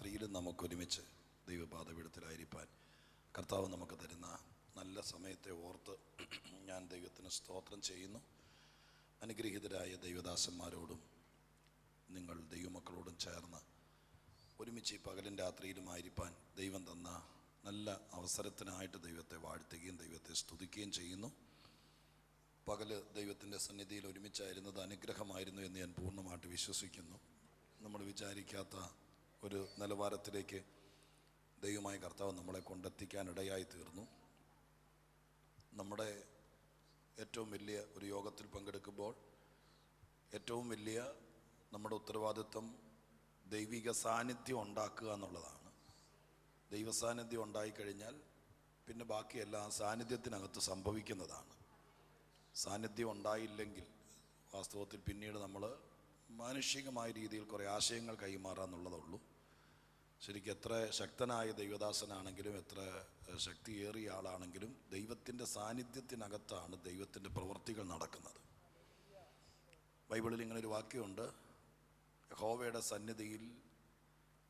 രാത്രിയിലും നമുക്കൊരുമിച്ച് ദൈവപാദപീഠത്തിലായിരിക്കാൻ കർത്താവ് നമുക്ക് തരുന്ന നല്ല സമയത്തെ ഓർത്ത് ഞാൻ ദൈവത്തിന് സ്തോത്രം ചെയ്യുന്നു. അനുഗ്രഹീതരായ ദൈവദാസന്മാരോടും നിങ്ങൾ ദൈവമക്കളോടും ചേർന്ന് ഒരുമിച്ച് പകലും രാത്രിയിലുമായിരിക്കാൻ ദൈവം തന്ന നല്ല അവസരത്തിനായിട്ട് ദൈവത്തെ വാഴ്ത്തുകയും ദൈവത്തെ സ്തുതിക്കുകയും ചെയ്യുന്നു. പകല് ദൈവത്തിൻ്റെ സന്നിധിയിൽ ഒരുമിച്ചായിരുന്നത് അനുഗ്രഹമായിരുന്നു എന്ന് ഞാൻ പൂർണ്ണമായിട്ട് വിശ്വസിക്കുന്നു. നമ്മൾ വിചാരിക്കാത്ത ഒരു നിലവാരത്തിലേക്ക് ദൈവമായ കർത്താവ് നമ്മളെ കൊണ്ടെത്തിക്കാനിടയായി തീർന്നു. നമ്മുടെ ഏറ്റവും വലിയ ഒരു യോഗത്തിൽ പങ്കെടുക്കുമ്പോൾ ഏറ്റവും വലിയ നമ്മുടെ ഉത്തരവാദിത്വം ദൈവിക സാന്നിധ്യം ഉണ്ടാക്കുക എന്നുള്ളതാണ്. ദൈവസാന്നിധ്യം ഉണ്ടായിക്കഴിഞ്ഞാൽ പിന്നെ ബാക്കിയെല്ലാം സാന്നിധ്യത്തിനകത്ത് സംഭവിക്കുന്നതാണ്. സാന്നിധ്യം ഉണ്ടായില്ലെങ്കിൽ വാസ്തവത്തിൽ പിന്നീട് നമ്മൾ മാനുഷികമായ രീതിയിൽ കുറേ ആശയങ്ങൾ കൈമാറാന്നുള്ളതുള്ളൂ. ശരിക്കും എത്ര ശക്തനായ ദൈവദാസനാണെങ്കിലും എത്ര ശക്തിയേറിയ ആളാണെങ്കിലും ദൈവത്തിൻ്റെ സാന്നിധ്യത്തിനകത്താണ് ദൈവത്തിൻ്റെ പ്രവൃത്തികൾ നടക്കുന്നത്. ബൈബിളിൽ ഇങ്ങനൊരു വാക്യമുണ്ട്, യഹോവയുടെ സന്നിധിയിൽ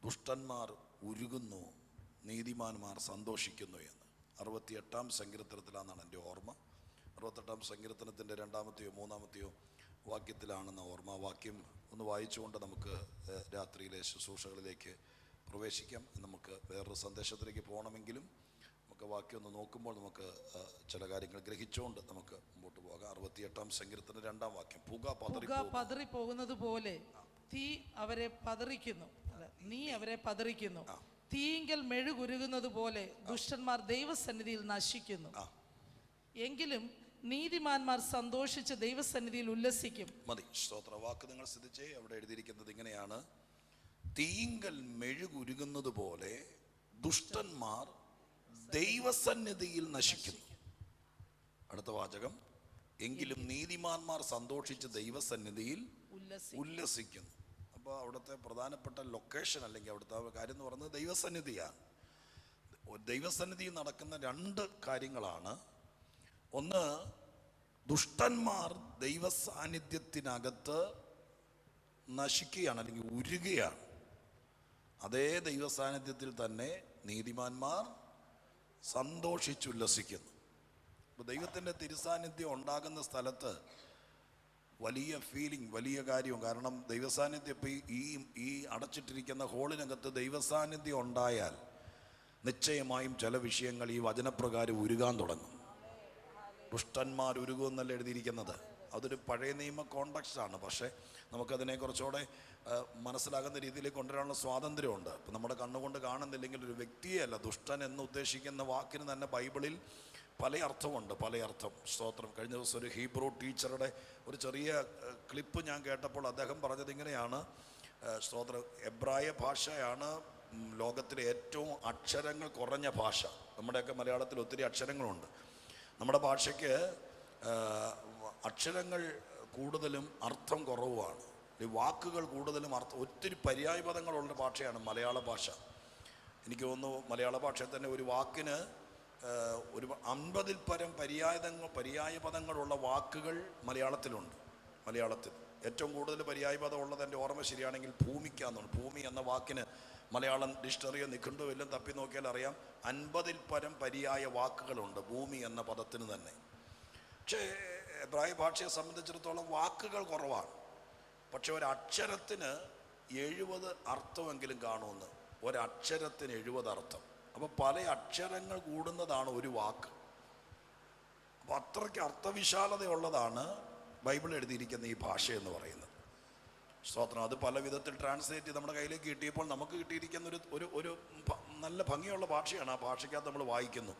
ദുഷ്ടന്മാർ ഉരുകുന്നു, നീതിമാന്മാർ സന്തോഷിക്കുന്നു എന്ന്. 68-ാം സങ്കീർത്തനത്തിലാണെന്നാണ് എൻ്റെ ഓർമ്മ. 68-ാം സങ്കീർത്തനത്തിൻ്റെ 2-ാമത്തെയോ 3-ാമത്തെയോ വാക്യത്തിലാണെന്ന ഓർമ്മ. വാക്യം ഒന്ന് വായിച്ചുകൊണ്ട് നമുക്ക് രാത്രിയിലെ ശുശ്രൂഷകളിലേക്ക് പ്രവേശിക്കാം. നമുക്ക് വേറൊരു സന്ദേശത്തിലേക്ക് പോകണമെങ്കിലും നമുക്ക് വാക്യം ഒന്ന് നോക്കുമ്പോൾ നമുക്ക് ചില കാര്യങ്ങൾ ഗ്രഹിച്ചുകൊണ്ട് നമുക്ക് മുമ്പോട്ട് പോകാം. 68-ാം സങ്കീർത്തനം 2-ാം വാക്യം, പുക പതറിപ്പോകുന്നത് പോലെ തീ അവരെ പതറിക്കുന്നു, നീ അവരെ പതറിക്കുന്നു. തീയിങ്കൽ മെഴുകുരുകുന്നത് പോലെ ദുഷ്ടന്മാർ ദൈവസന്നിധിയിൽ നശിക്കുന്നു. എങ്കിലും നീതിമാന്മാർ സന്തോഷിച്ച് ദൈവസന്നിധിയിൽ ഉല്ലസിക്കും. മതി, സ്തോത്ര. വാക്ക് നിങ്ങൾ ശ്രദ്ധിച്ചേ. അവിടെ എഴുതിയിരിക്കുന്നത് ഇങ്ങനെയാണ്, തീയിങ്കൽ മെഴുകുരുകുന്നത് പോലെ ദുഷ്ടന്മാർ ദൈവസന്നിധിയിൽ നശിക്കുന്നു. അടുത്ത വാചകം, എങ്കിലും നീതിമാന്മാർ സന്തോഷിച്ച് ദൈവസന്നിധിയിൽ ഉല്ലസിക്കുന്നു. അപ്പോൾ അവിടുത്തെ പ്രധാനപ്പെട്ട ലൊക്കേഷൻ അല്ലെങ്കിൽ അവിടുത്തെ കാര്യം എന്ന് പറയുന്നത് ദൈവസന്നിധിയാണ്. ദൈവസന്നിധിയിൽ നടക്കുന്ന 2 കാര്യങ്ങളാണ്. ഒന്ന്, ദുഷ്ടന്മാർ ദൈവസാന്നിധ്യത്തിനകത്ത് നശിക്കുകയാണ് അല്ലെങ്കിൽ ഉരുകയാണ്. അതേ ദൈവസാന്നിധ്യത്തിൽ തന്നെ നീതിമാന്മാർ സന്തോഷിച്ചുല്ലസിക്കുന്നു. ഇപ്പോൾ ദൈവത്തിൻ്റെ തിരുസാന്നിധ്യം ഉണ്ടാകുന്ന സ്ഥലത്ത് വലിയ ഫീലിംഗ്, വലിയ കാര്യവും. കാരണം ദൈവസാന്നിധ്യം ഇപ്പോൾ ഈ അടച്ചിട്ടിരിക്കുന്ന ഹോളിനകത്ത് ദൈവസാന്നിധ്യം ഉണ്ടായാൽ നിശ്ചയമായും ചില വിഷയങ്ങൾ ഈ വചനപ്രകാരം ഉരുകാൻ തുടങ്ങും. ദുഷ്ടന്മാർ ഉരുകുമെന്നല്ല എഴുതിയിരിക്കുന്നത്. അതൊരു പഴയ നിയമ കോണ്ടക്സ്റ്റാണ്. പക്ഷേ നമുക്കതിനെ കുറച്ചുകൂടെ മനസ്സിലാകുന്ന രീതിയിലേക്ക് കൊണ്ടുവരാനുള്ള സ്വാതന്ത്ര്യമുണ്ട്. ഇപ്പം നമ്മുടെ കണ്ണുകൊണ്ട് കാണുന്നില്ലെങ്കിൽ ഒരു വ്യക്തിയല്ല, ദുഷ്ടൻ എന്ന് ഉദ്ദേശിക്കുന്ന വാക്കിന് തന്നെ ബൈബിളിൽ പല അർത്ഥമുണ്ട്, പല അർത്ഥം. സ്തോത്രം. കഴിഞ്ഞ ദിവസം ഒരു ഹീബ്രു ടീച്ചറുടെ ഒരു ചെറിയ ക്ലിപ്പ് ഞാൻ കേട്ടപ്പോൾ അദ്ദേഹം പറഞ്ഞത് ഇങ്ങനെയാണ്, സ്തോത്രം, എബ്രായ ഭാഷയാണ് ലോകത്തിലെ ഏറ്റവും അക്ഷരങ്ങൾ കുറഞ്ഞ ഭാഷ. നമ്മുടെയൊക്കെ മലയാളത്തിൽ ഒത്തിരി അക്ഷരങ്ങളുണ്ട്. നമ്മുടെ ഭാഷയ്ക്ക് അക്ഷരങ്ങൾ കൂടുതലും അർത്ഥം കുറവുമാണ്. ഈ വാക്കുകൾ കൂടുതലും ഒത്തിരി പര്യായപദങ്ങളുള്ള ഭാഷയാണ് മലയാള ഭാഷ. എനിക്ക് തോന്നുന്നു മലയാള ഭാഷയിൽ തന്നെ ഒരു വാക്കിന് ഒരു 50-ൽ പരം പര്യായപദങ്ങളുള്ള വാക്കുകൾ മലയാളത്തിലുണ്ട്. മലയാളത്തിൽ ഏറ്റവും കൂടുതൽ പര്യായപദം ഉള്ളത് എൻ്റെ ഓർമ്മ ശരിയാണെങ്കിൽ ഭൂമിക്കാന്നുണ്ട്. ഭൂമി എന്ന വാക്കിന് മലയാളം ഡിക്ഷണറിയോ നിഘണ്ടുവോ എല്ലാം തപ്പി നോക്കിയാൽ അറിയാം 50-ൽ പരം പര്യായ വാക്കുകളുണ്ട് ഭൂമി എന്ന പദത്തിന് തന്നെ. പക്ഷേ എബ്രായ ഭാഷയെ സംബന്ധിച്ചിടത്തോളം വാക്കുകൾ കുറവാണ്. പക്ഷെ ഒരക്ഷരത്തിന് 70 അർത്ഥമെങ്കിലും കാണുമെന്ന്. ഒരക്ഷരത്തിന് 70 അർത്ഥം. അപ്പോൾ പല അക്ഷരങ്ങൾ കൂടുന്നതാണ് ഒരു വാക്ക്. അപ്പോൾ അത്രയ്ക്ക് അർത്ഥവിശാലതയുള്ളതാണ് ബൈബിൾ എഴുതിയിരിക്കുന്ന ഈ ഭാഷ എന്ന് പറയുന്നത്. സ്തോത്രം. അത് പല വിധത്തിൽ ട്രാൻസ്ലേറ്റ് ചെയ്ത് നമ്മുടെ കയ്യിലേക്ക് കിട്ടിയപ്പോൾ നമുക്ക് കിട്ടിയിരിക്കുന്ന ഒരു നല്ല ഭംഗിയുള്ള ഭാഷയാണ്. ആ ഭാഷയ്ക്കകത്ത് നമ്മൾ വായിക്കുന്നു.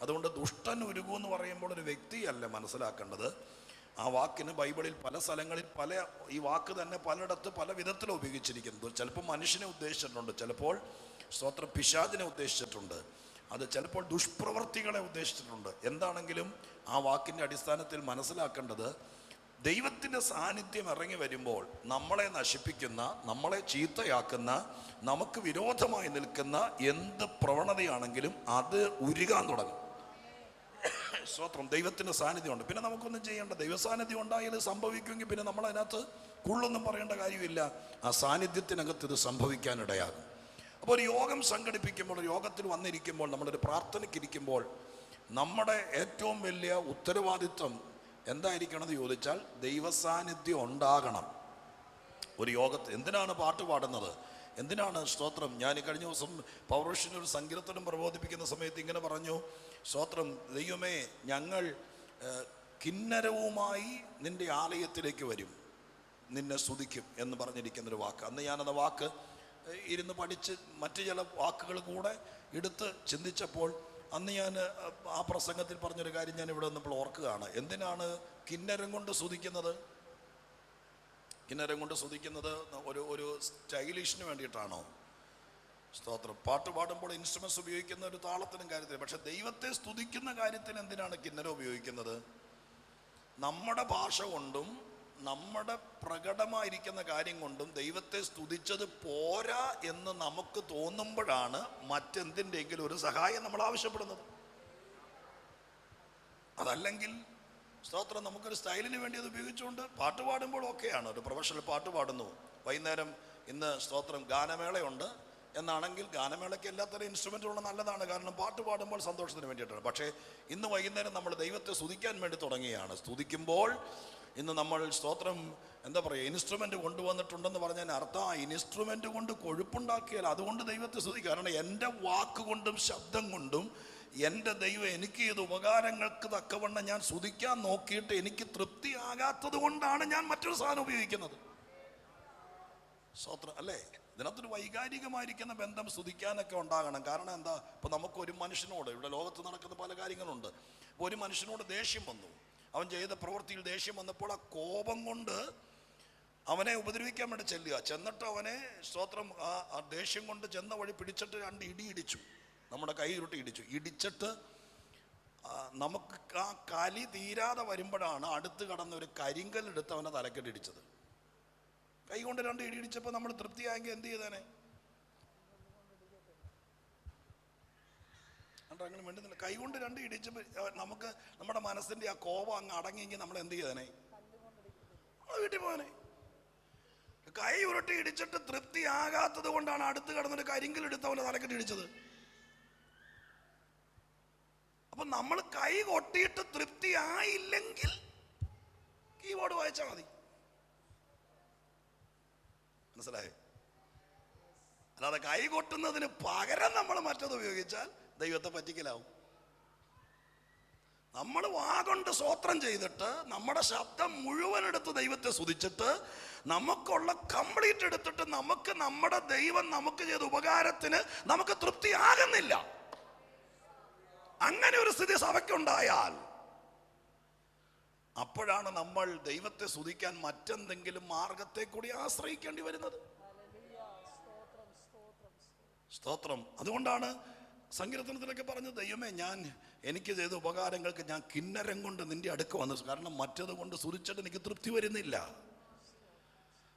അതുകൊണ്ട് ദുഷ്ടൻ ഉരുകു എന്ന് പറയുമ്പോൾ ഒരു വ്യക്തിയല്ല മനസ്സിലാക്കേണ്ടത്. ആ വാക്കിന് ബൈബിളിൽ പല സ്ഥലങ്ങളിൽ ഈ വാക്ക് തന്നെ പലയിടത്ത് പല വിധത്തിലും ഉപയോഗിച്ചിരിക്കുന്നത്. ചിലപ്പോൾ മനുഷ്യനെ ഉദ്ദേശിച്ചിട്ടുണ്ട്, ചിലപ്പോൾ സ്തോത്രം പിശാചിനെ ഉദ്ദേശിച്ചിട്ടുണ്ട്, അത് ചിലപ്പോൾ ദുഷ്പ്രവൃത്തികളെ ഉദ്ദേശിച്ചിട്ടുണ്ട്. എന്താണെങ്കിലും ആ വാക്കിൻ്റെ അടിസ്ഥാനത്തിൽ മനസ്സിലാക്കേണ്ടത് ദൈവത്തിൻ്റെ സാന്നിധ്യം ഇറങ്ങി വരുമ്പോൾ നമ്മളെ നശിപ്പിക്കുന്ന, നമ്മളെ ചീത്തയാക്കുന്ന, നമുക്ക് വിരോധമായി നിൽക്കുന്ന എന്ത് പ്രവണതയാണെങ്കിലും അത് ഉരുകാൻ തുടങ്ങും. സ്തോത്രം. ദൈവത്തിൻ്റെ സാന്നിധ്യമുണ്ട്. പിന്നെ നമുക്കൊന്നും ചെയ്യേണ്ട. ദൈവസാന്നിധ്യം ഉണ്ടായാൽ സംഭവിക്കുമെങ്കിൽ പിന്നെ നമ്മളതിനകത്ത് കുള്ളൊന്നും പറയേണ്ട കാര്യമില്ല. ആ സാന്നിധ്യത്തിനകത്ത് ഇത് സംഭവിക്കാനിടയാകും. അപ്പോൾ ഒരു യോഗം സംഘടിപ്പിക്കുമ്പോൾ, ഒരു യോഗത്തിൽ വന്നിരിക്കുമ്പോൾ, നമ്മളൊരു പ്രാർത്ഥനയ്ക്ക് ഇരിക്കുമ്പോൾ നമ്മുടെ ഏറ്റവും വലിയ ഉത്തരവാദിത്വം എന്തായിരിക്കണം എന്ന് ചോദിച്ചാൽ ദൈവസാന്നിധ്യം ഉണ്ടാകണം. ഒരു യോഗത്തിൽ എന്തിനാണ് പാട്ട് പാടുന്നത്? എന്തിനാണ് സ്തോത്രം? ഞാൻ കഴിഞ്ഞ ദിവസം പൗരുഷന് ഒരു സങ്കീർത്തനം പ്രബോധിപ്പിക്കുന്ന സമയത്ത് ഇങ്ങനെ പറഞ്ഞു, സ്തോത്രം ദൈവമേ, ഞങ്ങൾ കിന്നരവുമായി നിന്റെ ആലയത്തിലേക്ക് വരും, നിന്നെ സ്തുതിക്കും എന്ന് പറഞ്ഞിരിക്കുന്നൊരു വാക്ക്. അന്ന് ഞാനത് വാക്ക് ഇരുന്ന് പഠിച്ച് മറ്റു ചില വാക്കുകൾ കൂടെ എടുത്ത് ചിന്തിച്ചപ്പോൾ അന്ന് ഞാൻ ആ പ്രസംഗത്തിൽ പറഞ്ഞൊരു കാര്യം ഞാൻ ഇവിടെ വന്നപ്പോൾ ഓർക്കുകയാണ്. എന്തിനാണ് കിന്നരം കൊണ്ട് സ്തുതിക്കുന്നത്? കിന്നരം കൊണ്ട് സ്തുതിക്കുന്നത് ഒരു സ്റ്റൈലിഷിന് വേണ്ടിയിട്ടാണോ? സ്തോത്രം. പാട്ട് പാടുമ്പോൾ ഇൻസ്ട്രുമെന്റ്സ് ഉപയോഗിക്കുന്ന ഒരു താളത്തിനും കാര്യത്തിൽ, പക്ഷെ ദൈവത്തെ സ്തുതിക്കുന്ന കാര്യത്തിന് എന്തിനാണ് കിന്നരം ഉപയോഗിക്കുന്നത്? നമ്മുടെ ഭാഷ കൊണ്ടും നമ്മുടെ പ്രകടമായിരിക്കുന്ന കാര്യം കൊണ്ടും ദൈവത്തെ സ്തുതിച്ചത് പോരാ എന്ന് നമുക്ക് തോന്നുമ്പോഴാണ് മറ്റെന്തിൻ്റെങ്കിലും ഒരു സഹായം നമ്മൾ ആവശ്യപ്പെടുന്നത്. അതല്ലെങ്കിൽ സ്തോത്രം നമുക്കൊരു സ്റ്റൈലിന് വേണ്ടി അത് ഉപയോഗിച്ചുകൊണ്ട് പാട്ട് പാടുമ്പോൾ ഓക്കെയാണ്. ഒരു പ്രൊഫഷണൽ പാട്ട് പാടുന്നു, വൈകുന്നേരം ഇന്ന് സ്തോത്രം ഗാനമേളയുണ്ട് എന്നാണെങ്കിൽ ഗാനമേളയ്ക്ക് എല്ലാത്തരം ഇൻസ്ട്രുമെൻറ്റുള്ള നല്ലതാണ്, കാരണം പാട്ട് പാടുമ്പോൾ സന്തോഷത്തിന് വേണ്ടിയിട്ടാണ്. പക്ഷേ ഇന്ന് വൈകുന്നേരം നമ്മൾ ദൈവത്തെ സ്തുതിക്കാൻ വേണ്ടി തുടങ്ങിയാണ്. സ്തുതിക്കുമ്പോൾ ഇന്ന് നമ്മൾ സ്തോത്രം എന്താ പറയുക, ഇൻസ്ട്രുമെൻ്റ് കൊണ്ടുവന്നിട്ടുണ്ടെന്ന് പറഞ്ഞാൽ അർത്ഥം ആ ഇൻസ്ട്രുമെൻ്റ് കൊണ്ട് കൊഴുപ്പുണ്ടാക്കിയാൽ അതുകൊണ്ട് ദൈവത്തെ സ്തുതിക്കുക. കാരണം എൻ്റെ വാക്കുകൊണ്ടും ശബ്ദം കൊണ്ടും എൻ്റെ ദൈവം എനിക്ക് ചെയ്ത ഉപകാരങ്ങൾക്ക് തക്കവണ്ണം ഞാൻ സ്തുതിക്കാൻ നോക്കിയിട്ട് എനിക്ക് തൃപ്തിയാകാത്തത് കൊണ്ടാണ് ഞാൻ മറ്റൊരു സാധനം ഉപയോഗിക്കുന്നത്. സ്തോത്രം അല്ലേ? ഇതിനകത്തൊരു വൈകാരികമായിരിക്കുന്ന ബന്ധം സ്തുതിക്കാനൊക്കെ ഉണ്ടാകണം. കാരണം എന്താ, ഇപ്പോൾ നമുക്കൊരു മനുഷ്യനോട്, ഇവിടെ ലോകത്ത് നടക്കുന്ന പല കാര്യങ്ങളുണ്ട്. ഇപ്പോൾ ഒരു മനുഷ്യനോട് ദേഷ്യം വന്നു, അവൻ ചെയ്ത പ്രവൃത്തിയിൽ ദേഷ്യം വന്നപ്പോൾ ആ കോപം കൊണ്ട് അവനെ ഉപദ്രവിക്കാൻ വേണ്ടി ചെന്നിട്ട് അവനെ സ്തോത്രം ആ ദേഷ്യം കൊണ്ട് ചെന്ന വഴി പിടിച്ചിട്ട് 2 ഇടി ഇടിച്ചു, നമ്മുടെ കൈ ഉരുട്ടി ഇടിച്ചിട്ട് നമുക്ക് ആ കലി തീരാതെ വരുമ്പോഴാണ് അടുത്ത് കടന്ന ഒരു കരിങ്കല്ലെടുത്ത് അവനെ തലക്കെട്ട് ഇടിച്ചത്. കൈ കൊണ്ട് 2 ഇടി ഇടിച്ചപ്പോൾ നമ്മൾ തൃപ്തിയായെങ്കിൽ എന്ത് ചെയ്തേനെ? അങ്ങനെ വേണ്ടുന്നില്ല. കൈ കൊണ്ട് 2 ഇടിച്ചപ്പോൾ നമുക്ക് നമ്മുടെ മനസ്സിന്റെ ആ കോപം അങ്ങ് അടങ്ങിയെങ്കിൽ നമ്മൾ എന്ത് ചെയ്തേനെ? വീട്ടിൽ പോകാനെ. കൈ ഉരുട്ടി ഇടിച്ചിട്ട് തൃപ്തിയാകാത്തത് കൊണ്ടാണ് അടുത്ത് കടന്നൊരു കരിങ്കലെടുത്ത് അവനെ തലക്കെട്ട് ഇടിച്ചത്. അപ്പൊ നമ്മൾ കൈ കൊട്ടിയിട്ട് തൃപ്തിയായില്ലെങ്കിൽ കീബോർഡ് വായിച്ചാൽ മതി. മനസ്സിലായോ? അല്ലാതെ കൈ കൊട്ടുന്നതിന് പകരം നമ്മൾ മറ്റത് ഉപയോഗിച്ചാൽ ദൈവത്തെ പറ്റിക്കലാവും. നമ്മൾ വാഗൊണ്ട് സ്തോത്രം ചെയ്തിട്ട് നമ്മുടെ ശബ്ദം മുഴുവൻ എടുത്ത് ദൈവത്തെ സ്തുതിച്ചിട്ട് നമുക്കുള്ള കംപ്ലീറ്റ് എടുത്തിട്ട് നമുക്ക് നമ്മുടെ ദൈവം നമുക്ക് ചെയ്ത ഉപകാരത്തിന് നമുക്ക് തൃപ്തിയാകുന്നില്ല. അങ്ങനെ ഒരു സ്ഥിതി സഭയ്ക്കുണ്ടായാൽ അപ്പോഴാണ് നമ്മൾ ദൈവത്തെ സ്തുതിക്കാൻ മറ്റെന്തെങ്കിലും മാർഗത്തെ കൂടി ആശ്രയിക്കേണ്ടി വരുന്നത്. സ്തോത്രം. അതുകൊണ്ടാണ് സങ്കീർത്തനത്തിലൊക്കെ പറഞ്ഞത്, ദൈവമേ, എനിക്ക് ചെയ്ത ഉപകാരങ്ങൾക്ക് ഞാൻ കിന്നരം കൊണ്ട് നിന്റെ അടുക്ക് വന്നു, കാരണം മറ്റത് കൊണ്ട് സ്തുതിച്ചിട്ട് എനിക്ക് തൃപ്തി വരുന്നില്ല.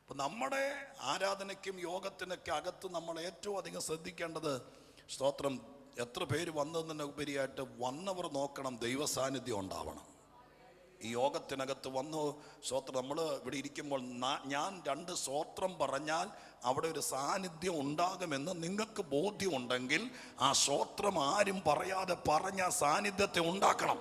അപ്പം നമ്മുടെ ആരാധനയ്ക്കും യോഗത്തിനൊക്കെ അകത്ത് നമ്മൾ ഏറ്റവും അധികം ശ്രദ്ധിക്കേണ്ടത് സ്തോത്രം എത്ര പേര് വന്നതിന് ഉപരിയായിട്ട് വന്നവർ നോക്കണം, ദൈവ സാന്നിധ്യം ഉണ്ടാവണം. ഈ യോഗത്തിനകത്ത് വന്നു സ്തോത്രം നമ്മൾ ഇവിടെ ഇരിക്കുമ്പോൾ ഞാൻ 2 സ്തോത്രം പറഞ്ഞാൽ അവിടെ ഒരു സാന്നിധ്യം ഉണ്ടാകുമെന്ന് നിങ്ങൾക്ക് ബോധ്യമുണ്ടെങ്കിൽ ആ സ്തോത്രം ആരും പറയാതെ പറഞ്ഞ സാന്നിധ്യത്തെ ഉണ്ടാക്കണം.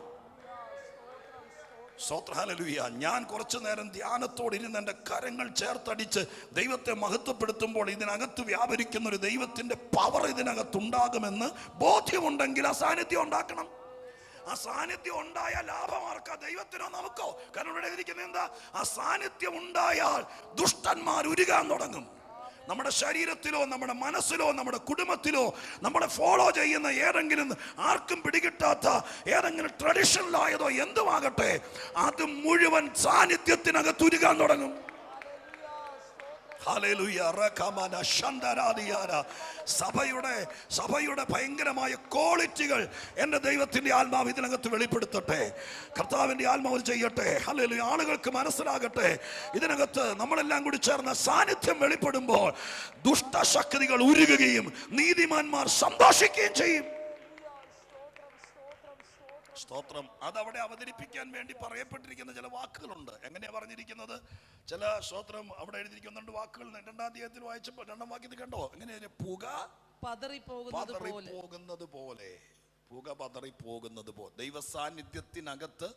സ്തോത്രം. ഹല്ലേലൂയ. ഞാൻ കുറച്ചു നേരം ധ്യാനത്തോടിരുന്ന് എൻ്റെ കരങ്ങൾ ചേർത്തടിച്ച് ദൈവത്തെ മഹത്വപ്പെടുത്തുമ്പോൾ ഇതിനകത്ത് വ്യാപരിക്കുന്ന ഒരു ദൈവത്തിൻ്റെ പവർ ഇതിനകത്തുണ്ടാകുമെന്ന് ബോധ്യമുണ്ടെങ്കിൽ ആ സാന്നിധ്യം ഉണ്ടാക്കണം. ആ സാന്നിധ്യം ഉണ്ടായാൽ ലാഭമാർക്കാ, ദൈവത്തിനോ നമുക്കോ? കാരണം ഇവിടെ ഇരിക്കുന്നത് എന്താ? ആ സാന്നിധ്യം ഉണ്ടായാൽ ദുഷ്ടന്മാർ ഉരുകാൻ തുടങ്ങും. നമ്മുടെ ശരീരത്തിലോ നമ്മുടെ മനസ്സിലോ നമ്മുടെ കുടുംബത്തിലോ നമ്മളെ ഫോളോ ചെയ്യുന്ന ഏതെങ്കിലും ആർക്കും പിടികിട്ടാത്ത ഏതെങ്കിലും ട്രഡീഷണലായതോ എന്തുമാകട്ടെ, അത് മുഴുവൻ സാന്നിധ്യത്തിനകത്ത് ഉരുകാൻ തുടങ്ങും. സഭയുടെ ഭയങ്കരമായ ക്വാളിറ്റികൾ എൻ്റെ ദൈവത്തിൻ്റെ ആത്മാവ് ഇതിനകത്ത് വെളിപ്പെടുത്തട്ടെ. കർത്താവിൻ്റെ ആത്മാവ് ചെയ്യട്ടെ. ഹല്ലേലൂയ. ആളുകൾക്ക് മനസ്സിലാകട്ടെ, ഇതിനകത്ത് നമ്മളെല്ലാം കൂടി ചേർന്ന സാന്നിധ്യം വെളിപ്പെടുമ്പോൾ ദുഷ്ടശക്തികൾ ഉരുകുകയും നീതിമാന്മാർ സന്തോഷിക്കുകയും ചെയ്യും. സ്തോത്രം. അതവിടെ അവതരിപ്പിക്കാൻ വേണ്ടി പറയപ്പെട്ടിരിക്കുന്ന ചില വാക്കുകളുണ്ട്. എങ്ങനെയാ പറഞ്ഞിരിക്കുന്നത്? ചില സ്തോത്രം അവിടെ എഴുതിയിരിക്കുന്നുണ്ട് വാക്കുകൾ. 2-ാം അധ്യായത്തിൽ വായിച്ചപ്പോൾ 2-ാം വാക്യത്തിൽ കണ്ടോ? എങ്ങനെയാ? പുക പതറിപ്പോകുന്നത് പോലെ, പുക പതറിപ്പോകുന്നത് പോലെ. ദൈവസാന്നിധ്യത്തിനകത്ത്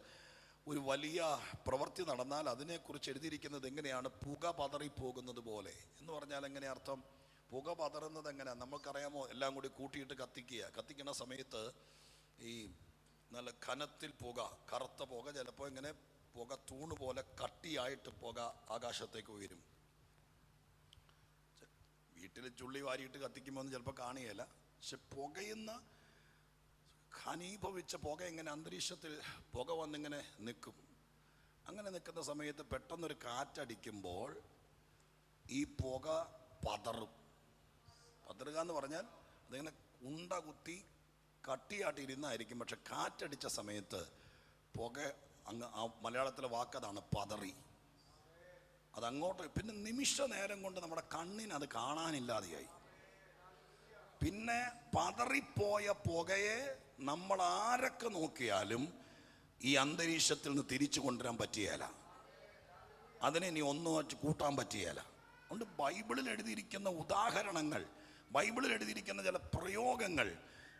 ഒരു വലിയ പ്രവൃത്തി നടന്നാൽ അതിനെക്കുറിച്ച് എഴുതിയിരിക്കുന്നത് എങ്ങനെയാണ്? പുക പതറിപ്പോകുന്നത് പോലെ എന്ന് പറഞ്ഞാൽ എങ്ങനെയാ അർത്ഥം? പുക പതറുന്നത് എങ്ങനെയാണ് നമുക്കറിയാമോ? എല്ലാം കൂടി കൂട്ടിയിട്ട് കത്തിക്കുന്ന സമയത്ത് ഈ നല്ല കനത്തിൽ പുക, കറുത്ത പുക, ചിലപ്പോൾ ഇങ്ങനെ പുക തൂണ് പോലെ കട്ടിയായിട്ട് പുക ആകാശത്തേക്ക് ഉയരും. വീട്ടിൽ ചുള്ളി വാരിയിട്ട് കത്തിക്കുമ്പോൾ ഒന്നും ചിലപ്പോൾ കാണുകയില്ല. പക്ഷെ പുകയുന്ന ഘനീഭവിച്ച പുക ഇങ്ങനെ അന്തരീക്ഷത്തിൽ പുക വന്നിങ്ങനെ നിൽക്കും. അങ്ങനെ നിൽക്കുന്ന സമയത്ത് പെട്ടെന്നൊരു കാറ്റടിക്കുമ്പോൾ ഈ പുക പതറും. പതറുക എന്ന് പറഞ്ഞാൽ അതിങ്ങനെ ഉണ്ട കുത്തി കട്ടിയായിട്ട് ഇരുന്നായിരിക്കും. പക്ഷെ കാറ്റടിച്ച സമയത്ത് പുക അങ്ങ്, ആ മലയാളത്തിലെ വാക്കതാണ് പതറി. അതങ്ങോട്ട് പിന്നെ നിമിഷ നേരം കൊണ്ട് നമ്മുടെ കണ്ണിന് അത് കാണാനില്ലാതെയായി. പിന്നെ പതറിപ്പോയ പുകയെ നമ്മൾ ആരൊക്കെ നോക്കിയാലും ഈ അന്തരീക്ഷത്തിൽ നിന്ന് തിരിച്ചു കൊണ്ടുവരാൻ പറ്റുകയില്ല. അതിനെ ഇനി ഒന്നും കൂട്ടാൻ പറ്റുകയില്ല. അതുകൊണ്ട് ബൈബിളിൽ എഴുതിയിരിക്കുന്ന ഉദാഹരണങ്ങൾ, ബൈബിളിൽ എഴുതിയിരിക്കുന്ന ചില പ്രയോഗങ്ങൾ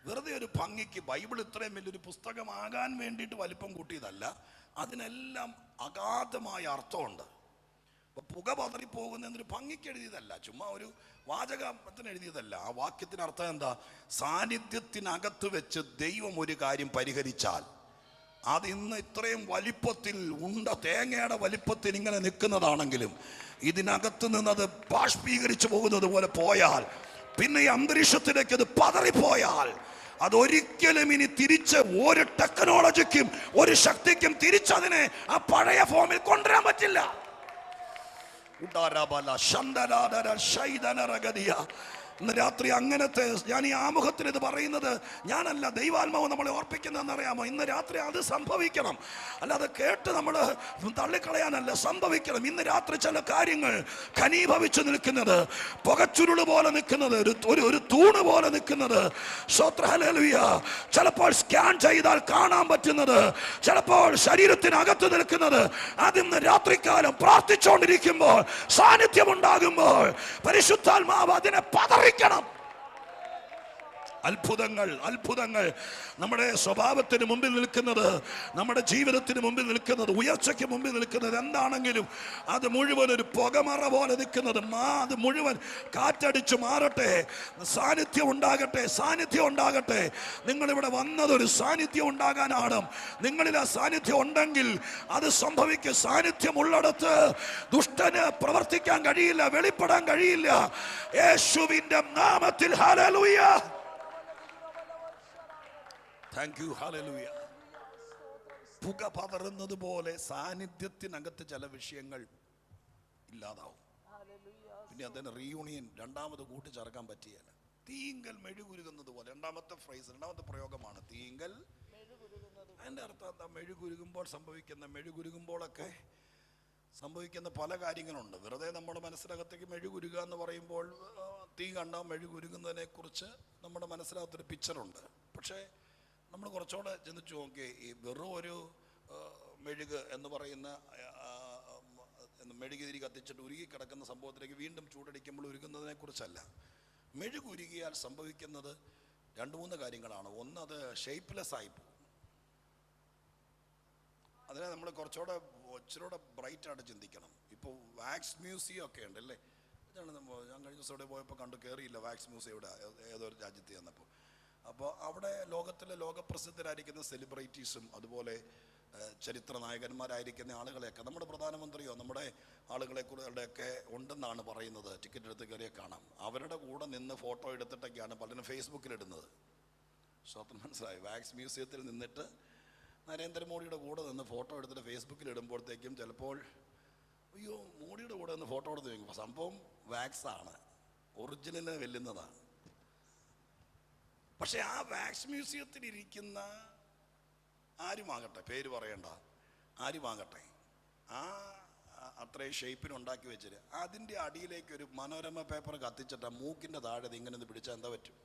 വെറുതെ ഒരു ഭംഗിക്ക്, ബൈബിൾ ഇത്രയും വലിയൊരു പുസ്തകമാകാൻ വേണ്ടിയിട്ട് വലിപ്പം കൂട്ടിയതല്ല, അതിനെല്ലാം അഗാധമായ അർത്ഥമുണ്ട്. അപ്പോൾ പുക പതറിപ്പോകുന്നൊരു ഭംഗിക്ക് എഴുതിയതല്ല, ചുമ്മാ ഒരു വാചകത്തിന് എഴുതിയതല്ല. ആ വാക്യത്തിന് അർത്ഥം എന്താ? സാന്നിധ്യത്തിനകത്ത് വെച്ച് ദൈവം ഒരു കാര്യം പരിഹരിച്ചാൽ അത് ഇന്ന് ഇത്രയും വലിപ്പത്തിൽ, തേങ്ങയുടെ വലിപ്പത്തിൽ ഇങ്ങനെ നിൽക്കുന്നതാണെങ്കിലും ഇതിനകത്ത് നിന്നത് ബാഷ്പീകരിച്ചു പോകുന്നത് പോലെ പോയാൽ, പിന്നെ ഈ അന്തരീക്ഷത്തിലേക്ക് അത് പതറിപ്പോയാൽ അതൊരിക്കലും ഇനി തിരിച്ച് ഒരു ടെക്നോളജിക്കും ഒരു ശക്തിക്കും തിരിച്ചതിനെ ആ പഴയ ഫോമിൽ കൊണ്ടുവരാൻ പറ്റില്ല. ഇന്ന് രാത്രി അങ്ങനത്തെ, ഞാൻ ഈ ആമുഖത്തിൽ ഇത് പറയുന്നത് ഞാനല്ല, ദൈവാത്മാവ് നമ്മളെ ഓർപ്പിക്കുന്നതെന്ന് അറിയാമോ? ഇന്ന് രാത്രി അത് സംഭവിക്കണം. അല്ലാതെ കേട്ട് നമ്മൾ തള്ളിക്കളയാനല്ല, സംഭവിക്കണം. ഇന്ന് രാത്രി ചില കാര്യങ്ങൾ ഘനീഭവിച്ചു നിൽക്കുന്നത്, പുകച്ചുരുള് പോലെ നിൽക്കുന്നത്, ഒരു തൂണ് പോലെ നിൽക്കുന്നത്, ഹല്ലേലൂയ, ചിലപ്പോൾ സ്കാൻ ചെയ്താൽ കാണാൻ പറ്റുന്നത്, ചിലപ്പോൾ ശരീരത്തിനകത്ത് നിൽക്കുന്നത്, അതിന്ന് രാത്രികാലം പ്രാർത്ഥിച്ചുകൊണ്ടിരിക്കുമ്പോൾ, സാന്നിധ്യം ഉണ്ടാകുമ്പോൾ പരിശുദ്ധാത്മാവ് അതിനെ പതറിക്കണം. അത്ഭുതങ്ങൾ നമ്മുടെ സ്വഭാവത്തിന് മുമ്പിൽ നിൽക്കുന്നത്, നമ്മുടെ ജീവിതത്തിന് മുമ്പിൽ നിൽക്കുന്നത്, ഉയർച്ചയ്ക്ക് മുമ്പിൽ നിൽക്കുന്നത് എന്താണെങ്കിലും അത് മുഴുവൻ ഒരു പുകമറ പോലെ നിൽക്കുന്നത്, അത് മുഴുവൻ കാറ്റടിച്ചു മാറട്ടെ. സാന്നിധ്യം ഉണ്ടാകട്ടെ. നിങ്ങളിവിടെ വന്നതൊരു സാന്നിധ്യം ഉണ്ടാകാനാണ്. നിങ്ങളിൽ ആ സാന്നിധ്യം ഉണ്ടെങ്കിൽ അത് സംഭവിക്കും. സാന്നിധ്യം ഉള്ളിടത്ത് ദുഷ്ടന് പ്രവർത്തിക്കാൻ കഴിയില്ല, വെളിപ്പെടാൻ കഴിയില്ല. യേശുവിന്റെ നാമത്തിൽ ഹല്ലേലൂയ. Thank you, hallelujah. പുക പതറുന്നത് പോലെ സാന്നിധ്യത്തിനകത്ത് ചില വിഷയങ്ങൾ ഇല്ലാതാവും. പിന്നെ അതിന് റീയൂണിയൻ രണ്ടാമത് കൂട്ടിച്ചേർക്കാൻ പറ്റിയല്ല. തീങ്കൽ മെഴുകുരുകുന്നത് പോലെ, രണ്ടാമത്തെ പ്രയോഗമാണ് തീങ്കൽ. അതിൻ്റെ അർത്ഥം എന്താ? മെഴുകുരുകുമ്പോൾ മെഴുകുരുകുമ്പോഴൊക്കെ സംഭവിക്കുന്ന പല കാര്യങ്ങളുണ്ട്. വെറുതെ നമ്മുടെ മനസ്സിനകത്തേക്ക് മെഴുകുരുക എന്ന് പറയുമ്പോൾ തീ കണ്ടാൽ മെഴുകുരുകുന്നതിനെ കുറിച്ച് നമ്മുടെ മനസ്സിനകത്തൊരു പിക്ചറുണ്ട്. പക്ഷേ നമ്മൾ കുറച്ചുകൂടെ ചിന്തിച്ചു നോക്കി, ഈ വെറും ഒരു മെഴുക് എന്ന് പറയുന്ന മെഴുകുതിരി കത്തിച്ചിട്ട് ഉരുകി കിടക്കുന്ന സംഭവത്തിലേക്ക് വീണ്ടും ചൂടടിക്കുമ്പോൾ ഉരുകുന്നതിനെ കുറിച്ചല്ല. മെഴുകുരുകിയാൽ സംഭവിക്കുന്നത് 2-3 കാര്യങ്ങളാണ്. ഒന്ന്, അത് ഷേപ്പ്ലെസ് ആയി പോകും. അതിനെ നമ്മൾ ഇച്ചിരൂടെ ബ്രൈറ്റായിട്ട് ചിന്തിക്കണം. ഇപ്പോൾ വാക്സ് മ്യൂസിയം ഒക്കെ ഉണ്ടല്ലേ? ഇതാണ് ഞാൻ കഴിഞ്ഞ ദിവസം ഇവിടെ പോയപ്പോൾ കയറിയില്ല വാക്സ് മ്യൂസിയം ഇവിടെ ഏതൊരു രാജ്യത്ത് ചെന്നപ്പോൾ. അപ്പോൾ അവിടെ ലോകപ്രസിദ്ധരായിരിക്കുന്ന സെലിബ്രിറ്റീസും അതുപോലെ ചരിത്ര നായകന്മാരായിരിക്കുന്ന ആളുകളെയൊക്കെ, നമ്മുടെ പ്രധാനമന്ത്രിയോ നമ്മുടെ ആളുകളെയൊക്കെ ഉണ്ടെന്നാണ് പറയുന്നത്. ടിക്കറ്റ് എടുത്ത് കയറിയ കാണാം. അവരുടെ കൂടെ നിന്ന് ഫോട്ടോ എടുത്തിട്ടൊക്കെയാണ് പലരും ഫേസ്ബുക്കിലിടുന്നത്. സ്വന്തം മനസ്സിലായി. വാക്സ് മ്യൂസിയത്തിൽ നിന്നിട്ട് നരേന്ദ്രമോദിയുടെ കൂടെ നിന്ന് ഫോട്ടോ എടുത്തിട്ട് ഫേസ്ബുക്കിൽ ഇടുമ്പോഴത്തേക്കും ചിലപ്പോൾ അയ്യോ മോഡിയുടെ കൂടെ നിന്ന് ഫോട്ടോ എടുത്ത് വയ്ക്കും. സംഭവം വാക്സാണ്, ഒറിജിനലിനെ വെല്ലുന്നതാണ്. പക്ഷെ ആ വാക്സ് മ്യൂസിയത്തിൽ ഇരിക്കുന്ന ആരുമാകട്ടെ, പേര് പറയണ്ട, ആരുമാകട്ടെ, അത്രയും ഷേപ്പിനുണ്ടാക്കി വെച്ചിട്ട് അതിൻ്റെ അടിയിലേക്ക് ഒരു മനോരമ പേപ്പർ കത്തിച്ചിട്ട് മൂക്കിൻ്റെ താഴെ ഇങ്ങനെ ഒന്ന് പിടിച്ചാൽ എന്താ പറ്റും?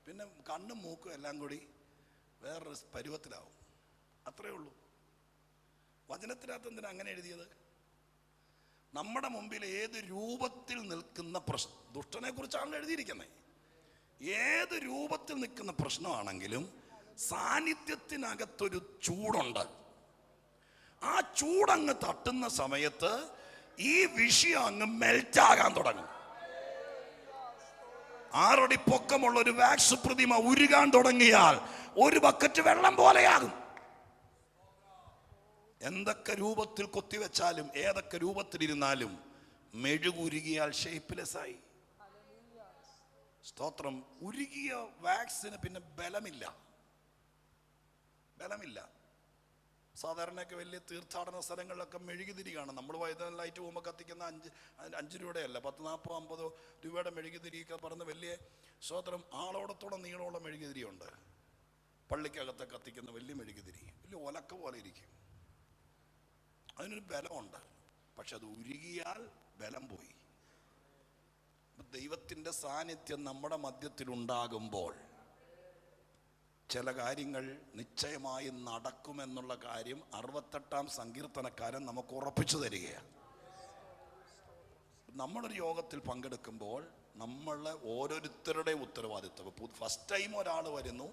പിന്നെ കണ്ണും മൂക്കും എല്ലാം കൂടി വേറൊരു പരുവത്തിലാവും. അത്രയേ ഉള്ളൂ. വചനത്തിനകത്ത് എന്തിനാ അങ്ങനെ എഴുതിയത്? നമ്മുടെ മുമ്പിൽ ഏത് രൂപത്തിൽ നിൽക്കുന്ന പ്രശ്നം, ദുഷ്ടനെ കുറിച്ചാണ് എഴുതിയിരിക്കുന്നത്, ഏത് രൂപത്തിൽ നിൽക്കുന്ന പ്രശ്നമാണെങ്കിലും സാന്നിധ്യത്തിനകത്തൊരു ചൂടുണ്ട്. ആ ചൂടങ്ങ് തട്ടുന്ന സമയത്ത് ഈ വിഷയം അങ്ങ് മെൽറ്റാകാൻ തുടങ്ങും. 6 അടി പൊക്കമുള്ള ഒരു വാക്സ് പ്രതിമ ഉരുകാൻ തുടങ്ങിയാൽ ഒരു ബക്കറ്റ് വെള്ളം പോലെയാകും. എന്തൊക്കെ രൂപത്തിൽ കൊത്തിവെച്ചാലും ഏതൊക്കെ രൂപത്തിലിരുന്നാലും മെഴുകുരുകിയാൽ ഷേപ്പ്ലെസ് ആയി. സ്തോത്രം. ഉരുകിയ വാക്സിന് പിന്നെ ബലമില്ല. സാധാരണയൊക്കെ വലിയ തീർത്ഥാടന സ്ഥലങ്ങളിലൊക്കെ മെഴുകുതിരി കാണാം. നമ്മൾ വൈദ്യുതി ലൈറ്റ് പോകുമ്പോൾ കത്തിക്കുന്ന 5 രൂപയുടെയല്ല, 10, 40, 50 രൂപയുടെ മെഴുകുതിരിയൊക്കെ പറഞ്ഞ് വലിയ സ്തോത്രം ആളോടത്തോളം നീളമുള്ള മെഴുകുതിരിയുണ്ട്. പള്ളിക്കകത്ത് കത്തിക്കുന്ന വലിയ മെഴുകുതിരി വലിയ ഒലക്ക പോലെ ഇരിക്കും. അതിനൊരു ബലമുണ്ട്. പക്ഷെ അത് ഉരുകിയാൽ ബലം പോയി. ദൈവത്തിൻ്റെ സാന്നിധ്യം നമ്മുടെ മധ്യത്തിലുണ്ടാകുമ്പോൾ ചില കാര്യങ്ങൾ നിശ്ചയമായി നടക്കുമെന്നുള്ള കാര്യം 68-ാം സങ്കീർത്തനക്കാരൻ നമുക്ക് ഉറപ്പിച്ചു തരികയാണ്. നമ്മളൊരു യോഗത്തിൽ പങ്കെടുക്കുമ്പോൾ നമ്മളെ ഓരോരുത്തരുടെ ഉത്തരവാദിത്വം. ഫസ്റ്റ് ടൈം ഒരാൾ വരുന്നു,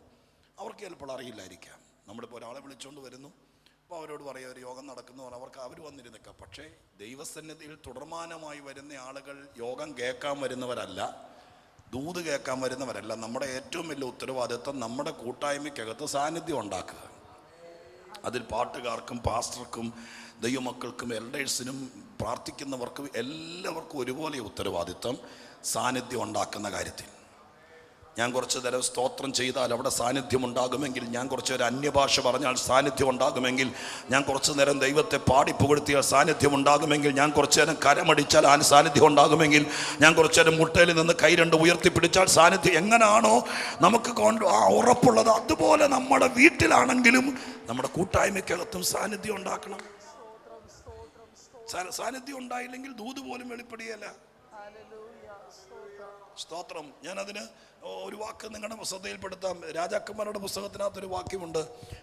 അവർക്ക് ചിലപ്പോൾ അറിയില്ലായിരിക്കാം. നമ്മളിപ്പോൾ ഒരാളെ വിളിച്ചുകൊണ്ട് വരുന്നു, അപ്പോൾ അവരോട് പറയുക ഒരു യോഗം നടക്കുന്നു, അവർ വന്നിരുന്നേക്കാം. പക്ഷേ ദൈവസന്നിധിയിൽ തുടർമാനമായി വരുന്ന ആളുകൾ യോഗം കേൾക്കാൻ വരുന്നവരല്ല, ദൂത് കേൾക്കാൻ വരുന്നവരല്ല. നമ്മുടെ ഏറ്റവും വലിയ ഉത്തരവാദിത്വം നമ്മുടെ കൂട്ടായ്മയ്ക്കകത്ത് സാന്നിധ്യം ഉണ്ടാക്കുക. അതിൽ പാട്ടുകാർക്കും പാസ്റ്റർക്കും ദൈവമക്കൾക്കും എൽഡേഴ്സിനും പ്രാർത്ഥിക്കുന്നവർക്കും എല്ലാവർക്കും ഒരുപോലെ ഉത്തരവാദിത്വം സാന്നിധ്യം ഉണ്ടാക്കുന്ന കാര്യത്തിൽ. ഞാൻ കുറച്ച് നേരം സ്തോത്രം ചെയ്താൽ അവിടെ സാന്നിധ്യം ഉണ്ടാകുമെങ്കിൽ, ഞാൻ കുറച്ച് നേരം അന്യഭാഷ പറഞ്ഞാൽ സാന്നിധ്യം ഉണ്ടാകുമെങ്കിൽ, ഞാൻ കുറച്ച് നേരം ദൈവത്തെ പാടി പുകഴ്ത്തിയാൽ സാന്നിധ്യം ഉണ്ടാകുമെങ്കിൽ, ഞാൻ കുറച്ച് നേരം കരമടിച്ചാൽ ആ സാന്നിധ്യം ഉണ്ടാകുമെങ്കിൽ, ഞാൻ കുറച്ച് നേരം മുട്ടയിൽ നിന്ന് കൈ 2 ഉയർത്തിപ്പിടിച്ചാൽ സാന്നിധ്യം. എങ്ങനെയാണോ നമുക്ക് ഉറപ്പുള്ളത്, അതുപോലെ നമ്മുടെ വീട്ടിലാണെങ്കിലും നമ്മുടെ കൂട്ടായ്മയ്ക്കകത്തും സാന്നിധ്യം ഉണ്ടാക്കണം. സാന്നിധ്യം ഉണ്ടായില്ലെങ്കിൽ ദൂത് പോലും വെളിപ്പെടുകയല്ല. സ്തോത്രം. ഞാനതിന് ഒരു വാക്ക് നിങ്ങളുടെ ശ്രദ്ധയിൽപ്പെടുത്താം. രാജാക്കന്മാരുടെ പുസ്തകത്തിനകത്തൊരു വാക്യമുണ്ട്.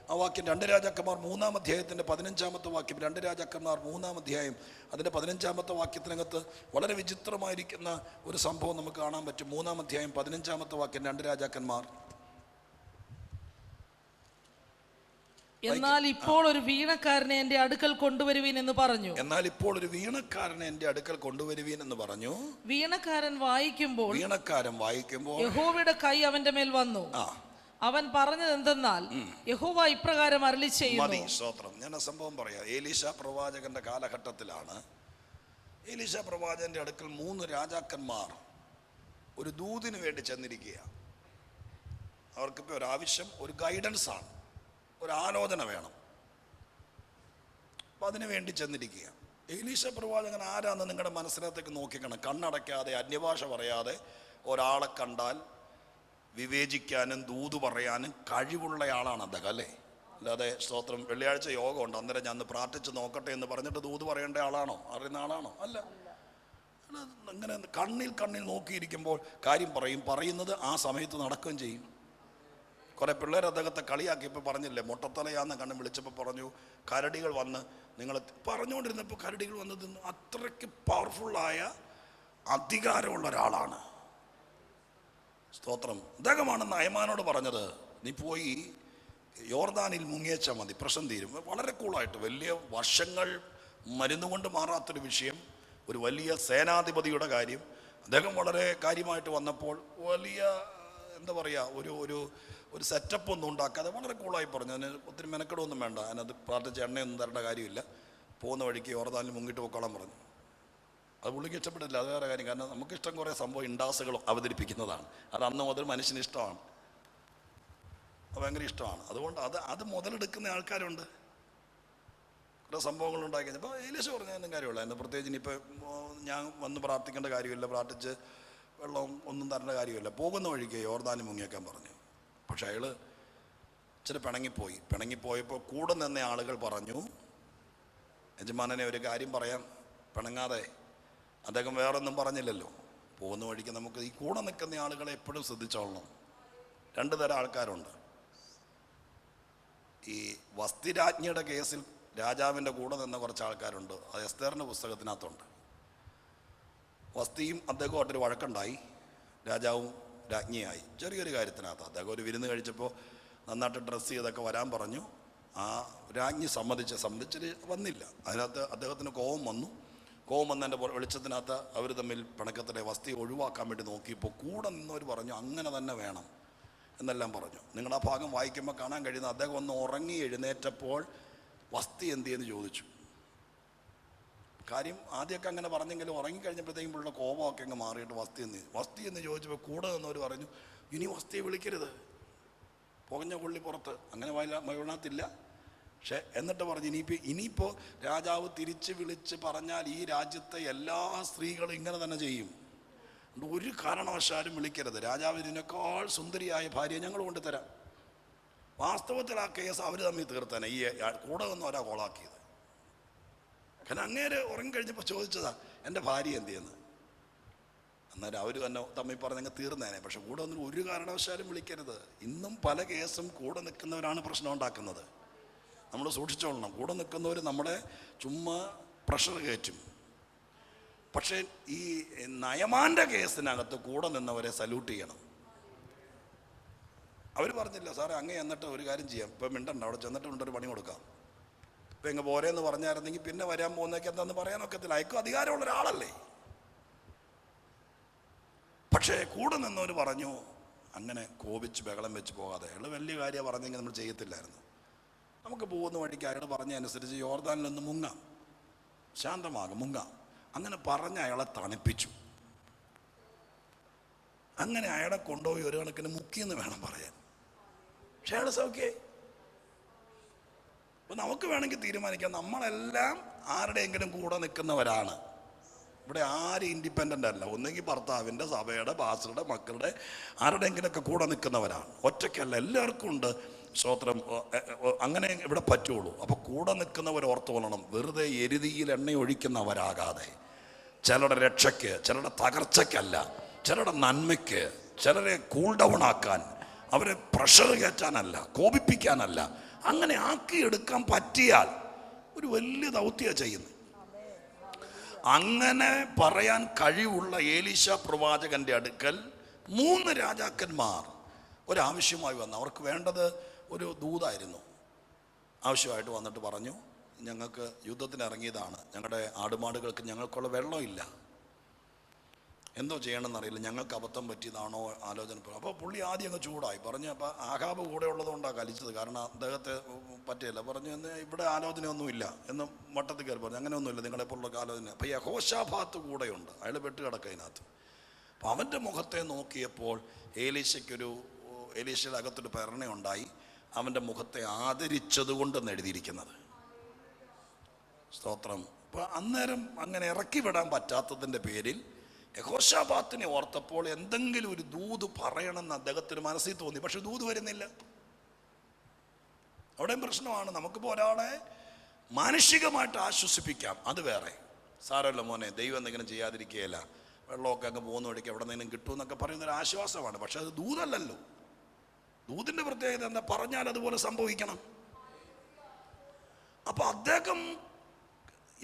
ആ വാക്യം 2 രാജാക്കന്മാർ 3-ാം അധ്യായത്തിൻ്റെ 15-ാമത്തെ വാക്യം. 2 രാജാക്കന്മാർ 3-ാം അധ്യായം അതിൻ്റെ 15-ാമത്തെ വാക്യത്തിനകത്ത് വളരെ വിചിത്രമായിരിക്കുന്ന ഒരു സംഭവം നമുക്ക് കാണാൻ പറ്റും. 3-ാം അധ്യായം 15-ാമത്തെ വാക്യം. 2 രാജാക്കന്മാർ. എന്നാൽ ഇപ്പോൾ ഒരു വീണക്കാരനെ എന്റെ അടുക്കൽ കൊണ്ടുവരുവീൻ എന്ന് പറഞ്ഞു. വീണക്കാരൻ വായിക്കുമ്പോൾ യഹോവയുടെ കൈ അവന്റെ മേൽ വന്നു. അവൻ പറഞ്ഞത് എന്തെന്നാൽ, യഹോവ ഇപ്രകാരം അരുളി ചെയ്യുന്നു. സ്തോത്രം. ഞാൻ ആ സംഭവം പറയാം. എലീശ പ്രവാചകന്റെ കാലഘട്ടത്തിലാണ്. എലീശ പ്രവാചകന്റെ അടുക്കൽ 3 രാജാക്കന്മാർ ഒരു ദൂതിന് വേണ്ടി ചെന്നിരിക്കുക. അവർക്കിപ്പോൾ ഒരു ആവശ്യം, ഒരു ഗൈഡൻസ് ആണ്, ഒരു ആലോചന വേണം. അപ്പം അതിനു വേണ്ടി ചെന്നിരിക്കുക. എലീശ പ്രവാചകൻ ആരാന്ന് നിങ്ങളുടെ മനസ്സിനകത്തേക്ക് നോക്കിക്കണം. കണ്ണടയ്ക്കാതെ, അന്യഭാഷ പറയാതെ ഒരാളെ കണ്ടാൽ വിവേചിക്കാനും ദൂത് പറയാനും കഴിവുള്ള ആളാണ് അദ്ദേഹം, അല്ലേ? അല്ലാതെ സ്തോത്രം വെള്ളിയാഴ്ച യോഗമുണ്ട്, അന്നേരം ഞാൻ പ്രാർത്ഥിച്ച് നോക്കട്ടെ എന്ന് പറഞ്ഞിട്ട് ദൂത് പറയേണ്ട ആളാണോ? അറിയുന്ന ആളാണോ? അല്ല. ഇങ്ങനെ കണ്ണിൽ നോക്കിയിരിക്കുമ്പോൾ കാര്യം പറയുന്നത് ആ സമയത്ത് നടക്കുകയും ചെയ്യും. കുറേ പിള്ളേർ അദ്ദേഹത്തെ കളിയാക്കിയപ്പോൾ പറഞ്ഞില്ലേ, മൊട്ടത്തലയാന്ന് കണ്ണും വിളിച്ചപ്പോൾ പറഞ്ഞു കരടികൾ വന്ന് നിങ്ങൾ പറഞ്ഞുകൊണ്ടിരുന്നപ്പോൾ കരടികൾ വന്ന് തിന്നു. അത്രയ്ക്ക് പവർഫുള്ളായ അധികാരമുള്ള ഒരാളാണ്. സ്തോത്രം. അദ്ദേഹമാണ് നയമാനോട് പറഞ്ഞത്, നീ പോയി യോർദാനിൽ മുങ്ങിയേച്ചാൽ മതി, പ്രശ്നം തീരും. വളരെ കൂളായിട്ട്, വലിയ വർഷങ്ങൾ മരുന്നുകൊണ്ട് മാറാത്തൊരു വിഷയം, ഒരു വലിയ സേനാധിപതിയുടെ കാര്യം. അദ്ദേഹം വളരെ കാര്യമായിട്ട് വന്നപ്പോൾ വലിയ എന്താ പറയുക, ഒരു സെറ്റപ്പ് ഒന്നും ഉണ്ടാക്കാതെ വളരെ കൂളായി പറഞ്ഞു. അതിന് ഒത്തിരി മെനക്കെടൊന്നും വേണ്ട, അതിനകത്ത് പ്രാർത്ഥിച്ച എണ്ണയൊന്നും തരേണ്ട കാര്യമില്ല, പോകുന്ന വഴിക്ക് യോർദാനിൽ മുങ്ങിട്ട് പോക്കോളാൻ പറഞ്ഞു. അത് പുള്ളിക്ക് ഇഷ്ടപ്പെട്ടില്ല, അത് വേറെ കാര്യം. കാരണം നമുക്കിഷ്ടം കുറേ സംഭവം ഇൻഡാസുകൾ അവതരിപ്പിക്കുന്നതാണ്. അത് അന്ന് മുതൽ മനുഷ്യന് ഇഷ്ടമാണ്, അത് ഭയങ്കര ഇഷ്ടമാണ്. അതുകൊണ്ട് അത് മുതലെടുക്കുന്ന ആൾക്കാരുണ്ട്. കുറേ സംഭവങ്ങൾ ഉണ്ടാക്കി കഴിഞ്ഞപ്പോൾ ഏലീശ പറഞ്ഞാലും കാര്യമുള്ള എന്ന് പ്രത്യേകിച്ച് ഇനിയിപ്പോൾ ഞാൻ വന്ന് പ്രാർത്ഥിക്കേണ്ട കാര്യമില്ല, പ്രാർത്ഥിച്ച് വെള്ളം ഒന്നും തരേണ്ട കാര്യമില്ല, പോകുന്ന വഴിക്ക് യോർദാനിൽ മുങ്ങിയേക്കാൻ പറഞ്ഞു. പക്ഷെ അയാൾ ഇച്ചിരി പിണങ്ങിപ്പോയപ്പോൾ കൂടെ നിന്ന ആളുകൾ പറഞ്ഞു, യജമാനനെ ഒരു കാര്യം പറയാൻ പിണങ്ങാതെ. അദ്ദേഹം വേറൊന്നും പറഞ്ഞില്ലല്ലോ. പോകുന്ന വഴിക്ക് നമുക്ക് ഈ കൂടെ നിൽക്കുന്ന ആളുകളെ എപ്പോഴും ശ്രദ്ധിച്ചോളണം. 2 തരം ആൾക്കാരുണ്ട്. ഈ വസ്തിരാജ്ഞിയുടെ കേസിൽ രാജാവിൻ്റെ കൂടെ നിന്ന കുറച്ച് ആൾക്കാരുണ്ട്. അത് എസ്തേറിൻ്റെ പുസ്തകത്തിനകത്തുണ്ട്. വസ്തിയും അദ്ദേഹമായിട്ടൊരു വഴക്കുണ്ടായി. രാജാവും രാജ്ഞിയായി ചെറിയൊരു കാര്യത്തിനകത്ത്. അദ്ദേഹം ഒരു വിരുന്ന് കഴിച്ചപ്പോൾ നന്നായിട്ട് ഡ്രസ്സ് ചെയ്തൊക്കെ വരാൻ പറഞ്ഞു. ആ രാജ്ഞി സമ്മതിച്ചിട്ട് വന്നില്ല. അതിനകത്ത് അദ്ദേഹത്തിന് കോപം വന്നു. കോപം വന്നതിൻ്റെ വെളിച്ചത്തിനകത്ത് അവർ തമ്മിൽ പിണക്കത്തിലെ വസ്തി ഒഴിവാക്കാൻ വേണ്ടി നോക്കിയപ്പോൾ കൂടെ നിന്നവർ പറഞ്ഞു അങ്ങനെ തന്നെ വേണം എന്നെല്ലാം പറഞ്ഞു. നിങ്ങൾ ആ ഭാഗം വായിക്കുമ്പോൾ കാണാൻ കഴിയുന്ന അദ്ദേഹം ഒന്ന് ഉറങ്ങി എഴുന്നേറ്റപ്പോൾ വസ്തി എന്ത് ചെയ്യുന്നു ചോദിച്ചു. കാര്യം ആദ്യമൊക്കെ അങ്ങനെ പറഞ്ഞെങ്കിലും ഉറങ്ങിക്കഴിഞ്ഞപ്പോഴത്തേക്കും പുള്ളിയുടെ കോപമൊക്കെ അങ്ങ് മാറിയിട്ട് വസ്തി എന്ന് ചോദിച്ചപ്പോൾ കൂടെ നിന്നവർ പറഞ്ഞു ഇനി വസ്തിയെ വിളിക്കരുത്, പുകഞ്ഞ കൊള്ളി പുറത്ത്. അങ്ങനെ വീണത്തില്ല. പക്ഷെ എന്നിട്ട് പറഞ്ഞു ഇനിയിപ്പോൾ രാജാവ് തിരിച്ച് വിളിച്ച് പറഞ്ഞാൽ ഈ രാജ്യത്തെ എല്ലാ സ്ത്രീകളും ഇങ്ങനെ തന്നെ ചെയ്യും. ഒരു കാരണവശാലും വിളിക്കരുത്. രാജാവ് ഇതിനേക്കാൾ സുന്ദരിയായ ഭാര്യയെ ഞങ്ങൾ കൊണ്ടുതരാം. വാസ്തവത്തിൽ ആ കേസ് അവർ തമ്മിൽ തീർത്താനെ. ഈ കൂടെ നിന്ന് ഒരാ കോളാക്കിയത്. കാരണം അങ്ങേര് ഉറങ്ങിക്കഴിഞ്ഞപ്പോൾ ചോദിച്ചതാ എൻ്റെ ഭാര്യ എന്ത് ചെയ്യുന്നത്. അന്നേരം അവർ തന്നെ തമ്മിൽ പറഞ്ഞങ്ങ് തീർന്നേനെ. പക്ഷെ കൂടെ ഒന്നും ഒരു കാരണവശാലും വിളിക്കരുത്. ഇന്നും പല കേസും കൂടെ നിൽക്കുന്നവരാണ് പ്രശ്നം ഉണ്ടാക്കുന്നത്. നമ്മൾ സൂക്ഷിച്ചോളണം. കൂടെ നിൽക്കുന്നവർ നമ്മളെ ചുമ്മാ പ്രഷർ കയറ്റും. പക്ഷേ ഈ നയമാൻ്റെ കേസിനകത്ത് കൂടെ നിന്നവരെ സല്യൂട്ട് ചെയ്യണം. അവർ പറഞ്ഞില്ല സാറേ അങ്ങേ എന്നിട്ട് ഒരു കാര്യം ചെയ്യാം, ഇപ്പം മിണ്ടണ്ട, അവിടെ ചെന്നിട്ട് കൊണ്ടൊരു പണി കൊടുക്കാം. ഇപ്പം എങ്ങ് പോരെന്ന് പറഞ്ഞായിരുന്നെങ്കിൽ പിന്നെ വരാൻ പോകുന്നതൊക്കെ എന്താണെന്ന് പറയാനൊക്കത്തില്ല. അയക്കും അധികാരമുള്ള ഒരാളല്ലേ. പക്ഷേ കൂടെ നിന്നവർ പറഞ്ഞു അങ്ങനെ കോപിച്ച് ബഹളം വെച്ച് പോകാതെ. അയാൾ വലിയ കാര്യം പറഞ്ഞെങ്കിൽ നമ്മൾ ചെയ്യത്തില്ലായിരുന്നു. നമുക്ക് പോകുന്ന വഴിക്ക് അയാൾ പറഞ്ഞതനുസരിച്ച് യോർദാനിലൊന്ന് മുങ്ങാം, ശാന്തമാകും, മുങ്ങാം. അങ്ങനെ പറഞ്ഞ് അയാളെ തണുപ്പിച്ചു. അങ്ങനെ അയാളെ കൊണ്ടുപോയി ഒരു കണക്കിന് മുക്കിയെന്ന് വേണം പറയാൻ. പക്ഷെ അയാൾ സൗഖ്യമായി. അപ്പം നമുക്ക് വേണമെങ്കിൽ തീരുമാനിക്കാം, നമ്മളെല്ലാം ആരുടെയെങ്കിലും കൂടെ നിൽക്കുന്നവരാണ്. ഇവിടെ ആരും ഇൻഡിപെൻഡൻ്റ് അല്ല. ഒന്നെങ്കിൽ ഭർത്താവിൻ്റെ, സഭയുടെ, പാസ്റ്ററുടെ, മക്കളുടെ ആരുടെയെങ്കിലുമൊക്കെ കൂടെ നിൽക്കുന്നവരാണ്. ഒറ്റയ്ക്കല്ല, എല്ലാവർക്കും ഉണ്ട്. സ്തോത്രം. അങ്ങനെ ഇവിടെ പറ്റുള്ളൂ. അപ്പോൾ കൂടെ നിൽക്കുന്നവർ ഓർത്തു കൊള്ളണം, വെറുതെ എരുതിയിൽ എണ്ണ ഒഴിക്കുന്നവരാകാതെ ചിലരുടെ രക്ഷയ്ക്ക്, ചിലരുടെ തകർച്ചയ്ക്കല്ല, ചിലരുടെ നന്മയ്ക്ക്, ചിലരെ കൂൾ ഡൗൺ ആക്കാൻ, അവരെ പ്രഷർ കയറ്റാനല്ല, കോപിപ്പിക്കാനല്ല, അങ്ങനെ ആക്കിയെടുക്കാൻ പറ്റിയാൽ ഒരു വലിയ ദൗത്യം ചെയ്യുന്നത്. അങ്ങനെ പറയാൻ കഴിവുള്ള ഏലീശ പ്രവാചകന്റെ അടുക്കൽ 3 രാജാക്കന്മാർ ഒരാവശ്യമായി വന്നു. അവർക്ക് വേണ്ടത് ഒരു ദൂതായിരുന്നു. ആവശ്യമായിട്ട് വന്നിട്ട് പറഞ്ഞു, ഞങ്ങൾക്ക് യുദ്ധത്തിന് ഇറങ്ങിയതാണ്, ഞങ്ങളുടെ ആടുമാടുകൾക്ക് ഞങ്ങൾക്കുള്ള വെള്ളമില്ല, എന്തോ ചെയ്യണമെന്നറിയില്ല, ഞങ്ങൾക്ക് അബദ്ധം പറ്റിയതാണോ ആലോചന. അപ്പോൾ പുള്ളി ആദ്യം അങ്ങ് ചൂടായി പറഞ്ഞു. അപ്പോൾ ആഹാബ് കൂടെ ഉള്ളതുകൊണ്ടാണ് കലിച്ചത്, കാരണം അദ്ദേഹത്തെ പറ്റിയല്ല. പറഞ്ഞു ഇവിടെ ആലോചനയൊന്നുമില്ല എന്ന് മട്ടത്തിൽ കയറി പറഞ്ഞു. അങ്ങനെയൊന്നുമില്ല, നിങ്ങളെപ്പോലുള്ള ആലോചന. അപ്പോൾ യഹോശാഫാത്ത് കൂടെയുണ്ട്, അയാൾ വെട്ടുകിടക്കതിനകത്ത്. അപ്പം അവൻ്റെ മുഖത്തെ നോക്കിയപ്പോൾ ഏലീശയുടെ അകത്തൊരു പ്രേരണയുണ്ടായി. അവൻ്റെ മുഖത്തെ ആദരിച്ചത് കൊണ്ടെന്ന് എഴുതിയിരിക്കുന്നത്. സ്തോത്രം. അപ്പോൾ അന്നേരം അങ്ങനെ ഇറക്കി വിടാൻ പറ്റാത്തതിൻ്റെ പേരിൽ യഹോശാഫാത്തിനെ ഓർത്തപ്പോൾ എന്തെങ്കിലും ഒരു ദൂത് പറയണമെന്ന് അദ്ദേഹത്തിന് മനസ്സിൽ തോന്നി. പക്ഷെ ദൂത് വരുന്നില്ല. അവിടെയും പ്രശ്നമാണ്. നമുക്കിപ്പോൾ ഒരാളെ മാനുഷികമായിട്ട് ആശ്വസിപ്പിക്കാം, അത് വേറെ. സാരമല്ല മോനെ, ദൈവം എന്തെങ്കിലും ചെയ്യാതിരിക്കുകയില്ല, വെള്ളമൊക്കെ അങ്ങ് പോകുന്ന വഴിക്ക് എവിടെ നിന്നും കിട്ടുമെന്നൊക്കെ പറയുന്നൊരു ആശ്വാസമാണ്. പക്ഷെ അത് ദൂതല്ലല്ലോ. ദൂതിൻ്റെ പ്രത്യേകത എന്താ? പറഞ്ഞാൽ അതുപോലെ സംഭവിക്കണം. അപ്പൊ അദ്ദേഹം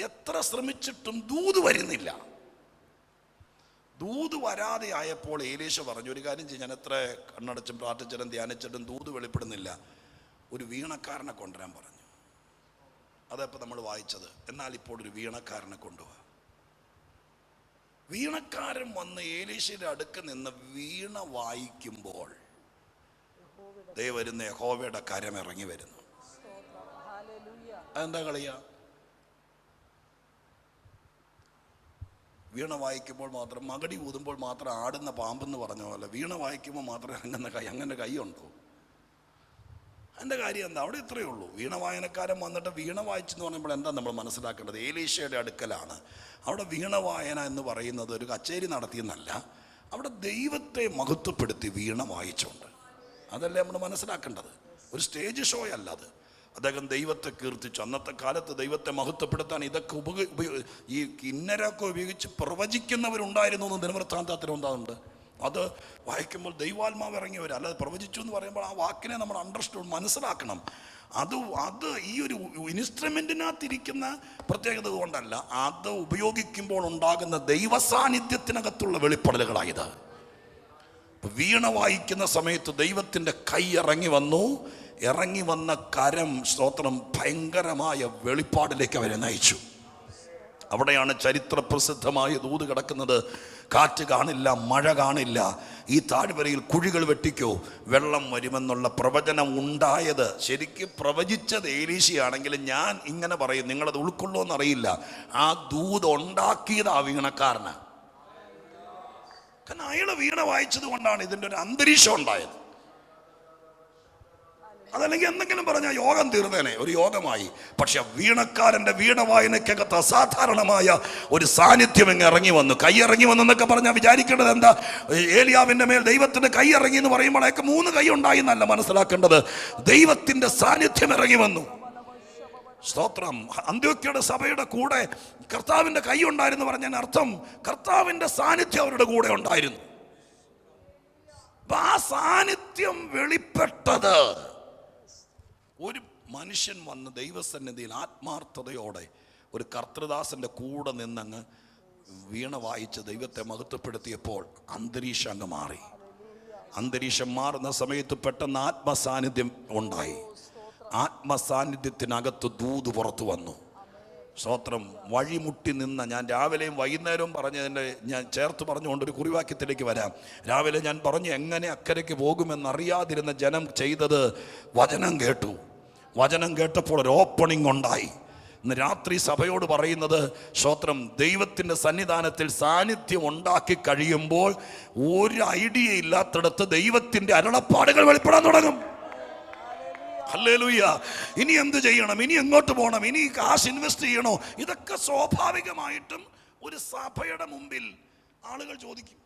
എത്ര ശ്രമിച്ചിട്ടും ദൂത് വരുന്നില്ല. ദൂത് വരാതെ ആയപ്പോൾ ഏലീശ പറഞ്ഞു, ഒരു കാര്യം ചെയ്യും, ഞാൻ എത്ര കണ്ണടച്ചും പ്രാർത്ഥിച്ചിട്ടും ധ്യാനിച്ചിട്ടും ദൂത് വെളിപ്പെടുന്നില്ല, ഒരു വീണക്കാരനെ കൊണ്ടുവരാൻ പറഞ്ഞു. അതപ്പോൾ നമ്മൾ വായിച്ചത്. എന്നാൽ ഇപ്പോൾ ഒരു വീണക്കാരനെ കൊണ്ടുപോവാ. വീണക്കാരൻ വന്ന് ഏലീശയുടെ അടുക്ക് നിന്ന് വീണ വായിക്കുമ്പോൾ ദേ വരുന്ന യഹോവയുടെ കരം ഇറങ്ങി വരുന്നു. അതെന്താ കളിയാ? വീണ വായിക്കുമ്പോൾ മാത്രം, മകടി ഊതുമ്പോൾ മാത്രം ആടുന്ന പാമ്പെന്ന് പറഞ്ഞ പോലെ വീണ വായിക്കുമ്പോൾ മാത്രം ഇറങ്ങുന്ന കൈ, അങ്ങനെ കൈയുണ്ടോ? അതിൻ്റെ കാര്യം എന്താ? അവിടെ ഇത്രയേ ഉള്ളൂ. വീണ വായനക്കാരൻ വന്നിട്ട് വീണ വായിച്ചെന്ന് പറയുമ്പോൾ എന്താ നമ്മൾ മനസ്സിലാക്കേണ്ടത്? ഏലീശയുടെ അടുക്കലാണ്. അവിടെ വീണ വായന എന്ന് പറയുന്നത് ഒരു കച്ചേരി നടത്തിയെന്നല്ല, അവിടെ ദൈവത്തെ മഹത്വപ്പെടുത്തി വീണ വായിച്ചുകൊണ്ട്. അതല്ലേ നമ്മൾ മനസ്സിലാക്കേണ്ടത്. ഒരു സ്റ്റേജ് ഷോ അല്ല അത്. അദ്ദേഹം ദൈവത്തെ കീർത്തിച്ചു. അന്നത്തെ കാലത്ത് ദൈവത്തെ മഹത്വപ്പെടുത്താൻ ഇതൊക്കെ ഈ കിന്നരൊക്കെ ഉപയോഗിച്ച് പ്രവചിക്കുന്നവരുണ്ടായിരുന്നു എന്ന് ദിനവൃത്താന്തത്തിൽ ഉണ്ടാകുന്നുണ്ട്. അത് വായിക്കുമ്പോൾ ദൈവാത്മാവ് ഇറങ്ങി വരും. അല്ലാതെ പ്രവചിച്ചു എന്ന് പറയുമ്പോൾ ആ വാക്കിനെ നമ്മൾ അണ്ടർസ്റ്റാൻഡ് മനസ്സിലാക്കണം. അത് ഈ ഒരു ഇൻസ്ട്രുമെന്റിനകത്തിരിക്കുന്ന പ്രത്യേകത കൊണ്ടല്ല, അത് ഉപയോഗിക്കുമ്പോൾ ഉണ്ടാകുന്ന ദൈവസാന്നിധ്യത്തിനകത്തുള്ള വെളിപ്പെടലുകളായത്. വീണ വായിക്കുന്ന സമയത്ത് ദൈവത്തിൻ്റെ കൈ ഇറങ്ങി വന്നു. ഇറങ്ങി വന്ന കരം, സ്തോത്രം, ഭയങ്കരമായ വെളിപ്പാടിലേക്ക് അവരെ നയിച്ചു. അവിടെയാണ് ചരിത്ര പ്രസിദ്ധമായ ദൂത് കിടക്കുന്നത്. കാറ്റ് കാണില്ല, മഴ കാണില്ല, ഈ താഴ്വരയിൽ കുഴികൾ വെട്ടിക്കോ, വെള്ളം വരുമെന്നുള്ള പ്രവചനം ഉണ്ടായത്. ശരിക്കും പ്രവചിച്ചത് ഏലീശയാണെങ്കിൽ ഞാൻ ഇങ്ങനെ പറയും, നിങ്ങളത് ഉൾക്കൊള്ളുമെന്നറിയില്ല, ആ ദൂത് ഉണ്ടാക്കിയത് ആ വീണക്കാരന്. കാരണം അയാൾ വീണ വായിച്ചത് കൊണ്ടാണ് ഇതിൻ്റെ ഒരു അന്തരീക്ഷം ഉണ്ടായത്. അതല്ലെങ്കിൽ എന്തെങ്കിലും പറഞ്ഞാൽ യോഗം തീർന്നേനെ, ഒരു യോഗമായി. പക്ഷെ വീണക്കാരൻ്റെ വീണ വായനക്കകത്ത് അസാധാരണമായ ഒരു സാന്നിധ്യം ഇങ്ങ് ഇറങ്ങി വന്നു. കൈ ഇറങ്ങി വന്നെന്നൊക്കെ പറഞ്ഞാൽ വിചാരിക്കേണ്ടത് എന്താ, ഏലിയാവിൻ്റെ മേൽ ദൈവത്തിൻ്റെ കൈ ഇറങ്ങി എന്ന് പറയുമ്പോഴേക്ക് 3 കൈ ഉണ്ടായി എന്നല്ല മനസ്സിലാക്കേണ്ടത്. ദൈവത്തിൻ്റെ സാന്നിധ്യം ഇറങ്ങി വന്നു. സ്തോത്രം. അന്ത്യോക്യയുടെ സഭയുടെ കൂടെ കർത്താവിൻ്റെ കൈ ഉണ്ടായിരുന്നു പറഞ്ഞാൽ അർത്ഥം കർത്താവിൻ്റെ സാന്നിധ്യം അവരുടെ കൂടെ ഉണ്ടായിരുന്നു. ആ സാന്നിധ്യം വെളിപ്പെട്ടത് ഒരു മനുഷ്യൻ വന്ന് ദൈവസന്നിധിയിൽ ആത്മാർത്ഥതയോടെ ഒരു കർത്തൃദാസന്റെ കൂടെ നിന്നങ്ങ് വീണ വായിച്ച് ദൈവത്തെ മഹത്വപ്പെടുത്തിയപ്പോൾ അന്തരീക്ഷം അങ്ങ് മാറി. അന്തരീക്ഷം മാറുന്ന സമയത്ത് പെട്ടെന്ന് ആത്മസാന്നിധ്യം ഉണ്ടായി. ആത്മസാന്നിധ്യത്തിനകത്ത് ദൂത് പുറത്തു വന്നു. സ്തോത്രം. വഴിമുട്ടി നിന്ന, ഞാൻ രാവിലെയും വൈകുന്നേരവും പറഞ്ഞതിൻ്റെ ഞാൻ ചേർത്ത് പറഞ്ഞുകൊണ്ടൊരു കുറിവാക്യത്തിലേക്ക് വരാം. രാവിലെ ഞാൻ പറഞ്ഞു എങ്ങനെ അക്കരയ്ക്ക് പോകുമെന്നറിയാതിരുന്ന ജനം ചെയ്തത് വചനം കേട്ടു. വചനം കേട്ടപ്പോൾ ഒരു ഓപ്പണിംഗ് ഉണ്ടായി. ഇന്ന് രാത്രി സഭയോട് പറയുന്നത്, സ്തോത്രം, ദൈവത്തിൻ്റെ സന്നിധാനത്തിൽ സാന്നിധ്യം ഉണ്ടാക്കി കഴിയുമ്പോൾ ഒരു ഐഡിയ ഇല്ലാത്തിടത്ത് ദൈവത്തിൻ്റെ അരുളപ്പാടുകൾ വെളിപ്പെടാൻ തുടങ്ങും. ഹല്ലേലൂയ. ഇനി എന്ത് ചെയ്യണം, ഇനി എങ്ങോട്ട് പോകണം, ഇനി കാശ് ഇൻവെസ്റ്റ് ചെയ്യണോ, ഇതൊക്കെ സ്വാഭാവികമായിട്ടും ഒരു സഭയുടെ മുമ്പിൽ ആളുകൾ ചോദിക്കും.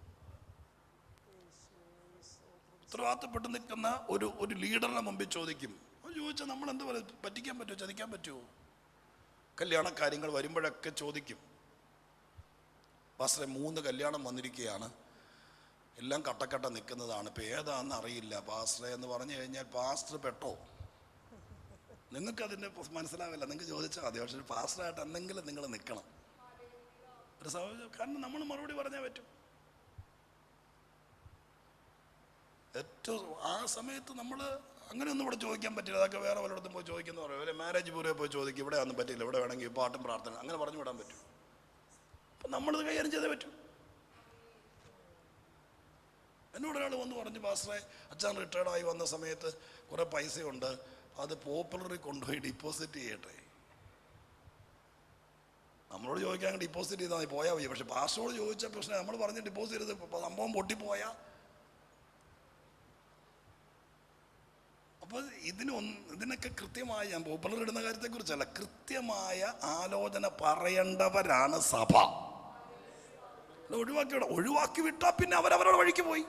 ഉത്തരവാദിത്തപ്പെട്ട് നിൽക്കുന്ന ഒരു ലീഡറിന്റെ മുമ്പിൽ ചോദിക്കും. ചോദിച്ചാൽ നമ്മൾ എന്ത് പറ്റിക്കാൻ പറ്റുമോ, ചതിക്കാൻ പറ്റുമോ? കല്യാണ കാര്യങ്ങൾ വരുമ്പോഴൊക്കെ ചോദിക്കും. പാസ്റ്ററെ 3 കല്യാണം വന്നിരിക്കുകയാണ്, എല്ലാം കട്ടക്കട്ട നിൽക്കുന്നതാണ്, ഇപ്പം ഏതാണെന്ന് അറിയില്ല പാസ്റ്ററെ എന്ന് പറഞ്ഞു കഴിഞ്ഞാൽ പാസ്റ്റർ പെട്ടോ? നിങ്ങൾക്കതിൻ്റെ മനസ്സിലാവില്ല, നിങ്ങൾക്ക് ചോദിച്ചാൽ മതി. പക്ഷെ പാസ്റ്ററായിട്ട് എന്തെങ്കിലും നിങ്ങൾ നിൽക്കണം. ഒരു കാരണം നമ്മൾ മറുപടി പറഞ്ഞാൽ പറ്റും. ഏറ്റവും ആ സമയത്ത് നമ്മൾ അങ്ങനെയൊന്നും ഇവിടെ ചോദിക്കാൻ പറ്റില്ല. അതൊക്കെ വേറെ വല്ലയിടത്തും പോയി ചോദിക്കുന്ന പറയും. ഒരു മാരേജ് പൂരേ പോയി ചോദിക്കും, ഇവിടെ ഒന്നും പറ്റില്ല, ഇവിടെ വേണമെങ്കിൽ പാട്ടും പ്രാർത്ഥന അങ്ങനെ പറഞ്ഞു വിടാൻ പറ്റും. അപ്പം നമ്മളിത് കൈകാര്യം ചെയ്തേ പറ്റും. എന്നോട് ഒരാൾ വന്ന് പറഞ്ഞു, പാസ്റ്ററെ അച്ഛൻ റിട്ടയർഡായി വന്ന സമയത്ത് കുറേ പൈസയുണ്ട്, അത് പോപ്പുലറിൽ കൊണ്ടുപോയി ഡിപ്പോസിറ്റ് ചെയ്യട്ടെ. നമ്മളോട് ചോദിക്കാൻ ഡിപ്പോസിറ്റ് ചെയ്താൽ പോയാൽ മതി. പക്ഷെ പാസ്റ്ററോട് ചോദിച്ച പ്രശ്നം നമ്മൾ പറഞ്ഞ് ഡിപ്പോസിറ്റ് ചെയ്ത് സംഭവം പൊട്ടിപ്പോയാ. അപ്പോൾ ഇതിനൊക്കെ കൃത്യമായ, ഞാൻ പോപ്പുലർ ഇടുന്ന കാര്യത്തെക്കുറിച്ചല്ല, കൃത്യമായ ആലോചന പറയേണ്ടവരാണ് സഭ. ഒഴിവാക്കി വിട്ടാൽ പിന്നെ അവരവരുടെ വഴിക്ക് പോയി.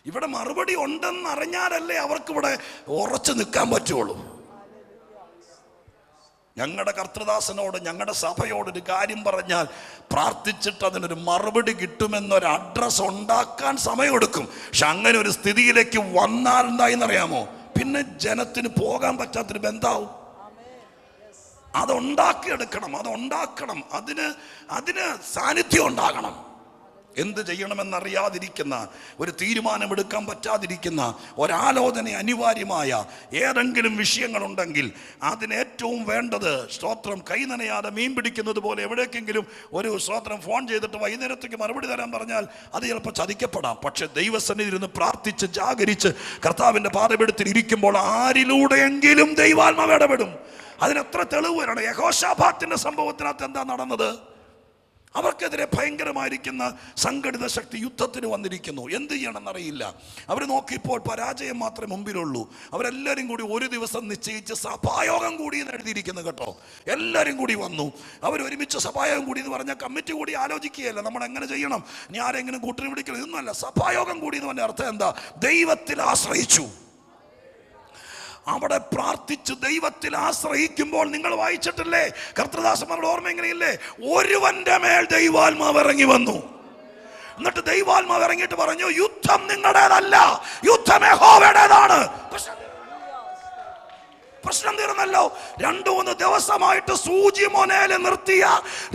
ഇവിടെ മറുപടി ഉണ്ടെന്നറിഞ്ഞാലല്ലേ അവർക്കിവിടെ ഉറച്ചു നിൽക്കാൻ പറ്റുള്ളൂ. ഞങ്ങളുടെ കർത്തൃദാസനോട്, ഞങ്ങളുടെ സഭയോടൊരു കാര്യം പറഞ്ഞാൽ പ്രാർത്ഥിച്ചിട്ട് അതിനൊരു മറുപടി കിട്ടുമെന്നൊരു അഡ്രസ്സ് ഉണ്ടാക്കാൻ സമയമെടുക്കും. പക്ഷെ അങ്ങനെ ഒരു സ്ഥിതിയിലേക്ക് വന്നാൽ എന്തായെന്നറിയാമോ, പിന്നെ ജനത്തിന് പോകാൻ പറ്റാത്തൊരു ബന്ധാവും. അതുണ്ടാക്കിയെടുക്കണം, അതുണ്ടാക്കണം, അതിന് സാന്നിധ്യം ഉണ്ടാകണം. എന്ത് ചെയ്യണമെന്നറിയാതിരിക്കുന്ന, ഒരു തീരുമാനമെടുക്കാൻ പറ്റാതിരിക്കുന്ന, ഒരാലോചന അനിവാര്യമായ ഏതെങ്കിലും വിഷയങ്ങളുണ്ടെങ്കിൽ അതിനേറ്റവും വേണ്ടത്, സ്തോത്രം, കൈ നനയാതെ മീൻ പിടിക്കുന്നത് പോലെ എവിടേക്കെങ്കിലും ഒരു സ്തോത്രം ഫോൺ ചെയ്തിട്ട് വൈകുന്നേരത്തേക്ക് മറുപടി തരാൻ പറഞ്ഞാൽ അത് ചിലപ്പോൾ ചതിക്കപ്പെടാം. പക്ഷെ ദൈവസന്നിധിയിൽ നിന്ന് പ്രാർത്ഥിച്ച് ജാഗരിച്ച് കർത്താവിൻ്റെ പാദപീഠത്തിൽ ഇരിക്കുമ്പോൾ ആരിലൂടെയെങ്കിലും ദൈവാത്മാവ് ഇടപെടും. അതിനെത്ര തെളിവ് വരണം. യഹോശാഫാത്തിന്റെ സംഭവത്തിനകത്ത് എന്താ നടന്നത്? അവർക്കെതിരെ ഭയങ്കരമായിരിക്കുന്ന സംഘടിത ശക്തി യുദ്ധത്തിന് വന്നിരിക്കുന്നു. എന്ത് ചെയ്യണമെന്നറിയില്ല. അവർ നോക്കിയപ്പോൾ പരാജയം മാത്രമേ മുമ്പിലുള്ളൂ. അവരെല്ലാവരും കൂടി ഒരു ദിവസം നിശ്ചയിച്ച് സഭായോഗം കൂടി എന്ന് എഴുതിയിരിക്കുന്നു കേട്ടോ. എല്ലാവരും കൂടി വന്നു. അവരൊരുമിച്ച് സഭായോഗം കൂടി എന്ന് പറഞ്ഞാൽ കമ്മിറ്റി കൂടി ആലോചിക്കുകയല്ല, നമ്മൾ എങ്ങനെ ചെയ്യണം, ഇനി ആരെങ്കിലും കൂട്ടിന് പിടിക്കണം, ഇതൊന്നുമല്ല. സഭായോഗം കൂടി എന്ന് പറഞ്ഞ അർത്ഥം എന്താ? ദൈവത്തിൽ ആശ്രയിച്ചു. അവിടെ പ്രാർത്ഥിച്ച് ദൈവത്തിൽ ആശ്രയിക്കുമ്പോൾ, നിങ്ങൾ വായിച്ചിട്ടില്ലേ കർത്തൃദാസന്മാരുടെ ഓർമ്മ എങ്ങനെയില്ലേ, ഒരുവന്റെ മേൽ ദൈവാത്മാവ് ഇറങ്ങി വന്നു. എന്നിട്ട് ദൈവാത്മാവ് ഇറങ്ങിയിട്ട് പറഞ്ഞു, യുദ്ധം നിങ്ങളുടേതല്ല, യുദ്ധം യഹോവയുടേതാണ്. പ്രശ്നം തീർന്നല്ലോ. 2-3 ദിവസമായിട്ട് സൂചി മൊനയിൽ നിർത്തിയ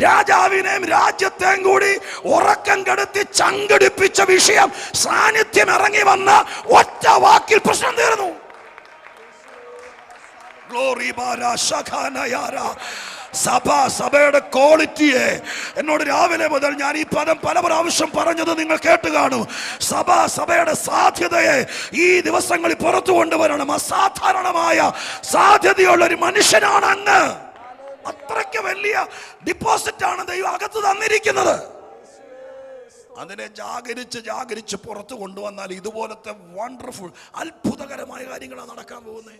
രാജാവിനെയും രാജ്യത്തെയും കൂടി ഉറക്കം കെടുത്തി ചങ്കടിപ്പിച്ച വിഷയം സാന്നിധ്യം ഇറങ്ങി വന്ന ഒറ്റ വാക്കിൽ പ്രശ്നം തീർന്നു. ഗ്ലോറി ബാരാ ശഖാനയാരാ. സഭയുടെ ക്വാളിറ്റിയെ എന്നോട് രാവിലെ മുതൽ ഞാൻ ഈ പദം പല പ്രാവശ്യം പറഞ്ഞത് നിങ്ങൾ കേട്ട് കാണും. സഭയുടെ സാധ്യതയെ ഈ ദിവസങ്ങളിൽ പുറത്തു കൊണ്ടുവരണം. അസാധാരണമായ സാധ്യതയുള്ള ഒരു മനുഷ്യനാണ് അങ്ങ്. അത്രയ്ക്ക് വലിയ ഡിപ്പോസിറ്റ് ആണ് ദൈവം അകത്ത് തന്നിരിക്കുന്നത്. അതിനെ ജാഗരിച്ച് പുറത്തു കൊണ്ടുവന്നാൽ ഇതുപോലത്തെ വണ്ടർഫുൾ അത്ഭുതകരമായ കാര്യങ്ങളാണ് നടക്കാൻ പോകുന്നത്.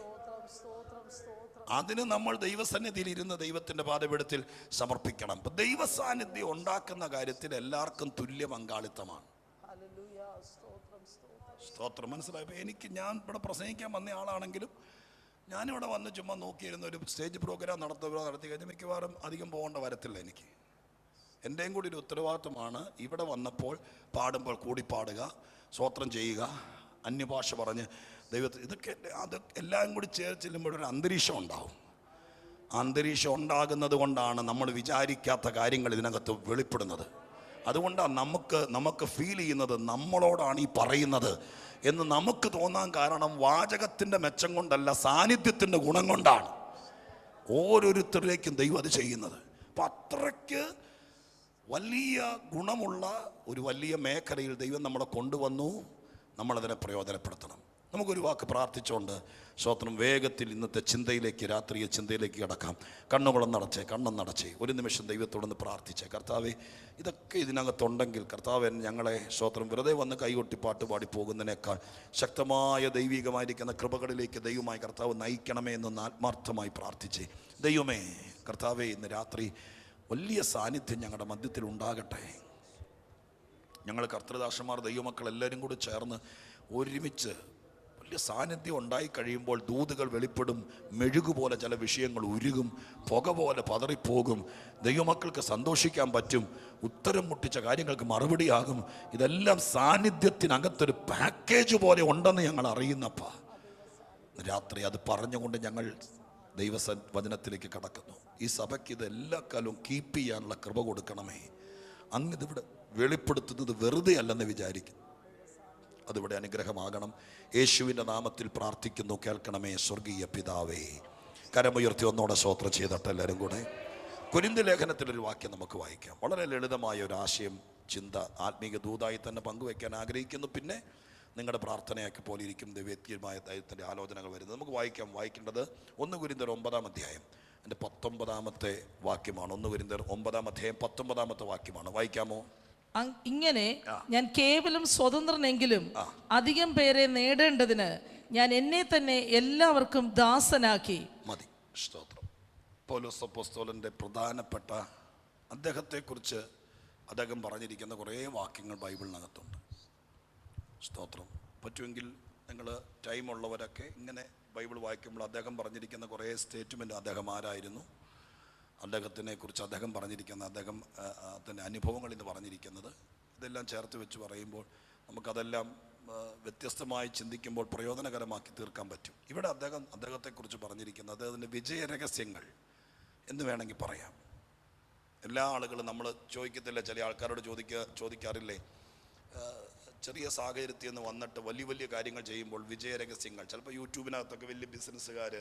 അതിന് നമ്മൾ ദൈവസന്നിധിയിൽ ഇരുന്ന് ദൈവത്തിന്റെ പാദപീഠത്തിൽ സമർപ്പിക്കണം. ഇപ്പൊ ദൈവസാന്നിധ്യം ഉണ്ടാക്കുന്ന കാര്യത്തിൽ എല്ലാവർക്കും തുല്യ പങ്കാളിത്തമാണ്. സ്തോത്രം. മനസ്സിലായപ്പോ ഞാൻ ഇവിടെ പ്രസംഗിക്കാൻ വന്ന ആളാണെങ്കിലും ഞാനിവിടെ വന്ന് ചുമ്മാ നോക്കിയിരുന്ന ഒരു സ്റ്റേജ് പ്രോഗ്രാം നടത്തി കഴിഞ്ഞാൽ മിക്കവാറും അധികം പോകേണ്ട വരത്തില്ല. എനിക്ക് എൻ്റെയും കൂടി ഒരു ഉത്തരവാദിത്വമാണ് ഇവിടെ വന്നപ്പോൾ പാടുമ്പോൾ കൂടി പാടുക, സ്തോത്രം ചെയ്യുക, അന്യഭാഷ പറഞ്ഞ് ദൈവത്തിൽ ഇതൊക്കെ അത് എല്ലാം കൂടി ചേർത്ത് ചെല്ലുമ്പോൾ ഒരു അന്തരീക്ഷം ഉണ്ടാവും. അന്തരീക്ഷം ഉണ്ടാകുന്നത് കൊണ്ടാണ് നമ്മൾ വിചാരിക്കാത്ത കാര്യങ്ങൾ ഇതിനകത്ത് വെളിപ്പെടുന്നത്. അതുകൊണ്ടാണ് നമുക്ക് ഫീൽ ചെയ്യുന്നത് നമ്മളോടാണ് ഈ പറയുന്നത് എന്ന് നമുക്ക് തോന്നാൻ കാരണം വാചകത്തിൻ്റെ മെച്ചം കൊണ്ടല്ല, സാന്നിധ്യത്തിൻ്റെ ഗുണം കൊണ്ടാണ് ഓരോരുത്തരിലേക്കും ദൈവം അത് ചെയ്യുന്നത്. അപ്പം അത്രയ്ക്ക് വലിയ ഗുണമുള്ള ഒരു വലിയ മേഖലയിൽ ദൈവം നമ്മളെ കൊണ്ടുവന്നു. നമ്മളതിനെ പ്രയോജനപ്പെടുത്തണം. നമുക്കൊരു വാക്ക് പ്രാർത്ഥിച്ചുകൊണ്ട് സ്തോത്രം വേഗത്തിൽ ഇന്നത്തെ രാത്രിയെ ചിന്തയിലേക്ക് കിടക്കാം. കണ്ണൊന്നടച്ചേ ഒരു നിമിഷം ദൈവത്തോടൊന്ന് പ്രാർത്ഥിച്ചേ. കർത്താവേ, ഇതൊക്കെ ഇതിനകത്തുണ്ടെങ്കിൽ കർത്താവ് ഞങ്ങളെ സ്തോത്രം വെറുതെ വന്ന് കൈകൊട്ടി പാട്ട് പാടി പോകുന്നതിനേക്കാൾ ശക്തമായ ദൈവികമായിരിക്കുന്ന കൃപകളിലേക്ക് ദൈവമായി കർത്താവ് നയിക്കണമേ എന്നൊന്ന് ആത്മാർത്ഥമായി പ്രാർത്ഥിച്ചേ. ദൈവമേ കർത്താവേ, ഇന്ന് രാത്രി വലിയ സാന്നിധ്യം ഞങ്ങളുടെ മധ്യത്തിൽ ഉണ്ടാകട്ടെ. ഞങ്ങൾ കർത്തൃദാസന്മാർ ദൈവമക്കൾ എല്ലാവരും കൂടി ചേർന്ന് ഒരുമിച്ച് വലിയ സാന്നിധ്യം ഉണ്ടായി കഴിയുമ്പോൾ ദൂതുകൾ വെളിപ്പെടും. മെഴുകുപോലെ ചില വിഷയങ്ങൾ ഉരുകും, പുക പോലെ പതറിപ്പോകും. ദൈവമക്കൾക്ക് സന്തോഷിക്കാൻ പറ്റും. ഉത്തരം മുട്ടിച്ച കാര്യങ്ങൾക്ക് മറുപടിയാകും. ഇതെല്ലാം സാന്നിധ്യത്തിനകത്തൊരു പാക്കേജ് പോലെ ഉണ്ടെന്ന് ഞങ്ങൾ അറിയുന്നപ്പാ. രാത്രി അത് പറഞ്ഞുകൊണ്ട് ഞങ്ങൾ ദൈവവചനത്തിലേക്ക് കടക്കുന്നു. ഈ സഭയ്ക്ക് ഇത് എല്ലാ കാലവും കീപ്പ് ചെയ്യാനുള്ള കൃപ കൊടുക്കണമേ. അങ്ങ് ഇതിവിടെ വെളിപ്പെടുത്തുന്നത് വെറുതെ അല്ലെന്ന് വിചാരിക്കും. അതിവിടെ അനുഗ്രഹമാകണം. യേശുവിൻ്റെ നാമത്തിൽ പ്രാർത്ഥിക്കുന്നു, കേൾക്കണമേ സ്വർഗീയ പിതാവേ. കരമുയർത്തി ഒന്നോടെ സ്തോത്രം ചെയ്തിട്ട് എല്ലാവരും കൂടെ കൊരിന്ത്യർ ലേഖനത്തിലൊരു വാക്യം നമുക്ക് വായിക്കാം. വളരെ ലളിതമായ ഒരു ആശയം, ചിന്ത ആത്മീക ദൂതായി തന്നെ പങ്കുവയ്ക്കാൻ ആഗ്രഹിക്കുന്നു. പിന്നെ നിങ്ങളുടെ പ്രാർത്ഥനയൊക്കെ പോലെ ഇരിക്കും ദൈവീയമായ ദൈവത്തിൻ്റെ ആലോചനകൾ വരുന്നത്. നമുക്ക് വായിക്കേണ്ടത് 1 കൊരിന്ത്യർ 9-ാം അധ്യായം എൻ്റെ 19-ാമത്തെ വാക്യമാണ്. 1 കൊരിന്ത്യർ 9-ാം അധ്യായം 19-ാമത്തെ വാക്യമാണ്. വായിക്കാമോ? ഇങ്ങനെ ഞാൻ കേവലം സ്വതന്ത്രനെങ്കിലും അധികം പേരെ നേടേണ്ടതിന് ഞാൻ എന്നെ തന്നെ എല്ലാവർക്കും ദാസനാക്കി. മതി. സ്തോത്രം. പൗലോസ് അപ്പോസ്തലന്റെ പ്രധാനപ്പെട്ട അദ്ദേഹത്തെക്കുറിച്ച് അദ്ദേഹം പറഞ്ഞിരിക്കുന്ന കുറേ വാക്യങ്ങൾ ബൈബിളിനകത്തുണ്ട്. സ്തോത്രം. പറ്റുമെങ്കിൽ നിങ്ങൾ ടൈമുള്ളവരൊക്കെ ഇങ്ങനെ ബൈബിൾ വായിക്കുമ്പോൾ അദ്ദേഹം പറഞ്ഞിരിക്കുന്ന കുറേ സ്റ്റേറ്റ്മെൻറ്റ്, അദ്ദേഹം ആരായിരുന്നു, അദ്ദേഹത്തിനെ കുറിച്ച് അദ്ദേഹം പറഞ്ഞിരിക്കുന്ന അദ്ദേഹത്തിൻ്റെ അനുഭവങ്ങൾ ഇന്ന് പറഞ്ഞിരിക്കുന്നത്, ഇതെല്ലാം ചേർത്ത് വെച്ച് പറയുമ്പോൾ നമുക്കതെല്ലാം വ്യത്യസ്തമായി ചിന്തിക്കുമ്പോൾ പ്രയോജനകരമാക്കി തീർക്കാൻ പറ്റും. ഇവിടെ അദ്ദേഹത്തെക്കുറിച്ച് പറഞ്ഞിരിക്കുന്നത് അദ്ദേഹത്തിൻ്റെ വിജയരഹസ്യങ്ങൾ എന്ന് വേണമെങ്കിൽ പറയാം. എല്ലാ ആളുകളും നമ്മൾ ചോദിക്കത്തില്ല, ചില ആൾക്കാരോട് ചോദിക്കാറില്ലേ, ചെറിയ സാഹചര്യത്തിൽ നിന്ന് വന്നിട്ട് വലിയ വലിയ കാര്യങ്ങൾ ചെയ്യുമ്പോൾ വിജയരഹസ്യങ്ങൾ. ചിലപ്പോൾ യൂട്യൂബിനകത്തൊക്കെ വലിയ ബിസിനസ്സുകാർ,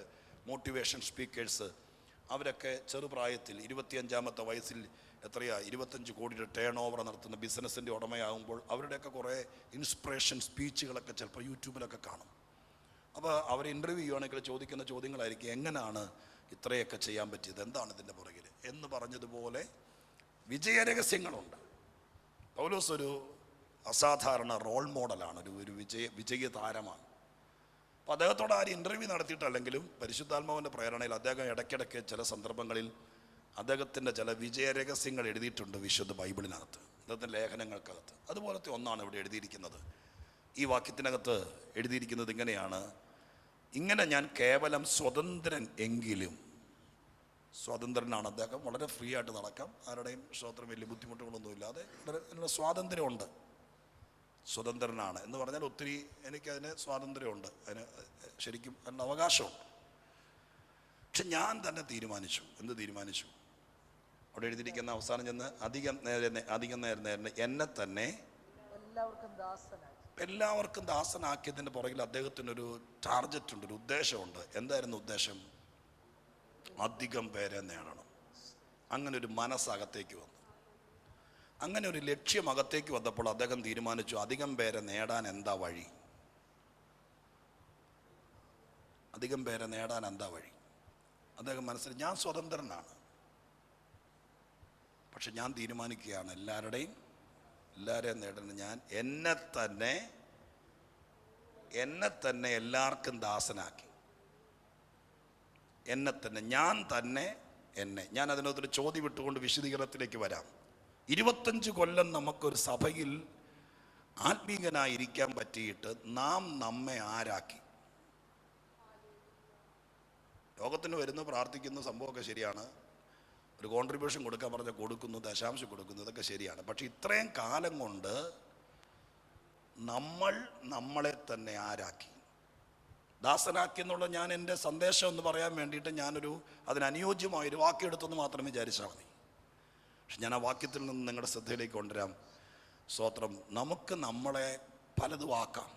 മോട്ടിവേഷൻ സ്പീക്കേഴ്സ്, അവരൊക്കെ ചെറുപ്രായത്തിൽ 25-ാമത്തെ വയസ്സിൽ 25 കോടിയുടെ ടേൺ ഓവർ നടത്തുന്ന ബിസിനസ്സിൻ്റെ ഉടമയാകുമ്പോൾ അവരുടെയൊക്കെ കുറേ ഇൻസ്പിറേഷൻ സ്പീച്ചുകളൊക്കെ ചിലപ്പോൾ യൂട്യൂബിലൊക്കെ കാണും. അപ്പോൾ അവരെ ഇൻ്റർവ്യൂ ചെയ്യുകയാണെങ്കിൽ ചോദിക്കുന്ന ചോദ്യങ്ങളായിരിക്കും, എങ്ങനെയാണ് ഇത്രയൊക്കെ ചെയ്യാൻ പറ്റിയത്, എന്താണ് ഇതിൻ്റെ പുറകിൽ എന്ന് പറഞ്ഞതുപോലെ വിജയരഹസ്യങ്ങളുണ്ട്. പൗലോസ് ഒരു അസാധാരണ റോൾ മോഡലാണ്, ഒരു വിജയ താരമാണ്. അപ്പോൾ അദ്ദേഹത്തോട് ആരും ഇൻ്റർവ്യൂ നടത്തിയിട്ടല്ലെങ്കിലും പരിശുദ്ധാത്മാവിൻ്റെ പ്രേരണയിൽ അദ്ദേഹം ഇടയ്ക്കിടയ്ക്ക് ചില സന്ദർഭങ്ങളിൽ അദ്ദേഹത്തിൻ്റെ ചില വിജയരഹസ്യങ്ങൾ എഴുതിയിട്ടുണ്ട് വിശുദ്ധ ബൈബിളിനകത്ത്, അദ്ദേഹത്തിൻ്റെ ലേഖനങ്ങൾക്കകത്ത്. അതുപോലത്തെ ഒന്നാണ് ഇവിടെ എഴുതിയിരിക്കുന്നത്. ഈ വാക്യത്തിനകത്ത് എഴുതിയിരിക്കുന്നത് ഇങ്ങനെയാണ്: ഇങ്ങനെ ഞാൻ കേവലം സ്വതന്ത്രൻ എങ്കിലും. സ്വതന്ത്രനാണ് അദ്ദേഹം, വളരെ ഫ്രീ ആയിട്ട് നടക്കാം, ആരുടെയും സ്തോത്രം വലിയ ബുദ്ധിമുട്ടുകളൊന്നും ഇല്ലാതെ വളരെ സ്വാതന്ത്ര്യമുണ്ട്. സ്വതന്ത്രനാണ് എന്ന് പറഞ്ഞാൽ ഒത്തിരി എനിക്കതിന് സ്വാതന്ത്ര്യമുണ്ട്, അതിന് ശരിക്കും അതിന് അവകാശമുണ്ട്. പക്ഷെ ഞാൻ തന്നെ തീരുമാനിച്ചു. എന്ത് തീരുമാനിച്ചു? അവിടെ എഴുതിയിരിക്കുന്ന അവസാനം ചെന്ന് അധികം നേരം എന്നെ തന്നെ എല്ലാവർക്കും ദാസനാക്കിയതിൻ്റെ പുറകിൽ അദ്ദേഹത്തിനൊരു ടാർഗറ്റ് ഉണ്ട്, ഒരു ഉദ്ദേശമുണ്ട്. എന്തായിരുന്നു ഉദ്ദേശം? അധികം പേരെ നേടണം. അങ്ങനെ ഒരു മനസ്സകത്തേക്ക് വന്നു, അങ്ങനെ ഒരു ലക്ഷ്യം അകത്തേക്ക് വന്നപ്പോൾ അദ്ദേഹം തീരുമാനിച്ചു, അധികം പേരെ നേടാൻ എന്താ വഴി? അധികം പേരെ നേടാൻ എന്താ വഴി? അദ്ദേഹം മനസ്സിൽ, ഞാൻ സ്വതന്ത്രനാണ്, പക്ഷെ ഞാൻ തീരുമാനിക്കുകയാണ് എല്ലാവരെയും നേടണം. ഞാൻ എന്നെ തന്നെ എല്ലാവർക്കും ദാസനാക്കി. ഞാൻ അതിനകത്തൊരു ചോദ്യം വിട്ടുകൊണ്ട് വിശദീകരണത്തിലേക്ക് വരാം. 25 കൊല്ലം നമുക്കൊരു സഭയിൽ ആത്മീകനായിരിക്കാൻ പറ്റിയിട്ട് നാം നമ്മെ ആരാക്കി? യോഗത്തിന് വരുന്നു, പ്രാർത്ഥിക്കുന്നു, സംഭവമൊക്കെ ശരിയാണ്. ഒരു കോൺട്രിബ്യൂഷൻ കൊടുക്കാൻ പറഞ്ഞാൽ കൊടുക്കുന്നു, ദശാംശം കൊടുക്കുന്നു, ഇതൊക്കെ ശരിയാണ്. പക്ഷെ ഇത്രയും കാലം കൊണ്ട് നമ്മളെ തന്നെ ആരാക്കി, ദാസനാക്കി എന്നുള്ള ഞാൻ എൻ്റെ സന്ദേശം എന്ന് പറയാൻ വേണ്ടിയിട്ട് ഞാനൊരു അതിനനുയോജ്യമായൊരു വാക്യെടുത്തെന്ന് മാത്രം വിചാരിച്ചാൽ മതി. പക്ഷെ ഞാൻ ആ വാക്യത്തിൽ നിന്ന് നിങ്ങളുടെ ശ്രദ്ധയിലേക്ക് കൊണ്ടുവരാം. സ്തോത്രം. നമുക്ക് നമ്മളെ പലതും ആക്കാം.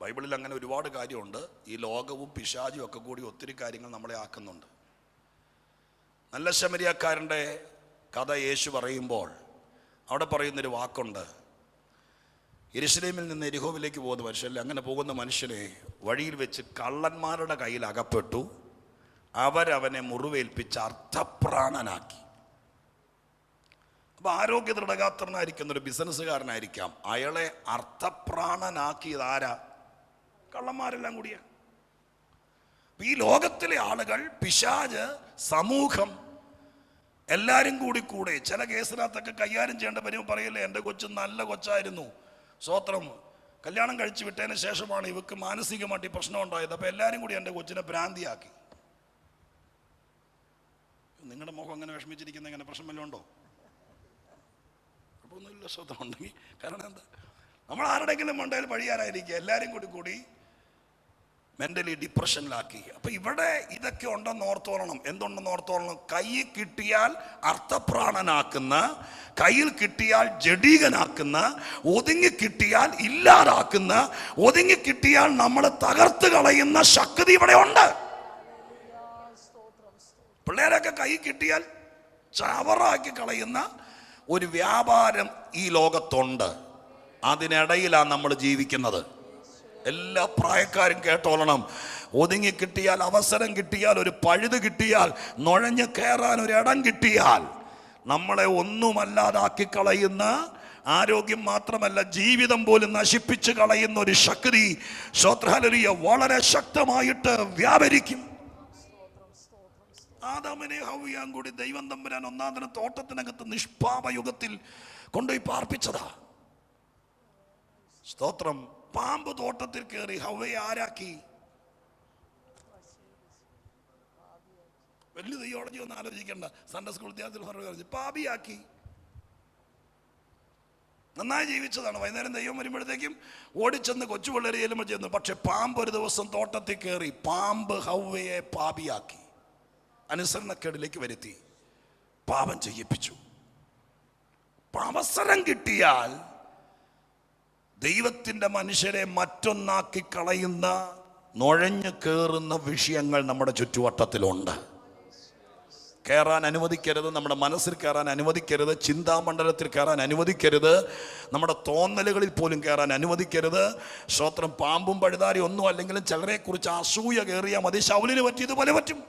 ബൈബിളിൽ അങ്ങനെ ഒരുപാട് കാര്യമുണ്ട്. ഈ ലോകവും പിശാചും ഒക്കെ കൂടി ഒത്തിരി കാര്യങ്ങൾ നമ്മളെ ആക്കുന്നുണ്ട്. നല്ല ശമരിയക്കാരൻ്റെ കഥ യേശു പറയുമ്പോൾ അവിടെ പറയുന്നൊരു വാക്കുണ്ട്. യെരൂശലേമിൽ നിന്ന് എരിഹോവിലേക്ക് പോകുന്ന മനുഷ്യല്ലേ, അങ്ങനെ പോകുന്ന മനുഷ്യനെ വഴിയിൽ വെച്ച് കള്ളന്മാരുടെ കയ്യിൽ അകപ്പെട്ടു. അവരവനെ മുറിവേൽപ്പിച്ച് അർത്ഥപ്രാണനാക്കി. അപ്പോൾ ആരോഗ്യ ദൃഢഗാത്രനായിരിക്കുന്ന ഒരു ബിസിനസ്സുകാരനായിരിക്കാം, അയാളെ അർത്ഥപ്രാണനാക്കിയത് ആരാ? കള്ളന്മാരെല്ലാം കൂടിയാ. ഈ ലോകത്തിലെ ആളുകൾ, പിശാച്, സമൂഹം, എല്ലാവരും കൂടെ ചില കേസിനകത്തൊക്കെ കൈകാര്യം ചെയ്യേണ്ട വരുമ്പോൾ പറയല്ലേ, എൻ്റെ കൊച്ചു നല്ല കൊച്ചായിരുന്നു, സ്തോത്രം, കല്യാണം കഴിച്ചു വിട്ടതിന് ശേഷമാണ് ഇവക്ക് മാനസികമായിട്ട് പ്രശ്നം ഉണ്ടായത്, അപ്പോൾ എല്ലാവരും കൂടി എൻ്റെ കൊച്ചിനെ ഭ്രാന്തിയാക്കി. നിങ്ങളുടെ മുഖം അങ്ങനെ വിഷമിച്ചിരിക്കുന്ന എങ്ങനെ പ്രശ്നം വല്ലതും ഉണ്ടോ? അപ്പോൾ ഒന്നുമില്ല, സ്വതം ഉണ്ടെങ്കിൽ. കാരണം എന്താ, നമ്മൾ ആരുടെങ്കിലും മണ്ടയിൽ പഴിയാനായിരിക്കുക, എല്ലാവരും കൂടി മെൻ്റലി ഡിപ്രഷനിലാക്കി. അപ്പം ഇവിടെ ഇതൊക്കെ ഉണ്ടെന്ന് ഓർത്തോളണം. എന്തുണ്ടെന്ന് ഓർത്തോളണം? കയ്യിൽ കിട്ടിയാൽ അർത്ഥപ്രാണനാക്കുന്ന, കയ്യിൽ കിട്ടിയാൽ ജഡീകനാക്കുന്ന, ഒതുങ്ങി കിട്ടിയാൽ ഇല്ലാതാക്കുന്ന, ഒതുങ്ങി കിട്ടിയാൽ നമ്മളെ തകർത്ത് കളയുന്ന ശക്തി ഇവിടെ ഉണ്ട്. പിള്ളേരൊക്കെ കൈ കിട്ടിയാൽ ചവറാക്കി കളയുന്ന ഒരു വ്യാപാരം ഈ ലോകത്തുണ്ട്. അതിനിടയിലാണ് നമ്മൾ ജീവിക്കുന്നത്. എല്ലാ പ്രായക്കാരും കേട്ടോളണം. ഒതുങ്ങി കിട്ടിയാൽ, അവസരം കിട്ടിയാൽ, ഒരു പഴുത് കിട്ടിയാൽ, നുഴഞ്ഞു കയറാൻ ഒരു ഇടം കിട്ടിയാൽ നമ്മളെ ഒന്നുമല്ലാതാക്കി കളയുന്ന, ആരോഗ്യം മാത്രമല്ല ജീവിതം പോലും നശിപ്പിച്ച് കളയുന്ന ഒരു ശക്തി, ഹല്ലേലൂയ, വളരെ ശക്തമായിട്ട് വ്യാപരിക്കും. ആദാമിനെ ഹവ്വയും കൂടി ദൈവം തമ്പുരാൻ ഒന്നാം ദിനം തോട്ടത്തിനകത്ത് നിഷ്പാപയുഗത്തിൽ കൊണ്ടുപോയി പാർപ്പിച്ചതാ. സ്തോത്രം. പാമ്പ് തോട്ടത്തിൽ കയറി ഹവ്വയെ ആരാക്കി? വലിയ തിയോളജി ഒന്നും ആലോചിക്കണ്ട, സൺഡേ സ്കൂൾ വിദ്യാർത്ഥികൾ പാപിയാക്കി. നന്നായി ജീവിച്ചതാണ്. വൈകുന്നേരം ദൈവം വരുമ്പോഴത്തേക്കും ഓടിച്ചെന്ന് കൊച്ചു പിള്ളേരെ ചെല്ലുമ്പോൾ ചെന്നു. പക്ഷെ പാമ്പ് ഒരു ദിവസം തോട്ടത്തിൽ കയറി, പാമ്പ് ഹവ്വയെ പാപിയാക്കി, അനുസരണക്കേടിലേക്ക് വരുത്തി, പാപം ചെയ്യിപ്പിച്ചു. അവസരം കിട്ടിയാൽ ദൈവത്തിൻ്റെ മനുഷ്യരെ മറ്റൊന്നാക്കി കളയുന്ന, നുഴഞ്ഞു കയറുന്ന വിഷയങ്ങൾ നമ്മുടെ ചുറ്റുവട്ടത്തിലുണ്ട്. കയറാൻ അനുവദിക്കരുത്, നമ്മുടെ മനസ്സിൽ കയറാൻ അനുവദിക്കരുത്, ചിന്താമണ്ഡലത്തിൽ കയറാൻ അനുവദിക്കരുത്, നമ്മുടെ തോന്നലുകളിൽ പോലും കയറാൻ അനുവദിക്കരുത്. സ്തോത്രം. പാമ്പും പഴുതാരി ഒന്നും അല്ലെങ്കിലും ചിലരെക്കുറിച്ച് അസൂയ കയറിയാൽ മതി, ശൗലിന് പറ്റിയതുപോലെ പറ്റും.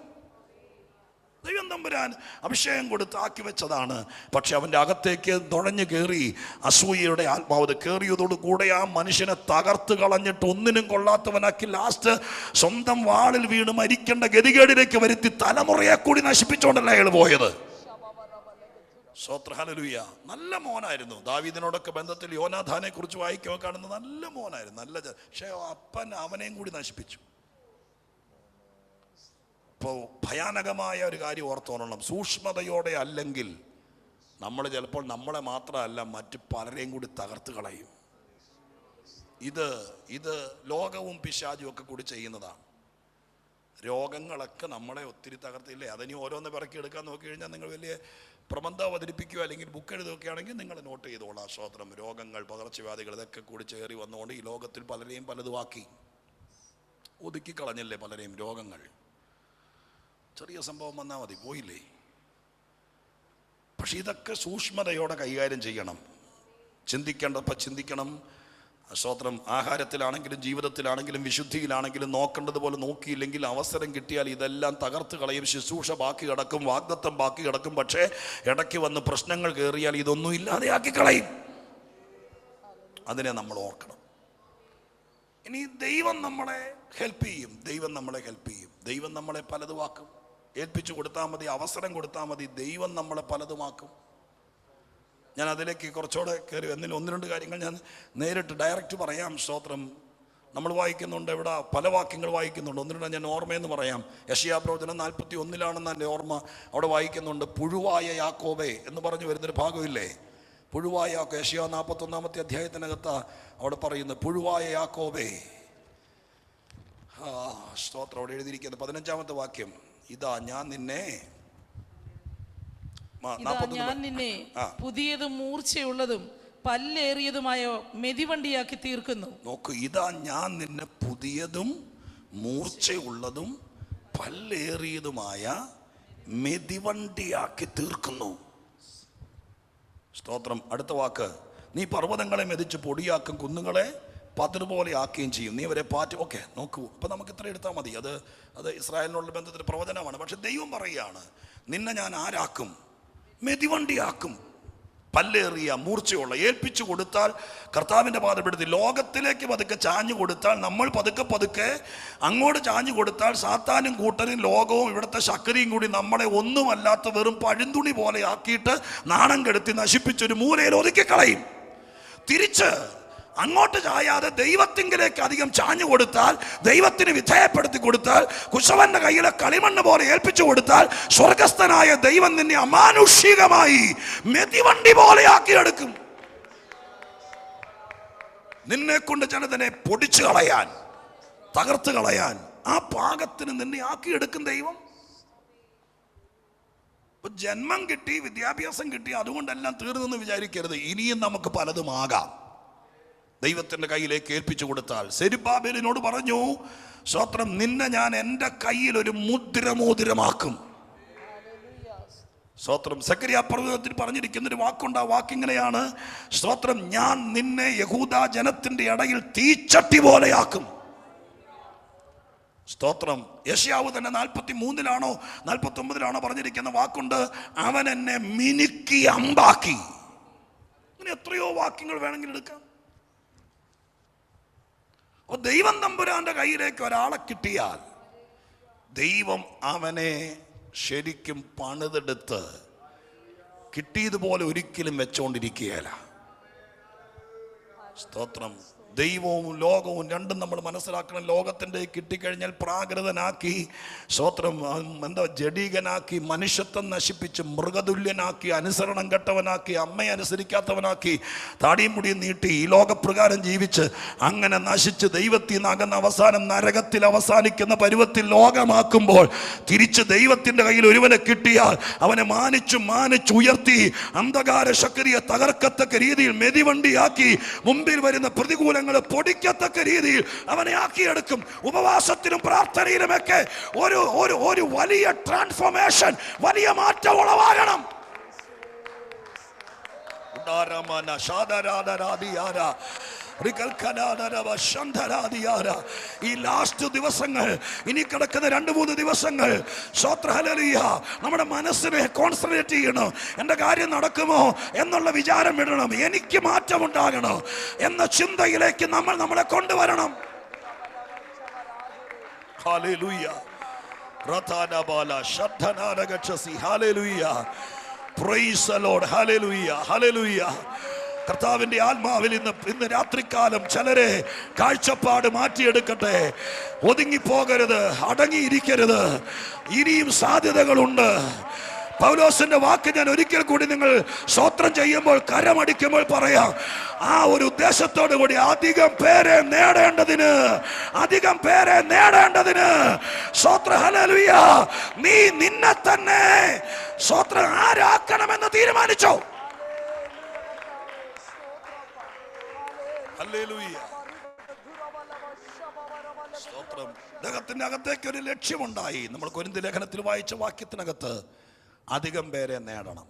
ദൈവം തമ്പുരാൻ അഭിഷേകം കൊടുത്ത് ആക്കി വെച്ചതാണ്. പക്ഷെ അവൻ്റെ അകത്തേക്ക് നുഴഞ്ഞു കയറി അസൂയയുടെ ആത്മാവ് കയറിയതോടുകൂടെ ആ മനുഷ്യനെ തകർത്ത് കളഞ്ഞിട്ട് ഒന്നിനും കൊള്ളാത്തവനാക്കി ലാസ്റ്റ് സ്വന്തം വാളിൽ വീണ് മരിക്കേണ്ട ഗതികേടിലേക്ക് വരുത്തി തലമുറയെ കൂടി നശിപ്പിച്ചുകൊണ്ടല്ല അയാൾ പോയത്. സ്തോത്രം. ഹല്ലേലൂയ. നല്ല മോനായിരുന്നു. ദാവീദിനോടൊക്കെ ബന്ധത്തിൽ യോനാഥാനെ കുറിച്ച് വായിക്കുമ്പോൾ കാണുന്നത് നല്ല മോനായിരുന്നു, നല്ല. പക്ഷെ അപ്പൻ അവനെയും കൂടി നശിപ്പിച്ചു. ഇപ്പോൾ ഭയാനകമായ ഒരു കാര്യം ഓർത്തോളണം. സൂക്ഷ്മതയോടെ അല്ലെങ്കിൽ നമ്മൾ ചിലപ്പോൾ നമ്മളെ മാത്രമല്ല മറ്റു പലരെയും കൂടി തകർത്ത് കളയും. ഇത് ലോകവും പിശാചും ഒക്കെ കൂടി ചെയ്യുന്നതാണ്. രോഗങ്ങളൊക്കെ നമ്മളെ ഒത്തിരി തകർത്തില്ലേ. അതിനി ഓരോന്ന് പിറക്കി എടുക്കാൻ നോക്കി കഴിഞ്ഞാൽ നിങ്ങൾ വലിയ പ്രബന്ധം അവതരിപ്പിക്കുകയോ അല്ലെങ്കിൽ ബുക്ക് എഴുതുകയൊക്കെ ആണെങ്കിൽ നിങ്ങൾ നോട്ട് ചെയ്തോളാം. സ്തോത്രം. രോഗങ്ങൾ, പകർച്ചവ്യാധികൾ ഇതൊക്കെ കൂടി ചേറി വന്നുകൊണ്ട് ഈ ലോകത്തിൽ പലരെയും പലതുമാക്കി ഒതുക്കി കളഞ്ഞല്ലേ പലരെയും. രോഗങ്ങൾ ചെറിയ സംഭവം വന്നാൽ മതി, പോയില്ലേ. പക്ഷെ ഇതൊക്കെ സൂക്ഷ്മതയോടെ കൈകാര്യം ചെയ്യണം. ചിന്തിക്കേണ്ടപ്പോൾ ചിന്തിക്കണം. സ്തോത്രം. ആഹാരത്തിലാണെങ്കിലും ജീവിതത്തിലാണെങ്കിലും വിശുദ്ധിയിലാണെങ്കിലും നോക്കേണ്ടതുപോലെ നോക്കിയില്ലെങ്കിൽ അവസരം കിട്ടിയാൽ ഇതെല്ലാം തകർത്ത് കളയും. ശുശ്രൂഷ ബാക്കി കിടക്കും, വാഗ്ദത്തം ബാക്കി കിടക്കും. പക്ഷേ ഇടയ്ക്ക് വന്ന് പ്രശ്നങ്ങൾ കയറിയാൽ ഇതൊന്നും ഇല്ലാതെ ആക്കി കളയും. അതിനെ നമ്മൾ ഓർക്കണം. ഇനി ദൈവം നമ്മളെ ഹെൽപ്പ് ചെയ്യും. ദൈവം നമ്മളെ പലതുമാക്കും. ഏൽപ്പിച്ചു കൊടുത്താൽ മതി, അവസരം കൊടുത്താൽ മതി. ദൈവം നമ്മളെ പലതുമാക്കും. ഞാൻ അതിലേക്ക് കുറച്ചുകൂടെ കയറി എന്നിൽ ഒന്ന് രണ്ട് കാര്യങ്ങൾ ഞാൻ നേരിട്ട് ഡയറക്റ്റ് പറയാം. സ്തോത്രം. നമ്മൾ വായിക്കുന്നുണ്ട്, ഇവിടെ പല വാക്യങ്ങൾ വായിക്കുന്നുണ്ട്. ഒന്ന് രണ്ട് ഞാൻ ഓർമ്മയെന്ന് പറയാം. യെശയ്യാ പ്രവചനം 41 എൻ്റെ ഓർമ്മ. അവിടെ വായിക്കുന്നുണ്ട്, പുഴുവായ യാക്കോബേ എന്ന് പറഞ്ഞു വരുന്നൊരു ഭാഗമില്ലേ. പുഴുവായ യാക്കോബേ, യെശയ്യാ 41 അധ്യായത്തിനകത്ത് അവിടെ പറയുന്നത് പുഴുവായ യാക്കോബേ. സ്തോത്രം. അവിടെ എഴുതിയിരിക്കുന്നത് 15 വാക്യം. ഇതാ ഞാൻ നിന്നെ പുതിയതും മൂർച്ചയുള്ളതും പല്ലേറിയതുമായ മെതിവണ്ടിയാക്കി തീർക്കുന്നു. നോക്കൂ, ഇതാ ഞാൻ നിന്നെ പുതിയതും മൂർച്ചയുള്ളതും പല്ലേറിയതുമായ മെതിവണ്ടിയാക്കി തീർക്കുന്നു. സ്തോത്രം. അടുത്ത വാക്ക്, നീ പർവ്വതങ്ങളെ മെതിച്ച് പൊടിയാക്കും, കുന്നുകളെ പതിർപോലെ ആക്കുകയും ചെയ്യും, നീ അവരെ പാറ്റും. ഓക്കെ, നോക്കൂ. അപ്പം നമുക്ക് ഇത്ര എടുത്താൽ മതി. അത് ഇസ്രായേലിനുള്ള ബന്ധത്തിൽ പ്രവചനമാണ്. പക്ഷെ ദൈവം പറയുകയാണ്, നിന്നെ ഞാൻ ആരാക്കും? മെതിവണ്ടിയാക്കും. പല്ലേറിയ മൂർച്ചയുള്ള ഏൽപ്പിച്ചു കൊടുത്താൽ കർത്താവിൻ്റെ പാദപ്പെടുത്തി ലോകത്തിലേക്ക് പതുക്കെ ചാഞ്ഞു കൊടുത്താൽ, നമ്മൾ പതുക്കെ അങ്ങോട്ട് ചാഞ്ഞു കൊടുത്താൽ സാത്താനും കൂട്ടരും ലോകവും ഇവിടുത്തെ ശക്തിയും കൂടി നമ്മളെ ഒന്നുമല്ലാത്ത വെറും പഴുന്തുണി പോലെ ആക്കിയിട്ട് നാണം കെടുത്തി നശിപ്പിച്ചൊരു മൂലയിൽ ഒതുക്കിക്കളയും. തിരിച്ച് അങ്ങോട്ട് ചായാതെ ദൈവത്തിങ്കിലേക്ക് അധികം ചാഞ്ഞു കൊടുത്താൽ, ദൈവത്തിന് വിധേയപ്പെടുത്തി കൊടുത്താൽ, കുശവന്റെ കയ്യിലെ കളിമണ്ണ് പോലെ ഏൽപ്പിച്ചു കൊടുത്താൽ, സ്വർഗസ്ഥനായ ദൈവം നിന്നെ അമാനുഷികമായി മെതിവണ്ടി പോലെ ആക്കിയെടുക്കും. നിന്നെ കൊണ്ട് ചിലതിനെ പൊടിച്ചു കളയാൻ, തകർത്ത് കളയാൻ ആ പാകത്തിന് നിന്നെ ആക്കിയെടുക്കും ദൈവം. ജന്മം കിട്ടി, വിദ്യാഭ്യാസം കിട്ടി, അതുകൊണ്ടെല്ലാം തീർന്നെന്ന് വിചാരിക്കരുത്. ഇനിയും നമുക്ക് പലതും ആകാം ദൈവത്തിൻ്റെ കയ്യിലേക്ക് ഏൽപ്പിച്ചു കൊടുത്താൽ. സെരുബ്ബാബേലിനോട് പറഞ്ഞു, സ്തോത്രം, നിന്നെ ഞാൻ എൻ്റെ കയ്യിൽ ഒരു മുദ്രമോതിരമാക്കും. സ്തോത്രം. സെക്കറിയാ പ്രവചനത്തിൽ പറഞ്ഞിരിക്കുന്നൊരു വാക്കുണ്ട്. ആ വാക്കിങ്ങനെയാണ്, സ്തോത്രം, ഞാൻ നിന്നെ യഹൂദാ ജനത്തിൻ്റെ ഇടയിൽ തീച്ചട്ടി പോലെയാക്കും. സ്തോത്രം. യെശയ്യാവ് തന്നെ 43 49 പറഞ്ഞിരിക്കുന്ന വാക്കുണ്ട്, അവൻ എന്നെ മിനുക്കി അമ്പാക്കി. അങ്ങനെ എത്രയോ വാക്യങ്ങൾ വേണമെങ്കിൽ എടുക്കാം. ദൈവം തമ്പുരാന്റെ കയ്യിലേക്ക് ഒരാളെ കിട്ടിയാൽ ദൈവം അവനെ ശരിക്കും പണിതെടുത്ത് കിട്ടിയതുപോലെ ഒരിക്കലും വെച്ചോണ്ടിരിക്കുകയല്ല. സ്തോത്രം. ദൈവവും ലോകവും രണ്ടും നമ്മൾ മനസ്സിലാക്കണം. ലോകത്തിൻ്റെ കിട്ടിക്കഴിഞ്ഞാൽ പ്രാകൃതനാക്കി, സ്തോത്രം, ജഡീകനാക്കി, മനുഷ്യത്വം നശിപ്പിച്ച് മൃഗതുല്യനാക്കി, അനുസരണം കെട്ടവനാക്കി, അമ്മയെ അനുസരിക്കാത്തവനാക്കി, താടിയും മുടിയും നീട്ടി ഈ ലോകപ്രകാരം ജീവിച്ച് അങ്ങനെ നശിച്ച് ദൈവത്തിൽ നിന്നകന്ന അവസാനം നരകത്തിൽ അവസാനിക്കുന്ന പരുവത്തിൽ ലോകമാക്കുമ്പോൾ, തിരിച്ച് ദൈവത്തിൻ്റെ കയ്യിൽ ഒരുവനെ കിട്ടിയാൽ അവനെ മാനിച്ചുയർത്തി അന്ധകാര ശക്തിയെ തകർക്കത്തക്ക രീതിയിൽ മെതിവണ്ടിയാക്കി മുമ്പിൽ വരുന്ന പ്രതികൂലങ്ങൾ പൊടിക്കത്തക്ക രീതിയിൽ അവനെ ആക്കിയെടുക്കും. ഉപവാസത്തിലും പ്രാർത്ഥനയിലുമൊക്കെ ഒരു വലിയ ട്രാൻസ്ഫോർമേഷൻ, വലിയ മാറ്റം ഉളവാകണം. ഈ ലാസ്റ്റ് ദിവസങ്ങൾ, ഇനി കിടക്കുന്ന 2-3 ദിവസങ്ങൾ, നമ്മുടെ മനസ്സിനെ കോൺസെൻട്രേറ്റ് ചെയ്യണം. എൻ്റെ കാര്യം നടക്കുമോ എന്നുള്ള വിചാരം വിടണം. എനിക്ക് മാറ്റമുണ്ടാകണോ എന്ന ചിന്തയിലേക്ക് നമ്മളെ കൊണ്ടുവരണം. Hallelujah. Praise the Lord. Hallelujah, hallelujah. കർത്താവിൻ്റെ ആത്മാവിൽ ഇന്ന് രാത്രികാലം ചിലരെ കാഴ്ചപ്പാട് മാറ്റിയെടുക്കട്ടെ. ഒതുങ്ങിപ്പോകരുത്, അടങ്ങിയിരിക്കരുത്. ഇനിയും സാധ്യതകളുണ്ട്. പൗലോസിന്റെ വാക്ക് ഞാൻ ഒരിക്കൽ കൂടി നിങ്ങൾ സ്തോത്രം ചെയ്യുമ്പോൾ, കരമടിക്കുമ്പോൾ പറയാം, ആ ഒരു ഉദ്ദേശത്തോടു കൂടി അധികം പേരെ നേടേണ്ടതിന് സ്തോത്ര ഹല്ലേലൂയ, നീ നിന്നെ തന്നെ സ്തോത്ര ആരാക്കണമെന്ന് തീരുമാനിച്ചോ. ഹല്ലേലൂയ, സ്തോത്രം. ദേഹത്തിന്റെ അകത്തേക്ക് ഒരു ലക്ഷ്യമുണ്ടായി. നമ്മൾ കൊരിന്ത്യർ ലേഖനത്തിൽ വായിച്ച വാക്യത്തിനകത്ത് അധികം പേരെ നേടണം.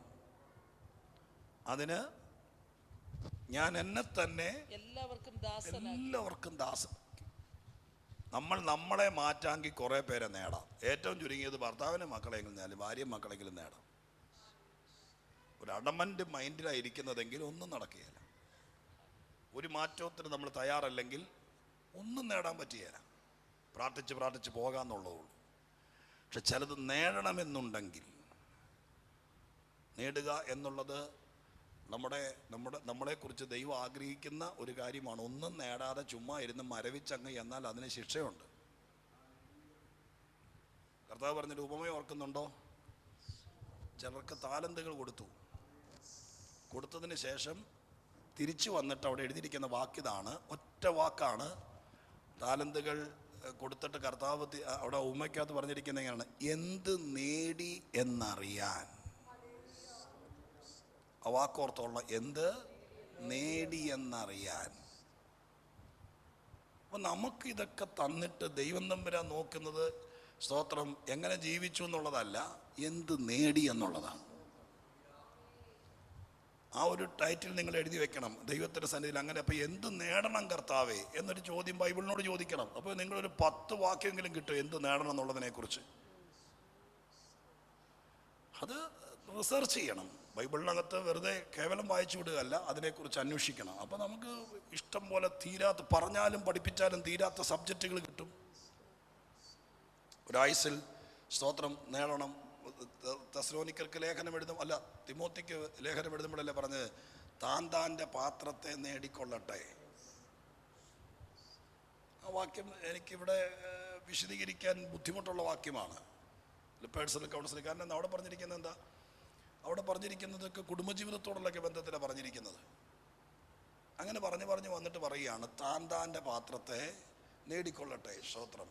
അതിന് ഞാൻ എന്നെ തന്നെ എല്ലാവർക്കും ദാസൻ. നമ്മളെ മാറ്റാമെങ്കിൽ കുറെ പേരെ നേടാം. ഏറ്റവും ചുരുങ്ങിയത് ഭർത്താവിനെ മക്കളെങ്കിലും നേടാം, ഭാര്യയും മക്കളെങ്കിലും നേടാം. ഒരു അഡമന്റ് മൈൻഡിലായിരിക്കുന്നതെങ്കിൽ ഒന്നും നടക്കുകയില്ല. ഒരു മാറ്റത്തിന് നമ്മൾ തയ്യാറല്ലെങ്കിൽ ഒന്നും നേടാൻ പറ്റുകയില്ല. പ്രാർത്ഥിച്ച് പോകാമെന്നുള്ളതുള്ളൂ. പക്ഷെ ചിലത് നേടണമെന്നുണ്ടെങ്കിൽ, നേടുക എന്നുള്ളത് നമ്മളെക്കുറിച്ച് ദൈവം ആഗ്രഹിക്കുന്ന ഒരു കാര്യമാണ്. ഒന്നും നേടാതെ ചുമ്മാ ഇരുന്ന് മരവിച്ചങ്ങ് എന്നാൽ അതിന് ശിക്ഷയുണ്ട്. കർത്താവ് പറഞ്ഞൊരു ഉപമ ഓർക്കുന്നുണ്ടോ? ചിലർക്ക് താലന്തുകൾ കൊടുത്തതിന് ശേഷം തിരിച്ചു വന്നിട്ട് അവിടെ എഴുതിയിരിക്കുന്ന വാക്കിതാണ്, ഒറ്റ വാക്കാണ്. താലന്തുകൾ കൊടുത്തിട്ട് കർത്താവ് അവിടെ ഉമ്മയ്ക്കകത്ത് പറഞ്ഞിരിക്കുന്നത് എങ്ങനെയാണ്? എന്ത് നേടി എന്നറിയാൻ. ആ വാക്കോർത്തുള്ള എന്ത് നേടി എന്നറിയാൻ. അപ്പൊ നമുക്ക് ഇതൊക്കെ തന്നിട്ട് ദൈവം തമ്പുരാൻ നോക്കുന്നത് സ്തോത്രം എങ്ങനെ ജീവിച്ചു എന്നുള്ളതല്ല, എന്ത് നേടി എന്നുള്ളതാണ്. ആ ഒരു ടൈറ്റിൽ നിങ്ങൾ എഴുതി വെക്കണം ദൈവത്തിൻ്റെ സന്നിധിയിൽ. അങ്ങനെ അപ്പോൾ എന്ത് നേടണം കർത്താവേ എന്നൊരു ചോദ്യം ബൈബിളിനോട് ചോദിക്കണം. അപ്പോൾ നിങ്ങളൊരു 10 വാക്യമെങ്കിലും കിട്ടും എന്ത് നേടണം എന്നുള്ളതിനെ കുറിച്ച്. അത് റിസർച്ച് ചെയ്യണം. ബൈബിളിനകത്ത് വെറുതെ കേവലം വായിച്ചു വിടുകയല്ല, അതിനെക്കുറിച്ച് അന്വേഷിക്കണം. അപ്പോൾ നമുക്ക് ഇഷ്ടം പോലെ പറഞ്ഞാലും പഠിപ്പിച്ചാലും തീരാത്ത സബ്ജക്റ്റുകൾ കിട്ടും. ഒരായുസിൽ സ്തോത്രം നേടണം. തെസ്സലോനിക്കർക്ക് ലേഖനം തിമോത്തിക്ക് ലേഖനം എഴുതുമ്പോഴല്ലേ പറഞ്ഞത്, താൻ്റെ പാത്രത്തെ നേടിക്കൊള്ളട്ടെ. ആ വാക്യം എനിക്കിവിടെ വിശദീകരിക്കാൻ ബുദ്ധിമുട്ടുള്ള വാക്യമാണ്. Personal counselling. കാരണം അവിടെ പറഞ്ഞിരിക്കുന്നത് എന്താ? അവിടെ പറഞ്ഞിരിക്കുന്നതൊക്കെ കുടുംബജീവിതത്തോടുള്ളൊക്കെ ബന്ധത്തിലാണ് പറഞ്ഞിരിക്കുന്നത്. അങ്ങനെ പറഞ്ഞു വന്നിട്ട് പറയുകയാണ്, താൻ്റെ പാത്രത്തെ നേടിക്കൊള്ളട്ടെ സ്തോത്രം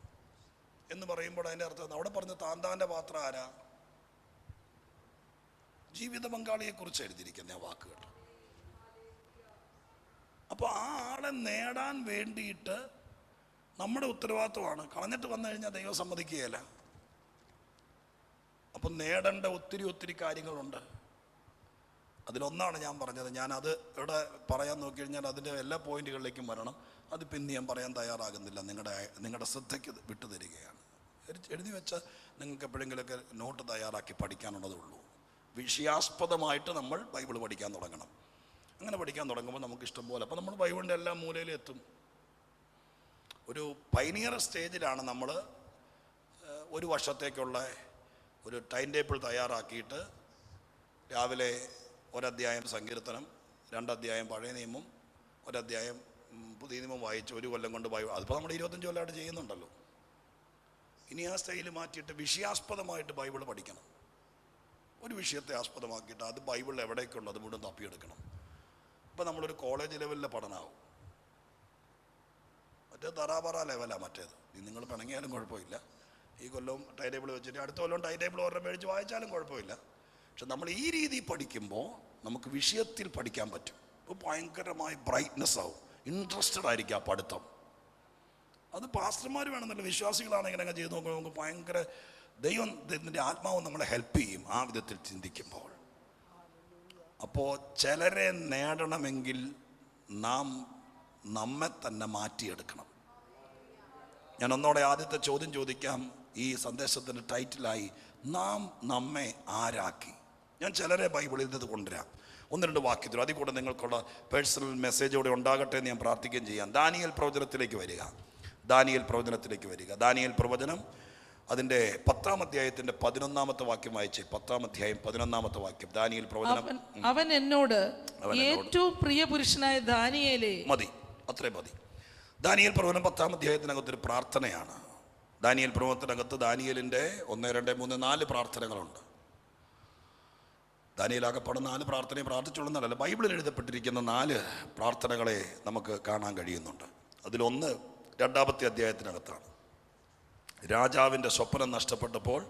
എന്ന് പറയുമ്പോൾ അതിൻ്റെ അർത്ഥം അവിടെ പറഞ്ഞ താൻ്റെ പാത്രം ആരാ? ജീവിത പങ്കാളിയെക്കുറിച്ച് എഴുതിയിരിക്കുന്ന ആ വാക്ക് കേട്ടോ. അപ്പോൾ ആ ആളെ നേടാൻ വേണ്ടിയിട്ട് നമ്മുടെ ഉത്തരവാദിത്വമാണ്. കളഞ്ഞിട്ട് വന്നു കഴിഞ്ഞാൽ ദൈവം സമ്മതിക്കുകയില്ല. അപ്പം നേടേണ്ട ഒത്തിരി കാര്യങ്ങളുണ്ട്. അതിലൊന്നാണ് ഞാൻ പറഞ്ഞത്. ഞാനത് ഇവിടെ പറയാൻ നോക്കി കഴിഞ്ഞാൽ അതിൻ്റെ എല്ലാ പോയിന്റുകളിലേക്കും വരണം. അത് പിന്നെ ഞാൻ പറയാൻ തയ്യാറാകുന്നില്ല. നിങ്ങളുടെ ശ്രദ്ധയ്ക്ക് വിട്ടുതരികയാണ്. എഴുതി വെച്ചാൽ നിങ്ങൾക്ക് എപ്പോഴെങ്കിലുമൊക്കെ നോട്ട് തയ്യാറാക്കി പഠിക്കാനുള്ളതേ ഉള്ളൂ. വിഷയാസ്പദമായിട്ട് നമ്മൾ ബൈബിൾ പഠിക്കാൻ തുടങ്ങണം. അങ്ങനെ പഠിക്കാൻ തുടങ്ങുമ്പോൾ നമുക്ക് ഇഷ്ടം പോലെ, അപ്പോൾ നമ്മൾ ബൈബിളിൻ്റെ എല്ലാ മൂലയിലും എത്തും. ഒരു പൈനിയർ സ്റ്റേജിലാണ് നമ്മൾ. ഒരു വർഷത്തേക്കുള്ള ഒരു ടൈം ടേബിൾ തയ്യാറാക്കിയിട്ട് രാവിലെ 1 അധ്യായം സങ്കീർത്തനം, 2 അധ്യായം പഴയ നിയമം, 1 അധ്യായം പുതിയ നിയമം വായിച്ച് 1 കൊല്ലം കൊണ്ട് ബൈബിൾ. അതിപ്പോൾ നമ്മൾ 25 കൊല്ലമായിട്ട് ചെയ്യുന്നുണ്ടല്ലോ. ഇനി ആ സ്റ്റൈൽ മാറ്റിയിട്ട് വിഷയാസ്പദമായിട്ട് ബൈബിൾ പഠിക്കണം. ഒരു വിഷയത്തെ ആസ്പദമാക്കിയിട്ട് അത് ബൈബിളിൽ എവിടേക്കുണ്ടോ അത് മുഴുവൻ തപ്പിയെടുക്കണം. ഇപ്പം നമ്മളൊരു കോളേജ് ലെവലിലെ പഠനമാവും. മറ്റേ തറാപറ ലെവലാണ് മറ്റേത്. നിങ്ങൾ പിണങ്ങിയാലും കുഴപ്പമില്ല. ഈ കൊല്ലവും ടൈം ടേബിൾ വെച്ചിട്ട് അടുത്ത കൊല്ലം ടൈം ടേബിൾ ഓർഡർ മേടിച്ച് വായിച്ചാലും കുഴപ്പമില്ല. പക്ഷെ നമ്മൾ ഈ രീതി പഠിക്കുമ്പോൾ നമുക്ക് വിഷയത്തിൽ പഠിക്കാൻ പറ്റും. ഇപ്പോൾ ഭയങ്കരമായ ബ്രൈറ്റ്നെസ് ആവും, ഇൻട്രസ്റ്റഡ് ആയിരിക്കും ആ പഠിത്തം. അത് പാസ്റ്റർമാർ വേണമെന്നല്ല, വിശ്വാസികളാണെങ്കിൽ അങ്ങനെ ചെയ്ത് നോക്കുമ്പോൾ നമുക്ക് ഭയങ്കര ദൈവത്തിൻ്റെ ആത്മാവ് നമ്മളെ ഹെൽപ്പ് ചെയ്യും ആ വിധത്തിൽ ചിന്തിക്കുമ്പോൾ. അപ്പോൾ ചിലരെ നേടണമെങ്കിൽ നാം നമ്മെ തന്നെ മാറ്റിയെടുക്കണം. ഞാൻ ഒന്നോടെ ആദ്യത്തെ ചോദ്യം ചോദിക്കാം. ഈ സന്ദേശത്തിൻ്റെ ടൈറ്റിലായി നാം നമ്മെ ആരാക്കി. ഞാൻ ചിലരെ ബൈബിളിൽ നിന്ന് കൊണ്ടുവരാം. 1-2 വാക്യത്തിൽ അതിൽ കൂടെ നിങ്ങൾക്കുള്ള പേഴ്സണൽ മെസ്സേജോടെ ഉണ്ടാകട്ടെ എന്ന് ഞാൻ പ്രാർത്ഥിക്കുകയും ചെയ്യാം. ദാനിയേൽ പ്രവചനത്തിലേക്ക് വരിക. ദാനിയേൽ പ്രവചനം അതിൻ്റെ 10-ാം അധ്യായത്തിൻ്റെ 11-ാമത്തെ വാക്യം വായിച്ച്. 10-ാം അധ്യായം 11-ാമത്തെ വാക്യം. ദാനിയേൽ പ്രവചനം. അവൻ എന്നോട് ഏറ്റവും പ്രിയ പുരുഷനായ ദാനിയേലേ. മതി, അത്രേ മതി. ദാനിയേൽ പ്രവചനം 10-ാം അധ്യായത്തിനകത്തൊരു പ്രാർത്ഥനയാണ്. ദാനിയേൽ പ്രവചനത്തിനകത്ത് ദാനിയേലിൻ്റെ 1, 2, 3, 4 പ്രാർത്ഥനകളുണ്ട്. ദാനിയേലാകപ്പാടെ 4 പ്രാർത്ഥനയും പ്രാർത്ഥിച്ചുള്ളതല്ല, ബൈബിളിൽ എഴുതപ്പെട്ടിരിക്കുന്ന 4 പ്രാർത്ഥനകളെ നമുക്ക് കാണാൻ കഴിയുന്നുണ്ട്. അതിലൊന്ന് 2-ാമത്തെ അധ്യായത്തിനകത്താണ്. രാജാവിൻ്റെ സ്വപ്നം നഷ്ടപ്പെട്ടപ്പോൾ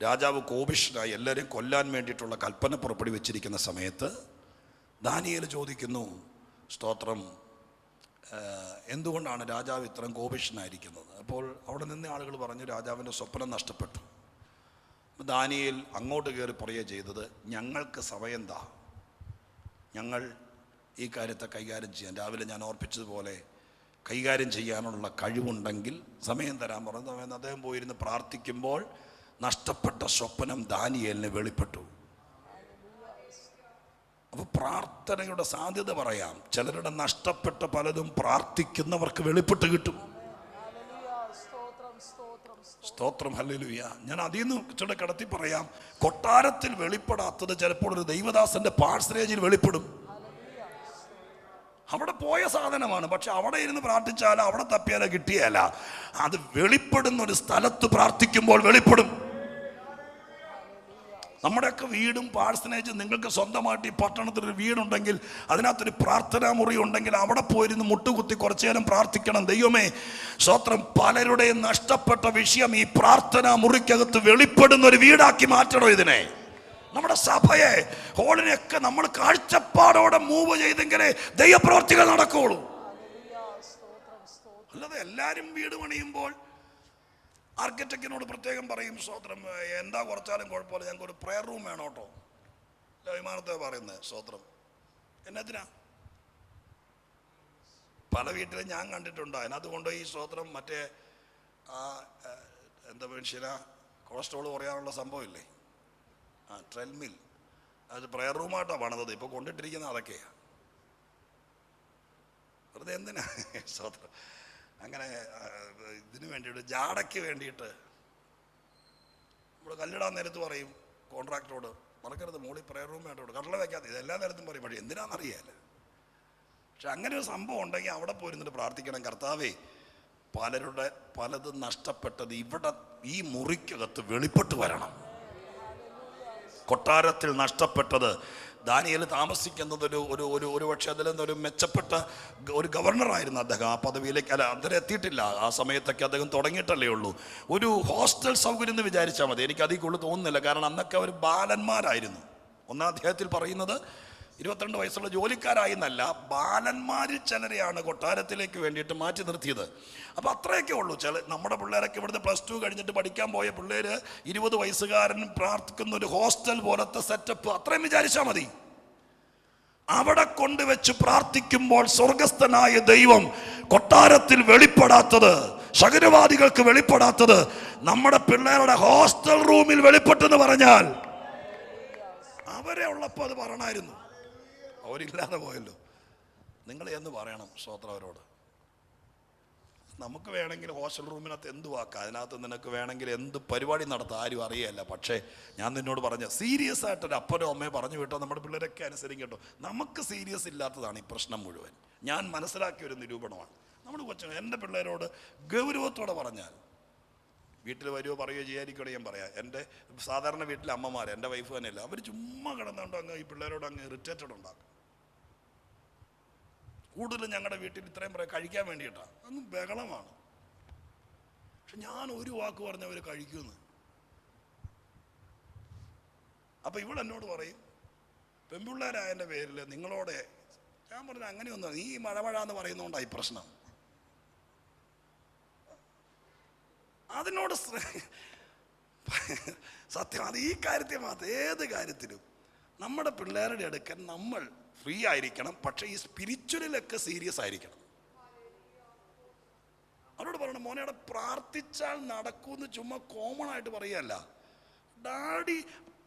രാജാവ് കോപിഷ്ഠനായി എല്ലാവരെയും കൊല്ലാൻ വേണ്ടിയിട്ടുള്ള കൽപ്പന പുറപ്പെടുവി വെച്ചിരിക്കുന്ന സമയത്ത് ദാനിയേൽ ചോദിക്കുന്നു, സ്തോത്രം, എന്തുകൊണ്ടാണ് രാജാവ് ഇത്രയും കോപിഷ്ഠനായിരിക്കുന്നത്? അപ്പോൾ അവിടെ നിന്ന് ആളുകൾ പറഞ്ഞു, രാജാവിൻ്റെ സ്വപ്നം നഷ്ടപ്പെട്ടു. ദാനിയേൽ അങ്ങോട്ട് കയറി പറയുക ചെയ്തത്, ഞങ്ങൾക്ക് സമയം താ, ഞങ്ങൾ ഈ കാര്യത്തെ കൈകാര്യം ചെയ്യാൻ, രാവിലെ ഞാൻ ഓർപ്പിച്ചതുപോലെ കൈകാര്യം ചെയ്യാനുള്ള കഴിവുണ്ടെങ്കിൽ സമയം തരാൻ പറഞ്ഞ സമയത്ത് അദ്ദേഹം പോയിരുന്ന് പ്രാർത്ഥിക്കുമ്പോൾ നഷ്ടപ്പെട്ട സ്വപ്നം ദാനിയേലിന് വെളിപ്പെട്ടു. അപ്പോൾ പ്രാർത്ഥനയുടെ സാധ്യത പറയാം. ചിലരുടെ നഷ്ടപ്പെട്ട പലതും പ്രാർത്ഥിക്കുന്നവർക്ക് വെളിപ്പെട്ട് കിട്ടും. സ്തോത്രം, ഹല്ലേലൂയ. ഞാൻ അതിൽ നിന്ന് ഇച്ചിരി കടത്തി പറയാം. കൊട്ടാരത്തിൽ വെളിപ്പെടാത്തത് ചിലപ്പോൾ ഒരു ദൈവദാസന്റെ പാഴ്സനേജിൽ വെളിപ്പെടും. അവിടെ പോയ സാധനമാണ്, പക്ഷെ അവിടെ ഇരുന്ന് പ്രാർത്ഥിച്ചാലോ അവിടെ തപ്പിയാലോ കിട്ടിയാല. അത് വെളിപ്പെടുന്ന ഒരു സ്ഥലത്ത് പ്രാർത്ഥിക്കുമ്പോൾ വെളിപ്പെടും. നമ്മുടെയൊക്കെ വീടും പാഴ്സനേജും, നിങ്ങൾക്ക് സ്വന്തമായിട്ട് ഈ പട്ടണത്തിലൊരു വീടുണ്ടെങ്കിൽ അതിനകത്തൊരു പ്രാർത്ഥനാ മുറി ഉണ്ടെങ്കിൽ അവിടെ പോയിരുന്ന് മുട്ടുകുത്തി കുറച്ചു നേരം പ്രാർത്ഥിക്കണം. ദൈവമേ സ്തോത്രം, പലരുടെയും നഷ്ടപ്പെട്ട വിഷയം ഈ പ്രാർത്ഥനാ മുറിക്കകത്ത് വെളിപ്പെടുന്ന ഒരു വീടാക്കി മാറ്റണോ ഇതിനെ. നമ്മുടെ സഭയെ, ഹോളിനെയൊക്കെ നമ്മൾ കാഴ്ചപ്പാടോടെ മൂവ് ചെയ്തെങ്കിലേ ദൈവപ്രവർത്തികൾ നടക്കുള്ളൂ. അല്ലാതെ എല്ലാവരും വീട് പണിയുമ്പോൾ ആർക്കിടെക്റ്റിനോട് പ്രത്യേകം പറയും, സ്തോത്രം, എന്താ കുറച്ചാലും കുഴപ്പമില്ല, ഞങ്ങൾക്ക് ഒരു പ്രെയർ റൂം വേണം കേട്ടോ. വിമാനത്തെ പറയുന്നത് സ്തോത്രം, എന്നതിനാ? പല വീട്ടിലും ഞാൻ കണ്ടിട്ടുണ്ട്. അതിനകത്ത് കൊണ്ടുപോയി സ്തോത്രം മറ്റേ എന്താ മനുഷ്യനാ കൊളസ്ട്രോൾ കുറയാനുള്ള സംഭവമില്ലേ, ട്രെഡ്മിൽ, അത് പ്രെയർ റൂമായിട്ടാണ് പണിതത്. ഇപ്പോൾ കൊണ്ടിട്ടിരിക്കുന്നത് അതൊക്കെയാണ്. വെറുതെ എന്തിനാ സ്തോത്രം അങ്ങനെ ഇതിന് വേണ്ടിയിട്ട്, ജാടയ്ക്ക് വേണ്ടിയിട്ട്. നമ്മൾ കല്ലിടാൻ നേരത്ത് പറയും കോൺട്രാക്ടറോട്, മറക്കരുത് മോളി പ്രെയർ റൂം വേണ്ടോട്, കടല വയ്ക്കാത്ത, ഇതെല്ലാ നേരത്തും പറയും. പക്ഷേ എന്തിനാണെന്നറിയാല്ല. പക്ഷെ അങ്ങനെ ഒരു സംഭവം ഉണ്ടെങ്കിൽ അവിടെ പോയിരുന്നിട്ട് പ്രാർത്ഥിക്കണം, കർത്താവേ പലരുടെ പലതും നഷ്ടപ്പെട്ടത് ഇവിടെ ഈ മുറിക്കകത്ത് വെളിപ്പെട്ട് വരണം. കൊട്ടാരത്തിൽ നഷ്ടപ്പെട്ടത്, ദാനിയേൽ താമസിക്കുന്നത് ഒരു പക്ഷേ അതിൽ നിന്നൊരു മെച്ചപ്പെട്ട ഒരു ഗവർണറായിരുന്നു അദ്ദേഹം. ആ പദവിയിലേക്ക് അദ്ദേഹം എത്തിയിട്ടില്ല. ആ സമയത്തൊക്കെ അദ്ദേഹം തുടങ്ങിയിട്ടല്ലേ ഉള്ളൂ. ഒരു ഹോസ്റ്റൽ സൗകര്യം എന്ന് വിചാരിച്ചാൽ മതി. എനിക്ക് അതിൽ കൂടുതൽ തോന്നുന്നില്ല. കാരണം അന്നൊക്കെ അവർ ബാലന്മാരായിരുന്നു. 1-ാം അധ്യായത്തിൽ പറയുന്നത് 22 വയസ്സുള്ള ജോലിക്കാരായെന്നല്ല, ബാലന്മാരിൽ ചിലരെയാണ് കൊട്ടാരത്തിലേക്ക് വേണ്ടിയിട്ട് മാറ്റി നിർത്തിയത്. അപ്പോൾ അത്രയൊക്കെ ഉള്ളൂ. നമ്മുടെ പിള്ളേരൊക്കെ ഇവിടുത്തെ +2 കഴിഞ്ഞിട്ട് പഠിക്കാൻ പോയ പിള്ളേർ 20 വയസ്സുകാരൻ പ്രാർത്ഥിക്കുന്ന ഒരു ഹോസ്റ്റൽ പോലത്തെ സെറ്റപ്പ്, അത്രയും വിചാരിച്ചാൽ മതി. അവിടെ കൊണ്ടുവച്ച് പ്രാർത്ഥിക്കുമ്പോൾ സ്വർഗസ്ഥനായ ദൈവം കൊട്ടാരത്തിൽ വെളിപ്പെടാത്തത്, ശകുനവാദികൾക്ക് വെളിപ്പെടാത്തത് നമ്മുടെ പിള്ളേരുടെ ഹോസ്റ്റൽ റൂമിൽ വെളിപ്പെട്ടെന്ന് പറഞ്ഞാൽ അവരെ ഉള്ളപ്പോൾ അത് പറയണമായിരുന്നു. അവരില്ലാതെ പോയല്ലോ. നിങ്ങൾ എന്ന് പറയണം സ്തോത്രം അവരോട്. നമുക്ക് വേണമെങ്കിൽ ഹോസ്റ്റൽ റൂമിനകത്ത് എന്ത് വാക്കാം, അതിനകത്ത് നിനക്ക് വേണമെങ്കിൽ എന്ത് പരിപാടി നടത്താം, ആരും അറിയല്ല. പക്ഷേ ഞാൻ നിന്നോട് പറഞ്ഞ സീരിയസ് ആയിട്ടൊരു അപ്പനോ അമ്മയോ പറഞ്ഞു വിട്ടോ നമ്മുടെ പിള്ളേരൊക്കെ അനുസരിക്കും കേട്ടോ. നമുക്ക് സീരിയസ് ഇല്ലാത്തതാണ് ഈ പ്രശ്നം മുഴുവൻ. ഞാൻ മനസ്സിലാക്കിയൊരു നിരൂപണമാണ്. നമ്മൾ കൊച്ചു എൻ്റെ പിള്ളേരോട് ഗൗരവത്തോടെ പറഞ്ഞാൽ, വീട്ടിൽ വരുമോ പറയുകയോ ചെയ്യാതിരിക്കണോ ഞാൻ പറയാം. എൻ്റെ സാധാരണ വീട്ടിലെ അമ്മമാർ, എൻ്റെ വൈഫ് തന്നെയല്ല, അവർ ചുമ്മാ കിടന്നുകൊണ്ട് അങ്ങ് ഈ പിള്ളേരോട് അങ്ങ് ഇറിറ്റേറ്റഡ് ഉണ്ടാക്കും. കൂടുതലും ഞങ്ങളുടെ വീട്ടിൽ ഇത്രയും പറയാം കഴിക്കാൻ വേണ്ടിയിട്ടാണ്, അങ്ങ് ബഹളമാണ്. പക്ഷെ ഞാൻ ഒരു വാക്ക് പറഞ്ഞവർ കഴിക്കുമെന്ന്. അപ്പം ഇവളെന്നോട് പറയും, പെൺപിള്ളേരായതിൻ്റെ പേരിൽ നിങ്ങളോടെ, ഞാൻ പറഞ്ഞു അങ്ങനെയൊന്നും, നീ മഴ എന്ന് പറയുന്നതുകൊണ്ടായി പ്രശ്നം. അതിനോട് സത്യം, അത് ഈ കാര്യത്തെ മാത്രം, ഏത് കാര്യത്തിലും നമ്മുടെ പിള്ളേരുടെ അടുക്കൽ നമ്മൾ ഫ്രീ ആയിരിക്കണം. പക്ഷെ ഈ സ്പിരിച്വലിലൊക്കെ സീരിയസ് ആയിരിക്കണം. അവരോട് പറയണം, മോനെ പ്രാർത്ഥിച്ചാൽ നടക്കൂന്ന് ചുമ്മാ കോമൺ ആയിട്ട് പറയല്ല. ഡാഡി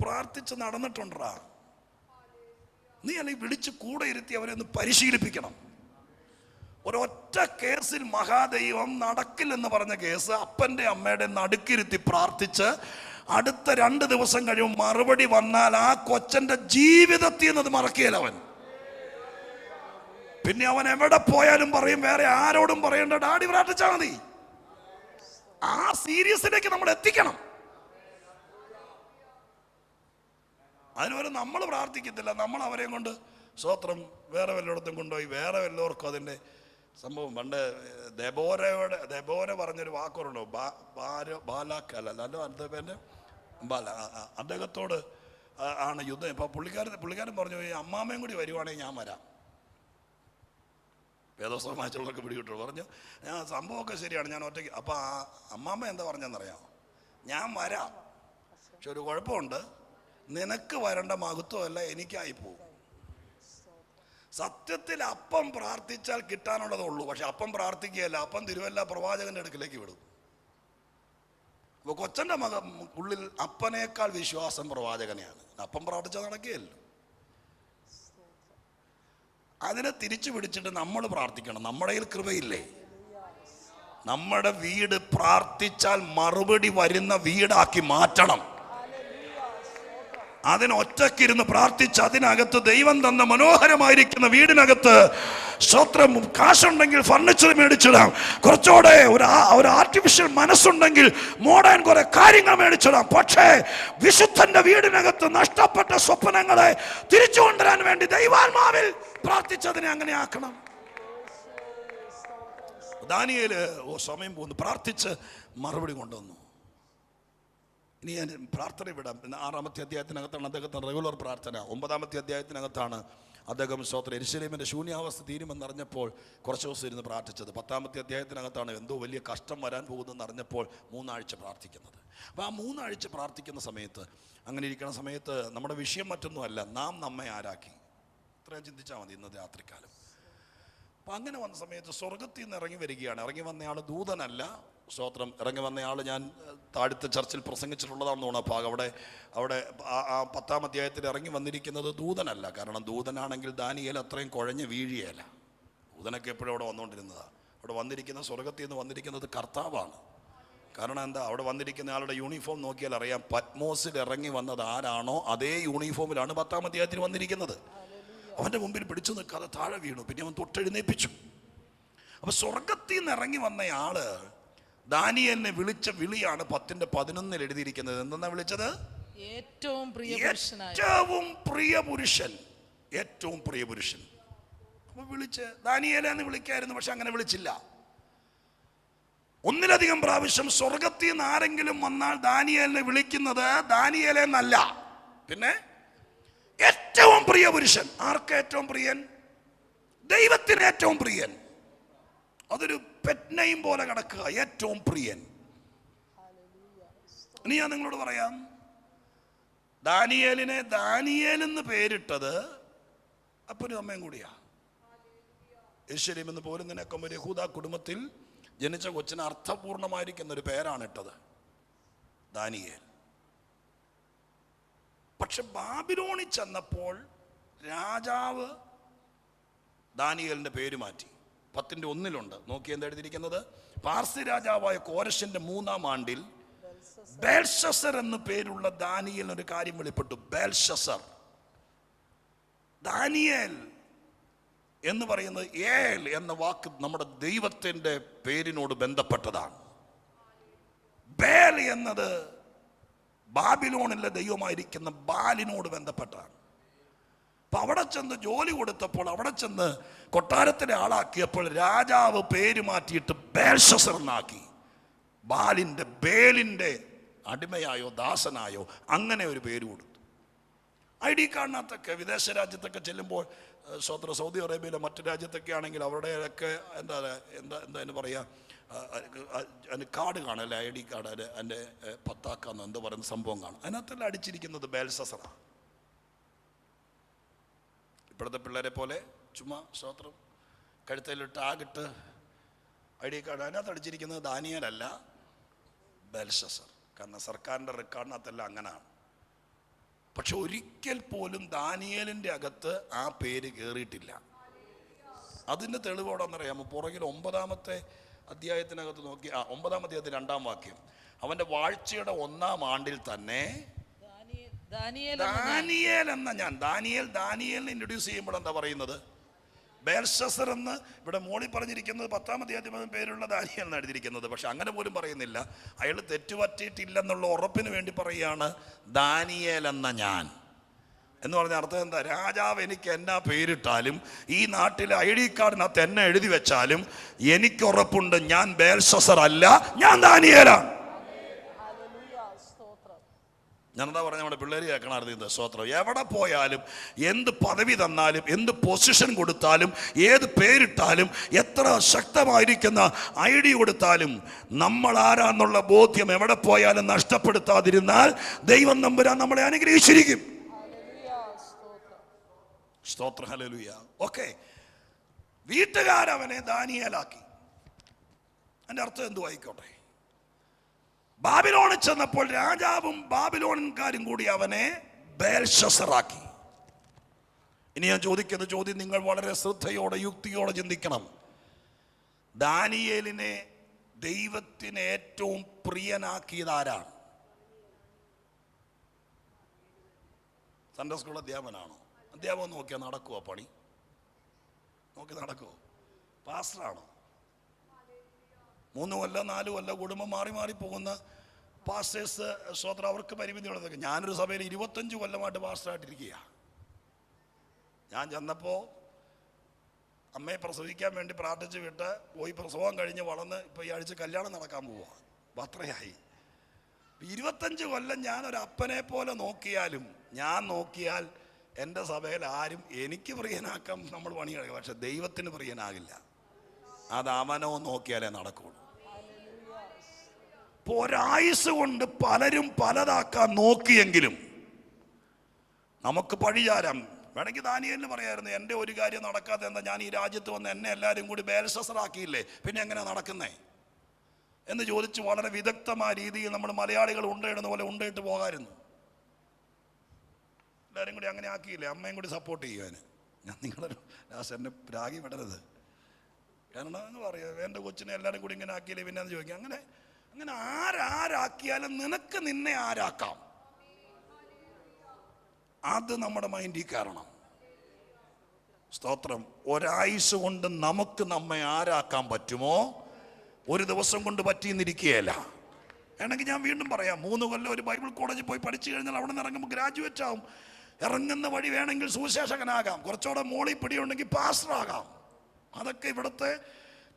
പ്രാർത്ഥിച്ച് നടന്നിട്ടുണ്ടാ, നീ അല്ലെങ്കിൽ വിളിച്ച് കൂടെ ഇരുത്തി അവരെ ഒന്ന് പരിശീലിപ്പിക്കണം. ഒരൊറ്റ കേസിൽ മഹാദൈവം നടക്കില്ലെന്ന് പറഞ്ഞ കേസ് അപ്പൻ്റെ അമ്മയുടെ നടുക്കിരുത്തി പ്രാർത്ഥിച്ച് അടുത്ത 2 ദിവസം കഴിയുമ്പോൾ മറുപടി വന്നാൽ ആ കൊച്ചൻ്റെ ജീവിതത്തിൽ നിന്നത് മറക്കുകയില്ല അവൻ. പിന്നെ അവൻ എവിടെ പോയാലും പറയും, വേറെ ആരോടും പറയണ്ട, ഡാഡി പ്രാർത്ഥിച്ചാൽ മതി. ആ സീരിയസിലേക്ക് നമ്മൾ എത്തിക്കണം. അതിനുവരെ നമ്മൾ പ്രാർത്ഥിക്കത്തില്ല, നമ്മൾ അവരെയും കൊണ്ട് സ്തോത്രം വേറെ വല്ലയിടത്തും കൊണ്ടുപോയി വേറെ വല്ലവർക്കും അതിൻ്റെ സംഭവം. പണ്ട് ദെബോര പറഞ്ഞൊരു വാക്കുണ്ടോ, ബാലാക്കല്ല അദ്ദേഹത്തിൻ്റെ ബാല, അദ്ദേഹത്തോട് ആണ് യുദ്ധം. ഇപ്പം പുള്ളിക്കാരൻ പറഞ്ഞു, ഈ അമ്മാമ്മയും കൂടി വരുവാണെങ്കിൽ ഞാൻ വരാം. വേദോത്സവം വായിച്ചുള്ളവർക്ക് പിടികിട്ടു. പറഞ്ഞു, ഞാൻ സംഭവമൊക്കെ ശരിയാണ്, ഞാൻ ഒറ്റയ്ക്ക്. അപ്പം ആ അമ്മാമ്മ എന്താ പറഞ്ഞെന്നറിയാമോ, ഞാൻ വരാം, പക്ഷെ ഒരു കുഴപ്പമുണ്ട്, നിനക്ക് വരേണ്ട മഹത്വമല്ല എനിക്കായി പോകും. സത്യത്തിൽ അപ്പം പ്രാർത്ഥിച്ചാൽ കിട്ടാനുള്ളതുള്ളൂ, പക്ഷെ അപ്പം പ്രാർത്ഥിക്കുകയല്ല, അപ്പം തിരുവല്ല പ്രവാചകന്റെ അടുക്കിലേക്ക് വിടും. അപ്പോൾ കൊച്ചൻ്റെ ഉള്ളിൽ അപ്പനേക്കാൾ വിശ്വാസം പ്രവാചകനെയാണ്. അപ്പം പ്രാർത്ഥിച്ചാൽ നടക്കുകയല്ലോ. അതിനെ തിരിച്ചു പിടിച്ചിട്ട് നമ്മൾ പ്രാർത്ഥിക്കണം. നമ്മുടെ കയ്യിൽ കൃപയില്ലേ? നമ്മുടെ വീട് പ്രാർത്ഥിച്ചാൽ മറുപടി വരുന്ന വീടാക്കി മാറ്റണം. അതിനൊറ്റക്കിരുന്ന് പ്രാർത്ഥിച്ച് അതിനകത്ത് ദൈവം തന്ന മനോഹരമായിരിക്കുന്ന വീടിനകത്ത് സ്തോത്രം, കാശുണ്ടെങ്കിൽ ഫർണിച്ചർ മേടിച്ചിടാം, കുറച്ചുകൂടെ ഒരു ആർട്ടിഫിഷ്യൽ മനസ്സുണ്ടെങ്കിൽ മോഡേൺ കുറെ കാര്യങ്ങൾ മേടിച്ചിടാം. പക്ഷേ വിശുദ്ധന്റെ വീടിനകത്ത് നഷ്ടപ്പെട്ട സ്വപ്നങ്ങളെ തിരിച്ചു കൊണ്ടുവരാൻ വേണ്ടി ദൈവാത്മാവിൽ പ്രാർത്ഥിച്ചതിനെ അങ്ങനെ ആക്കണം. ദാനിയേല് സമയം പോകുന്നു, പ്രാർത്ഥിച്ച് മറുപടി കൊണ്ടുവന്നു. ഇനി ഞാൻ പ്രാർത്ഥന വിടാം. 6-ാമത്തെ അധ്യായത്തിനകത്താണ് അദ്ദേഹത്തിന് റെഗുലർ പ്രാർത്ഥന. 9-ാമത്തെ അധ്യായത്തിനകത്താണ് അദ്ദേഹം സ്തോത്രം യെരൂശലേമിൻ്റെ ശൂന്യാവസ്ഥ തീരുമെന്നറിഞ്ഞപ്പോൾ കുറച്ച് ദിവസം ഇരുന്ന് പ്രാർത്ഥിച്ചത്. 10-ാമത്തെ അധ്യായത്തിനകത്താണ് എന്തോ വലിയ കഷ്ടം വരാൻ പോകുന്നതെന്ന് അറിഞ്ഞപ്പോൾ 3 ആഴ്ച പ്രാർത്ഥിക്കുന്നത്. അപ്പോൾ ആ 3 ആഴ്ച പ്രാർത്ഥിക്കുന്ന സമയത്ത്, അങ്ങനെ ഇരിക്കുന്ന സമയത്ത് നമ്മുടെ വിഷയം മറ്റൊന്നുമല്ല, നാം നമ്മെ ആരാക്കി. ഇത്രയും ചിന്തിച്ചാൽ മതി ഇന്നത്തെ രാത്രിക്കാലം. അപ്പം അങ്ങനെ വന്ന സമയത്ത് സ്വർഗത്തിൽ നിന്ന് ഇറങ്ങി വരികയാണ്. ഇറങ്ങി വന്നയാൾ ദൂതനല്ല, സ്തോത്രം. ഇറങ്ങി വന്നയാൾ ഞാൻ താഴത്തെ ചർച്ചിൽ പ്രസംഗിച്ചിട്ടുള്ളതാണെന്ന് തോന്നുന്നു. അപ്പോൾ അവിടെ ആ 10-ാം അധ്യായത്തിൽ ഇറങ്ങി വന്നിരിക്കുന്നത് ദൂതനല്ല. കാരണം ദൂതനാണെങ്കിൽ ദാനിയേൽ അത്രയും കുഴഞ്ഞ് വീഴുകയല്ല. ദൂതനൊക്കെ എപ്പോഴും അവിടെ വന്നുകൊണ്ടിരുന്നതാണ്. അവിടെ വന്നിരിക്കുന്ന സ്വർഗത്തിൽ നിന്ന് വന്നിരിക്കുന്നത് കർത്താവാണ്. കാരണം എന്താ, അവിടെ വന്നിരിക്കുന്ന ആളുടെ യൂണിഫോം നോക്കിയാൽ അറിയാം, പത്മോസിൽ ഇറങ്ങി വന്നത് ആരാണോ അതേ യൂണിഫോമിലാണ് 10-ാം അധ്യായത്തിൽ വന്നിരിക്കുന്നത്. അവൻ്റെ മുമ്പിൽ പിടിച്ചു നിൽക്കാതെ താഴെ വീണു, പിന്നെ അവൻ തൊട്ടെഴുന്നേപ്പിച്ചു. അപ്പൊ സ്വർഗത്തിൽ നിന്ന് ഇറങ്ങി വന്നയാള് ദാനിയേലിനെ വിളിച്ച വിളിയാണ് 10-11 എഴുതിയിരിക്കുന്നത്. എന്തെന്നാ വിളിച്ചത്? ഏറ്റവും പ്രിയ പുരുഷൻ. ഏറ്റവും പ്രിയ പുരുഷൻ. അപ്പൊ വിളിച്ച് ദാനിയേലെ എന്ന് വിളിക്കായിരുന്നു, പക്ഷെ അങ്ങനെ വിളിച്ചില്ല. ഒന്നിലധികം പ്രാവശ്യം സ്വർഗത്തിൽ നിന്ന് ആരെങ്കിലും വന്നാൽ ദാനിയേലിനെ വിളിക്കുന്നത് ദാനിയേലെ എന്നല്ല, പിന്നെ ഏറ്റവും പ്രിയ പുരുഷൻ. ആർക്ക് ഏറ്റവും പ്രിയൻ? ദൈവത്തിന് ഏറ്റവും പ്രിയൻ. അതൊരു പെറ്റ് നെയിം പോലെ കിടക്കുക, ഏറ്റവും പ്രിയൻ. ഇനി ഞാൻ നിങ്ങളോട് പറയാം, ദാനിയേലിനെ ദാനിയേൽ എന്ന് പേരിട്ടത് അപ്പനും അമ്മയും കൂടിയാ. യെരൂശലേം എന്ന് പോലും നിനക്കൊമ്പ യഹൂദ കുടുംബത്തിൽ ജനിച്ച കൊച്ചിന് അർത്ഥപൂർണമായിരിക്കുന്ന ഒരു പേരാണ് ഇട്ടത്, ദാനിയേൽ. പക്ഷെ ബാബിലോണിൽ ചെന്നപ്പോൾ രാജാവ് ദാനിയേലിന്റെ പേര് മാറ്റി. 10-1 നോക്കി എന്താ എഴുതിയിരിക്കുന്നത്? പാർസി രാജാവായ കോരശിന്റെ 3-ാം ആണ്ടിൽ ബേൽഷസർ എന്ന് പേരുള്ള ദാനിയേലിന് ഒരു കാര്യം വെളിപ്പെട്ടു. ബേൽഷസർ, ദാനിയേൽ എന്ന് പറയുന്നത് ഏൽ എന്ന വാക്ക് നമ്മുടെ ദൈവത്തിന്റെ പേരിനോട് ബന്ധപ്പെട്ടതാണ്. ബേൽ എന്നത് ബാബിലോണിലെ ദൈവമായിരിക്കുന്ന ബാലിനോട് ബന്ധപ്പെട്ടാണ്. അപ്പൊ അവിടെ ചെന്ന് ജോലി കൊടുത്തപ്പോൾ, അവിടെ ചെന്ന് കൊട്ടാരത്തിലെ ആളാക്കിയപ്പോൾ രാജാവ് പേര് മാറ്റിയിട്ട് ബേൽഷസർ എന്നാക്കി. ബാലിന്റെ, ബേലിന്റെ അടിമയായോ ദാസനായോ അങ്ങനെ ഒരു പേര് കൊടുത്തു. ID കാർഡിനകത്തൊക്കെ വിദേശ രാജ്യത്തൊക്കെ ചെല്ലുമ്പോൾ, സൗദി അറേബ്യയിലെ മറ്റു രാജ്യത്തൊക്കെ ആണെങ്കിൽ അവരുടെയൊക്കെ എന്താ പറയുക, അതിന് കാർഡ് കാണാം, അല്ലെ, ID കാർഡ്, അതിൻ്റെ പത്താക്കാന്ന് എന്താ പറയുന്ന സംഭവം കാണും. അതിനകത്തെല്ലാം അടിച്ചിരിക്കുന്നത് ബേൽഷസറാണ്. ഇപ്പോഴത്തെ പിള്ളേരെ പോലെ ചുമ്മാ സ്തോത്രം കഴുത്തിൽ ടാഗിട്ട് ID കാർഡ്, അതിനകത്ത് അടിച്ചിരിക്കുന്നത് ദാനിയേലല്ല, ബേൽഷസർ. കാരണം സർക്കാരിൻ്റെ റെക്കോർഡിനകത്തെല്ലാം അങ്ങനെയാണ്. പക്ഷെ ഒരിക്കൽ പോലും ദാനിയേലിൻ്റെ അകത്ത് ആ പേര് കയറിയിട്ടില്ല. അതിൻ്റെ തെളിവോടെന്നറിയാമോ? പുറകിൽ 9-ാമത്തെ അധ്യായത്തിനകത്ത് നോക്കി, 9-ാം അധ്യായത്തിൽ 2-ാം വാക്യം, അവന്റെ വാഴ്ചയുടെ 1-ാം ആണ്ടിൽ തന്നെ ദാനിയേൽ എന്ന ഞാൻ, ദാനിയേലിനെ ഇൻട്രൊഡ്യൂസ് ചെയ്യുമ്പോൾ എന്താ പറയുന്നത്? ബേൽഷസർ എന്ന് ഇവിടെ മോളിൽ പറഞ്ഞിരിക്കുന്നത് 10-ാം അധ്യായത്തിൽ പേരുള്ള ദാനിയേൽ എന്ന് എഴുതിയിരിക്കുന്നത്. പക്ഷെ അങ്ങനെ പോലും പറയുന്നില്ല. അയാൾ തെറ്റുപറ്റിയിട്ടില്ലെന്നുള്ള ഉറപ്പിന് വേണ്ടി പറയുകയാണ് ദാനിയേൽ എന്ന ഞാൻ. എന്ന് പറഞ്ഞ അർത്ഥം എന്താ? രാജാവ് എനിക്ക് എന്നാ പേരിട്ടാലും, ഈ നാട്ടിലെ ID കാർഡിനകത്ത് എന്നെ എഴുതി വെച്ചാലും, എനിക്ക് ഉറപ്പുണ്ട് ഞാൻ ബേൽഷസർ അല്ല, ഞാൻ ദാനിയേലാണ്. ഞാനെന്താ പറഞ്ഞ നമ്മുടെ പിള്ളേർ കേൾക്കണമായിരുന്നു സ്തോത്രം. എവിടെ പോയാലും, എന്ത് പദവി തന്നാലും, എന്ത് പൊസിഷൻ കൊടുത്താലും, ഏത് പേരിട്ടാലും, എത്ര ശക്തമായിരിക്കുന്ന ID കൊടുത്താലും, നമ്മൾ ആരാന്നുള്ള ബോധ്യം എവിടെ പോയാലും നഷ്ടപ്പെടുത്താതിരുന്നാൽ ദൈവം നമ്പുരാൻ നമ്മളെ അനുഗ്രഹിച്ചിരിക്കും. സ്തോത്രം, ഹല്ലേലൂയ. ഓക്കെ, വീട്ടുകാരവനെ ദാനിയേലാക്കി. അതിൻ്റെ അർത്ഥം എന്തു ആയിക്കോട്ടെ. ബാബിലോണിൽ ചെന്നപ്പോൾ രാജാവും ബാബിലോൺകാരും കൂടി അവനെ ബേൽഷസറാക്കി. ഇനി ഞാൻ ചോദിക്കുന്ന ചോദ്യം നിങ്ങൾ വളരെ ശ്രദ്ധയോടെ യുക്തിയോടെ ചിന്തിക്കണം. ദാനിയേലിനെ ദൈവത്തിന് ഏറ്റവും പ്രിയനാക്കിയത് ആരാണ്? സൺഡേ സ്കൂൾ അധ്യാപനാണോ? അധ്യാപനം നോക്കിയാൽ നടക്കുമോ? പണി നോക്കി നടക്കുമോ? പാസ്റ്ററാണോ? 3 കൊല്ലം 4 കൊല്ലം കുടുംബം മാറി മാറി പോകുന്ന പാസ്റ്റേഴ്സ് സ്വതന്ത്രം, അവർക്ക് പരിമിതിയുള്ളതൊക്കെ. ഞാനൊരു സഭയിൽ 25 കൊല്ലമായിട്ട് പാസ്റ്ററായിട്ടിരിക്കുക. ഞാൻ ചെന്നപ്പോൾ അമ്മയെ പ്രസവിക്കാൻ വേണ്ടി പ്രാർത്ഥിച്ച് വിട്ട് പോയി. പ്രസവം കഴിഞ്ഞ് വളർന്ന് ഇപ്പോൾ ഈ ആഴ്ച കല്യാണം നടക്കാൻ പോവുക. അത്രയായി. 25 കൊല്ലം ഞാനൊരു അപ്പനെ പോലെ നോക്കിയാലും, ഞാൻ നോക്കിയാൽ എൻ്റെ സഭയിൽ ആരും എനിക്ക് പ്രിയനാക്കാൻ നമ്മൾ പണി കഴിക്കും, പക്ഷെ ദൈവത്തിന് പ്രിയനാകില്ല. അത് അവനോ നോക്കിയാലേ നടക്കുള്ളൂ. ഇപ്പോൾ ഒരായുസ് കൊണ്ട് പലരും പലതാക്കാൻ നോക്കിയെങ്കിലും നമുക്ക് പഴിചാരം വേണമെങ്കിൽ ദാനിയേലിന് പറയായിരുന്നു, എൻ്റെ ഒരു കാര്യം നടക്കാതെ എന്താ, ഞാൻ ഈ രാജ്യത്ത് വന്ന് എന്നെ എല്ലാവരും കൂടി ബേൽഷസറാക്കിയില്ലേ, പിന്നെ എങ്ങനെ നടക്കുന്നേ എന്ന് ചോദിച്ച് വളരെ വിദഗ്ധമായ രീതിയിൽ നമ്മൾ മലയാളികൾ ഉണ്ടയിടുന്ന പോലെ ഉണ്ടയിട്ട് പോകാമായിരുന്നു. എല്ലാവരും കൂടി അങ്ങനെ ആക്കിയില്ലേ, അമ്മയും കൂടി സപ്പോർട്ട് ചെയ്യുവാൻ. ഞാൻ നിങ്ങളൊരു ലാസ്റ്റ് എന്നെ രാഗി വിടരുത്, കാരണം എന്ന് പറയാം എൻ്റെ കൊച്ചിനെ എല്ലാവരും കൂടി ഇങ്ങനെ ആക്കിയില്ലേ പിന്നെ എന്ന് ചോദിക്കാം. അങ്ങനെ അങ്ങനെ ആരാക്കിയാലും നിനക്ക് നിന്നെ ആരാക്കാം, അത് നമ്മുടെ മൈൻഡിൽ കയറണം. സ്തോത്രം. ഒരായുസ് കൊണ്ട് നമുക്ക് നമ്മെ ആരാക്കാൻ പറ്റുമോ? ഒരു ദിവസം കൊണ്ട് പറ്റിയെന്നിരിക്കുകയല്ല. വേണമെങ്കിൽ ഞാൻ വീണ്ടും പറയാം, 3 കൊല്ലം ഒരു ബൈബിൾ കോളേജിൽ പോയി പഠിച്ചു കഴിഞ്ഞാൽ അവിടെ നിന്ന് ഇറങ്ങുമ്പോൾ ഗ്രാജുവേറ്റ് ആവും. ഇറങ്ങുന്ന വഴി വേണമെങ്കിൽ സുവിശേഷകനാകാം, കുറച്ചുകൂടെ മോളിൽ പിടിയുണ്ടെങ്കിൽ പാസ്റ്ററാകാം. അതൊക്കെ ഇവിടുത്തെ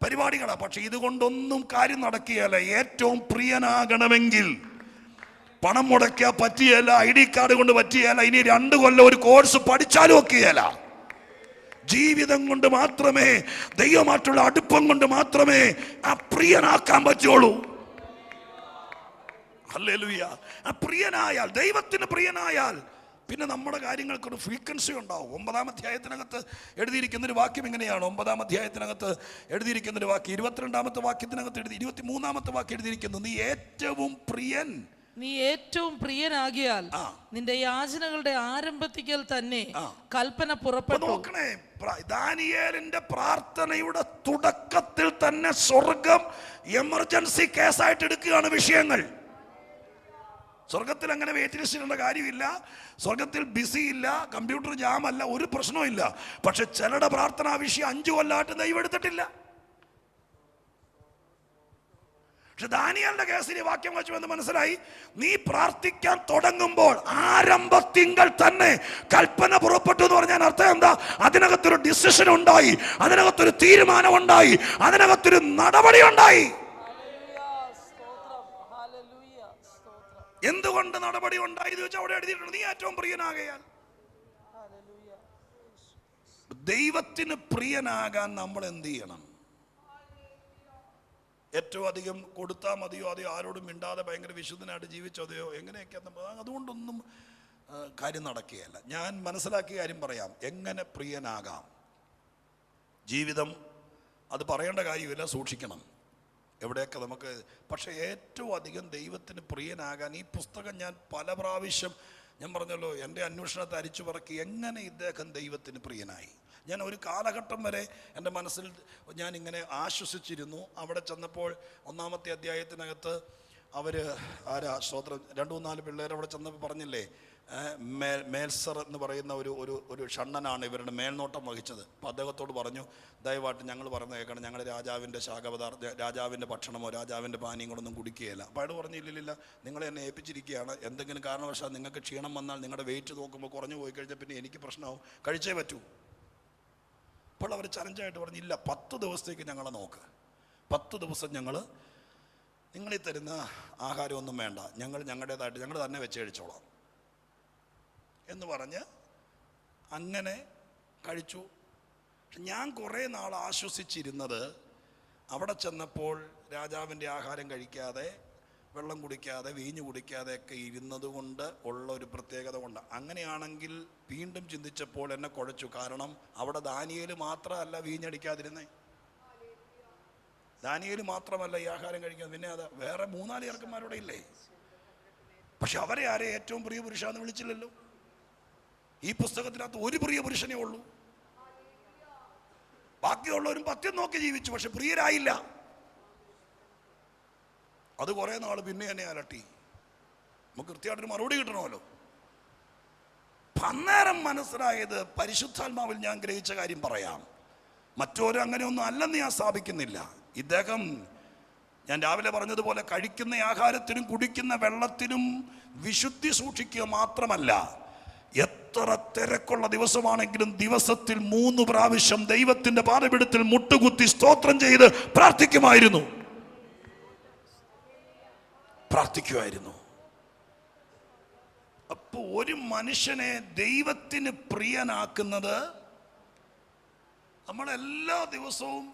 പരിപാടികളാണ്. പക്ഷെ ഇതുകൊണ്ടൊന്നും കാര്യം നടക്കുകയല്ല. ഏറ്റവും പ്രിയനാകണമെങ്കിൽ പണം മുടക്കിയാൽ പറ്റിയല്ല, ID കാർഡ് കൊണ്ട് പറ്റിയല്ല, ഇനി 2 കൊല്ലം ഒരു കോഴ്സ് പഠിച്ചാലും ഒക്കെയല്ല. ജീവിതം കൊണ്ട് മാത്രമേ, ദൈവമായിട്ടുള്ള അടുപ്പം കൊണ്ട് മാത്രമേ ആ പ്രിയനാക്കാൻ പറ്റുള്ളൂ. ഹല്ലേലൂയ. ആ പ്രിയനായാൽ, ദൈവത്തിന് പ്രിയനായാൽ പിന്നെ നമ്മുടെ കാര്യങ്ങൾക്കൊരു ഫ്രീക്വൻസി ഉണ്ടാവും. 9-ാം അധ്യായത്തിനകത്ത് എഴുതിയിരിക്കുന്നൊരു വാക്യം ഇങ്ങനെയാണ്. 9-ാം അധ്യായത്തിനകത്ത് എഴുതിയിരിക്കുന്നൊരു വാക്യം 22-ാമത്തെ വാക്യത്തിനകത്ത് 23-ാമത്തെ വാക്യം എഴുതിയിരിക്കുന്നു, നീ ഏറ്റവും പ്രിയൻ, നീ ഏറ്റവും പ്രിയനാകിയാൽ നിന്റെ യാചനകളുടെ ആരംഭത്തിക്കൽ തന്നെ കൽപ്പന പുറപ്പെട്ടു. നോക്കണേ, ദാനിയേലിന്റെ പ്രാർത്ഥനയുടെ തുടക്കത്തിൽ തന്നെ സ്വർഗം എമർജൻസി കേസായിട്ട് എടുക്കുകയാണ് വിഷയങ്ങൾ. സ്വർഗത്തിൽ അങ്ങനെ വെയിറ്റ് ലിസ്റ്റ് ഇടേണ്ട കാര്യമില്ല, സ്വർഗത്തിൽ ബിസി ഇല്ല, കമ്പ്യൂട്ടർ ജാമല്ല, ഒരു പ്രശ്നവും ഇല്ല. പക്ഷെ ചിലരുടെ പ്രാർത്ഥനാ വിഷയം 5 കൊല്ലമായിട്ട് ദൈവം എടുത്തിട്ടില്ല. പക്ഷെ ദാനിയേലിന്റെ കേസിൽ വാക്യം വെച്ച് വന്ന് മനസ്സിലായി, നീ പ്രാർത്ഥിക്കാൻ തുടങ്ങുമ്പോൾ ആരംഭത്തിങ്കൽ തന്നെ കൽപ്പന പുറപ്പെട്ടു എന്ന് പറഞ്ഞാൽ അർത്ഥം എന്താ? അതിനകത്തൊരു ഡിസിഷൻ ഉണ്ടായി, അതിനകത്തൊരു തീരുമാനം ഉണ്ടായി, അതിനകത്തൊരു നടപടി ഉണ്ടായി. എന്തുകൊണ്ട് നടപടി ഉണ്ടായി എന്ന് വെച്ചാൽ അവിടെ എഴുതിയിട്ടുണ്ട്, നീ ഏറ്റവും പ്രിയനാകയാൽ. ദൈവത്തിന് പ്രിയനാകാൻ നമ്മൾ എന്ത് ചെയ്യണം? ഏറ്റവും അധികം കൊടുത്താൽ മതിയോ, അതെയോ ആരോടും മിണ്ടാതെ ഭയങ്കര വിശുദ്ധനായിട്ട് ജീവിച്ചതെയോ എങ്ങനെയൊക്കെ, അതുകൊണ്ടൊന്നും കാര്യം നടക്കുകയല്ല. ഞാൻ മനസ്സിലാക്കിയ കാര്യം പറയാം, എങ്ങനെ പ്രിയനാകാം. ജീവിതം അത് പറയേണ്ട കാര്യമില്ല, സൂക്ഷിക്കണം എവിടെയൊക്കെ നമുക്ക്. പക്ഷേ ഏറ്റവും അധികം ദൈവത്തിന് പ്രിയനാകാൻ ഈ പുസ്തകം ഞാൻ പല പ്രാവശ്യം, ഞാൻ പറഞ്ഞല്ലോ, എൻ്റെ അന്വേഷണത്തെ അരിച്ചു പറക്കി എങ്ങനെ ഇദ്ദേഹം ദൈവത്തിന് പ്രിയനായി. ഞാൻ ഒരു കാലഘട്ടം വരെ എൻ്റെ മനസ്സിൽ ഞാൻ ഇങ്ങനെ ആശ്വസിച്ചിരുന്നു. അവിടെ ചെന്നപ്പോൾ 1-ാമത്തെ അധ്യായത്തിനകത്ത് അവർ സ്തോത്രം 2-4 പിള്ളേർ അവിടെ ചെന്നപ്പോൾ പറഞ്ഞില്ലേ, മേൽസർ എന്ന് പറയുന്ന ഒരു ഷണ്ണനാണ് ഇവരുടെ മേൽനോട്ടം വഹിച്ചത്. അപ്പോൾ അദ്ദേഹത്തോട് പറഞ്ഞു, ദയവായിട്ട് ഞങ്ങൾ പറയുന്നത് കേൾക്കണം, ഞങ്ങൾ രാജാവിൻ്റെ രാജാവിൻ്റെ ഭക്ഷണമോ രാജാവിൻ്റെ പാനീയങ്ങളൊന്നും കുടിക്കുകയില്ല. അപ്പോൾ അയാൾ പറഞ്ഞു, ഇല്ലില്ല, നിങ്ങളെ എന്നെ ഏൽപ്പിച്ചിരിക്കുകയാണ്, എന്തെങ്കിലും കാരണവശാൽ നിങ്ങൾക്ക് ക്ഷീണം വന്നാൽ നിങ്ങളുടെ വെയിറ്റ് നോക്കുമ്പോൾ കുറഞ്ഞു പോയി കഴിഞ്ഞാൽ പിന്നെ എനിക്ക് പ്രശ്നമാവും, കഴിച്ചേ പറ്റൂ. അപ്പോൾ അവർ ചലഞ്ചായിട്ട് പറഞ്ഞു, ഇല്ല, 10 ദിവസത്തേക്ക് ഞങ്ങളെ നോക്ക്, 10 ദിവസം നിങ്ങളീ തരുന്ന ആഹാരമൊന്നും വേണ്ട, ഞങ്ങളുടേതായിട്ട് ഞങ്ങൾ തന്നെ വെച്ച് കഴിച്ചോളാം എന്ന് പറഞ്ഞ് അങ്ങനെ കഴിച്ചു. ഞാൻ കുറേ നാൾ ആശ്വസിച്ചിരുന്നത് അവിടെ ചെന്നപ്പോൾ രാജാവിൻ്റെ ആഹാരം കഴിക്കാതെ, വെള്ളം കുടിക്കാതെ, വീഞ്ഞു കുടിക്കാതെയൊക്കെ ഇരുന്നത് കൊണ്ട് ഉള്ള ഒരു പ്രത്യേകത കൊണ്ട്. അങ്ങനെയാണെങ്കിൽ വീണ്ടും ചിന്തിച്ചപ്പോൾ എന്നെ കുഴച്ചു. കാരണം അവിടെ ദാനിയേൽ മാത്രമല്ല വീഞ്ഞടിക്കാതിരുന്നേ, ദാനിയേൽ മാത്രമല്ല ഈ ആഹാരം കഴിക്കാൻ, പിന്നെ അത് വേറെ 3-4 ചെറുക്കന്മാരുടെ ഇല്ലേ? പക്ഷെ അവരെ ആരെ ഏറ്റവും പ്രിയ പുരുഷാന്ന് വിളിച്ചില്ലല്ലോ. ഈ പുസ്തകത്തിനകത്ത് ഒരു പ്രിയ പുരുഷനേ ഉള്ളൂ. ബാക്കിയുള്ളവരും പത്യം നോക്കി ജീവിച്ചു, പക്ഷെ പ്രിയരായില്ല. അത് കുറേ നാൾ പിന്നെ എന്നെ അലട്ടി. നമുക്ക് കൃത്യമായിട്ടൊരു മറുപടി കിട്ടണമല്ലോ. അന്നേരം മനസ്സിലായത്, പരിശുദ്ധാത്മാവിൽ ഞാൻ ഗ്രഹിച്ച കാര്യം പറയാം. മറ്റോരും അങ്ങനെയൊന്നും അല്ലെന്ന് ഞാൻ സ്ഥാപിക്കുന്നില്ല. ഇദ്ദേഹം ഞാൻ രാവിലെ പറഞ്ഞതുപോലെ കഴിക്കുന്ന ആഹാരത്തിനും കുടിക്കുന്ന വെള്ളത്തിനും വിശുദ്ധി സൂക്ഷിക്കുക മാത്രമല്ല, എത്ര തിരക്കുള്ള ദിവസമാണെങ്കിലും ദിവസത്തിൽ 3 പ്രാവശ്യം ദൈവത്തിന്റെ പാദപീഠത്തിൽ മുട്ടുകുത്തി സ്തോത്രം ചെയ്ത് പ്രാർത്ഥിക്കുമായിരുന്നു. അപ്പോൾ ഒരു മനുഷ്യനെ ദൈവത്തിന് പ്രിയനാക്കുന്നത്, നമ്മളെല്ലാ ദിവസവും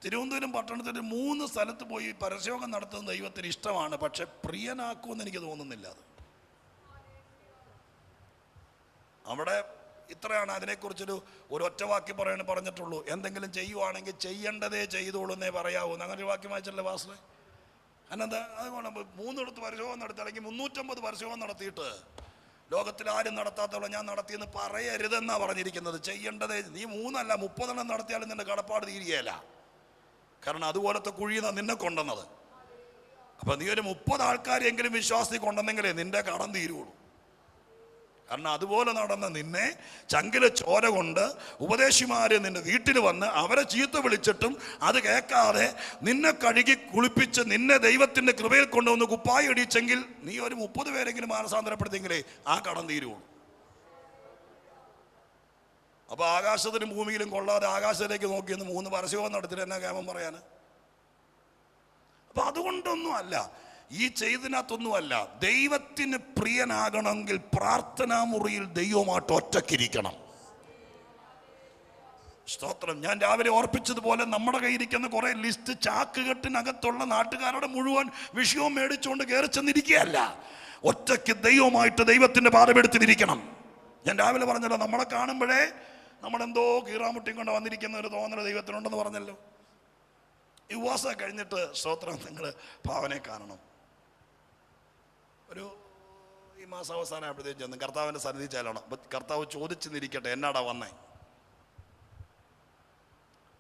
തിരുവനന്തപുരം പട്ടണത്തിൽ 3 സ്ഥലത്ത് പോയി പരസ്യോഗം നടത്തുന്നത് ദൈവത്തിന് ഇഷ്ടമാണ്, പക്ഷെ പ്രിയനാക്കുമെന്ന് എനിക്ക് തോന്നുന്നില്ല. അത് അവിടെ ഇത്രയാണ് അതിനെക്കുറിച്ചൊരു ഒറ്റ വാക്യം പറഞ്ഞിട്ടുള്ളൂ. എന്തെങ്കിലും ചെയ്യുവാണെങ്കിൽ ചെയ്യേണ്ടതേ ചെയ്തോളൂ എന്നേ പറയാവൂ. അങ്ങനെ ഒരു വാക്യം വായിച്ചല്ലേ വാസു? അന്നെന്താ അതുകൊണ്ട് 3 പരസ്യോഗം നടത്തി, അല്ലെങ്കിൽ 350 പരസ്യോഗം നടത്തിയിട്ട് ലോകത്തിൽ ആരും നടത്താത്തവളെ ഞാൻ നടത്തിയെന്ന് പറയരുതെന്നാ പറഞ്ഞിരിക്കുന്നത്. ചെയ്യേണ്ടതേ, നീ 3 അല്ല 30 നടത്തിയാലും നിന്റെ കടപ്പാട് തീരുകയില്ല. കാരണം അതുപോലത്തെ കുഴിയാണ് നിന്നെ കൊണ്ടുവന്നത്. അപ്പം നീ ഒരു 30 ആൾക്കാരെങ്കിലും വിശ്വാസത്തിൽ കൊണ്ടുവന്നെങ്കിലേ നിന്റെ കടം തീരുള്ളൂ. കാരണം അതുപോലെ നടന്ന നിന്നെ ചങ്കിലെ ചോര കൊണ്ട് ഉപദേശിമാര് നിന്റെ വീട്ടിൽ വന്ന് അവരെ ചീത്ത വിളിച്ചിട്ടും അത് കേൾക്കാതെ നിന്നെ കഴുകി കുളിപ്പിച്ച് നിന്നെ ദൈവത്തിന്റെ കൃപയിൽ കൊണ്ടുവന്ന് കുപ്പായി ഇടിച്ചെങ്കിൽ നീ ഒരു 30 പേരെങ്കിലും മാനസാന്തരപ്പെടുത്തിയെങ്കിലേ ആ കടം തീരുള്ളൂ. അപ്പൊ ആകാശത്തിനും ഭൂമിയിലും കൊള്ളാതെ ആകാശത്തിലേക്ക് നോക്കിയെന്ന് 3 പരസ്യവും നടത്തിയിട്ട് എന്നാ കേമം പറയാന്? അപ്പൊ അതുകൊണ്ടൊന്നും അല്ല, ഈ ചെയ്തതിനകത്തൊന്നുമല്ല. ദൈവത്തിന് പ്രിയനാകണമെങ്കിൽ പ്രാർത്ഥനാ മുറിയിൽ ദൈവമായിട്ട് ഒറ്റക്കിരിക്കണം. സ്തോത്രം. ഞാൻ രാവിലെ ഓർപ്പിച്ചതുപോലെ നമ്മുടെ കയ്യിരിക്കുന്ന കുറെ ലിസ്റ്റ് ചാക്കുകെട്ടിനകത്തുള്ള നാട്ടുകാരുടെ മുഴുവൻ വിഷയവും മേടിച്ചുകൊണ്ട് കയറി ചെന്നിരിക്കുകയല്ല. ഒറ്റയ്ക്ക് ദൈവമായിട്ട് ദൈവത്തിന്റെ പാദമെടുത്തിരിക്കണം. ഞാൻ രാവിലെ പറഞ്ഞല്ലോ, നമ്മളെ കാണുമ്പോഴേ നമ്മളെന്തോ കീറാമുട്ടിയും കൊണ്ട് വന്നിരിക്കുന്ന ഒരു തോന്നൽ ദൈവത്തിനുണ്ടെന്ന് പറഞ്ഞല്ലോ. ഈ ഉപവാസം കഴിഞ്ഞിട്ട് സ്തോത്രം നിങ്ങൾ ഭാവനെ കാണണം. ഈ മാസം അവസാനമായപ്പോഴത്തേക്ക് ചെന്ന് കർത്താവിൻ്റെ സന്നിധി ചെല്ലണം. അപ്പം കർത്താവ് ചോദിച്ചു നിരിക്കട്ടെ, എന്നാടാ വന്നേ?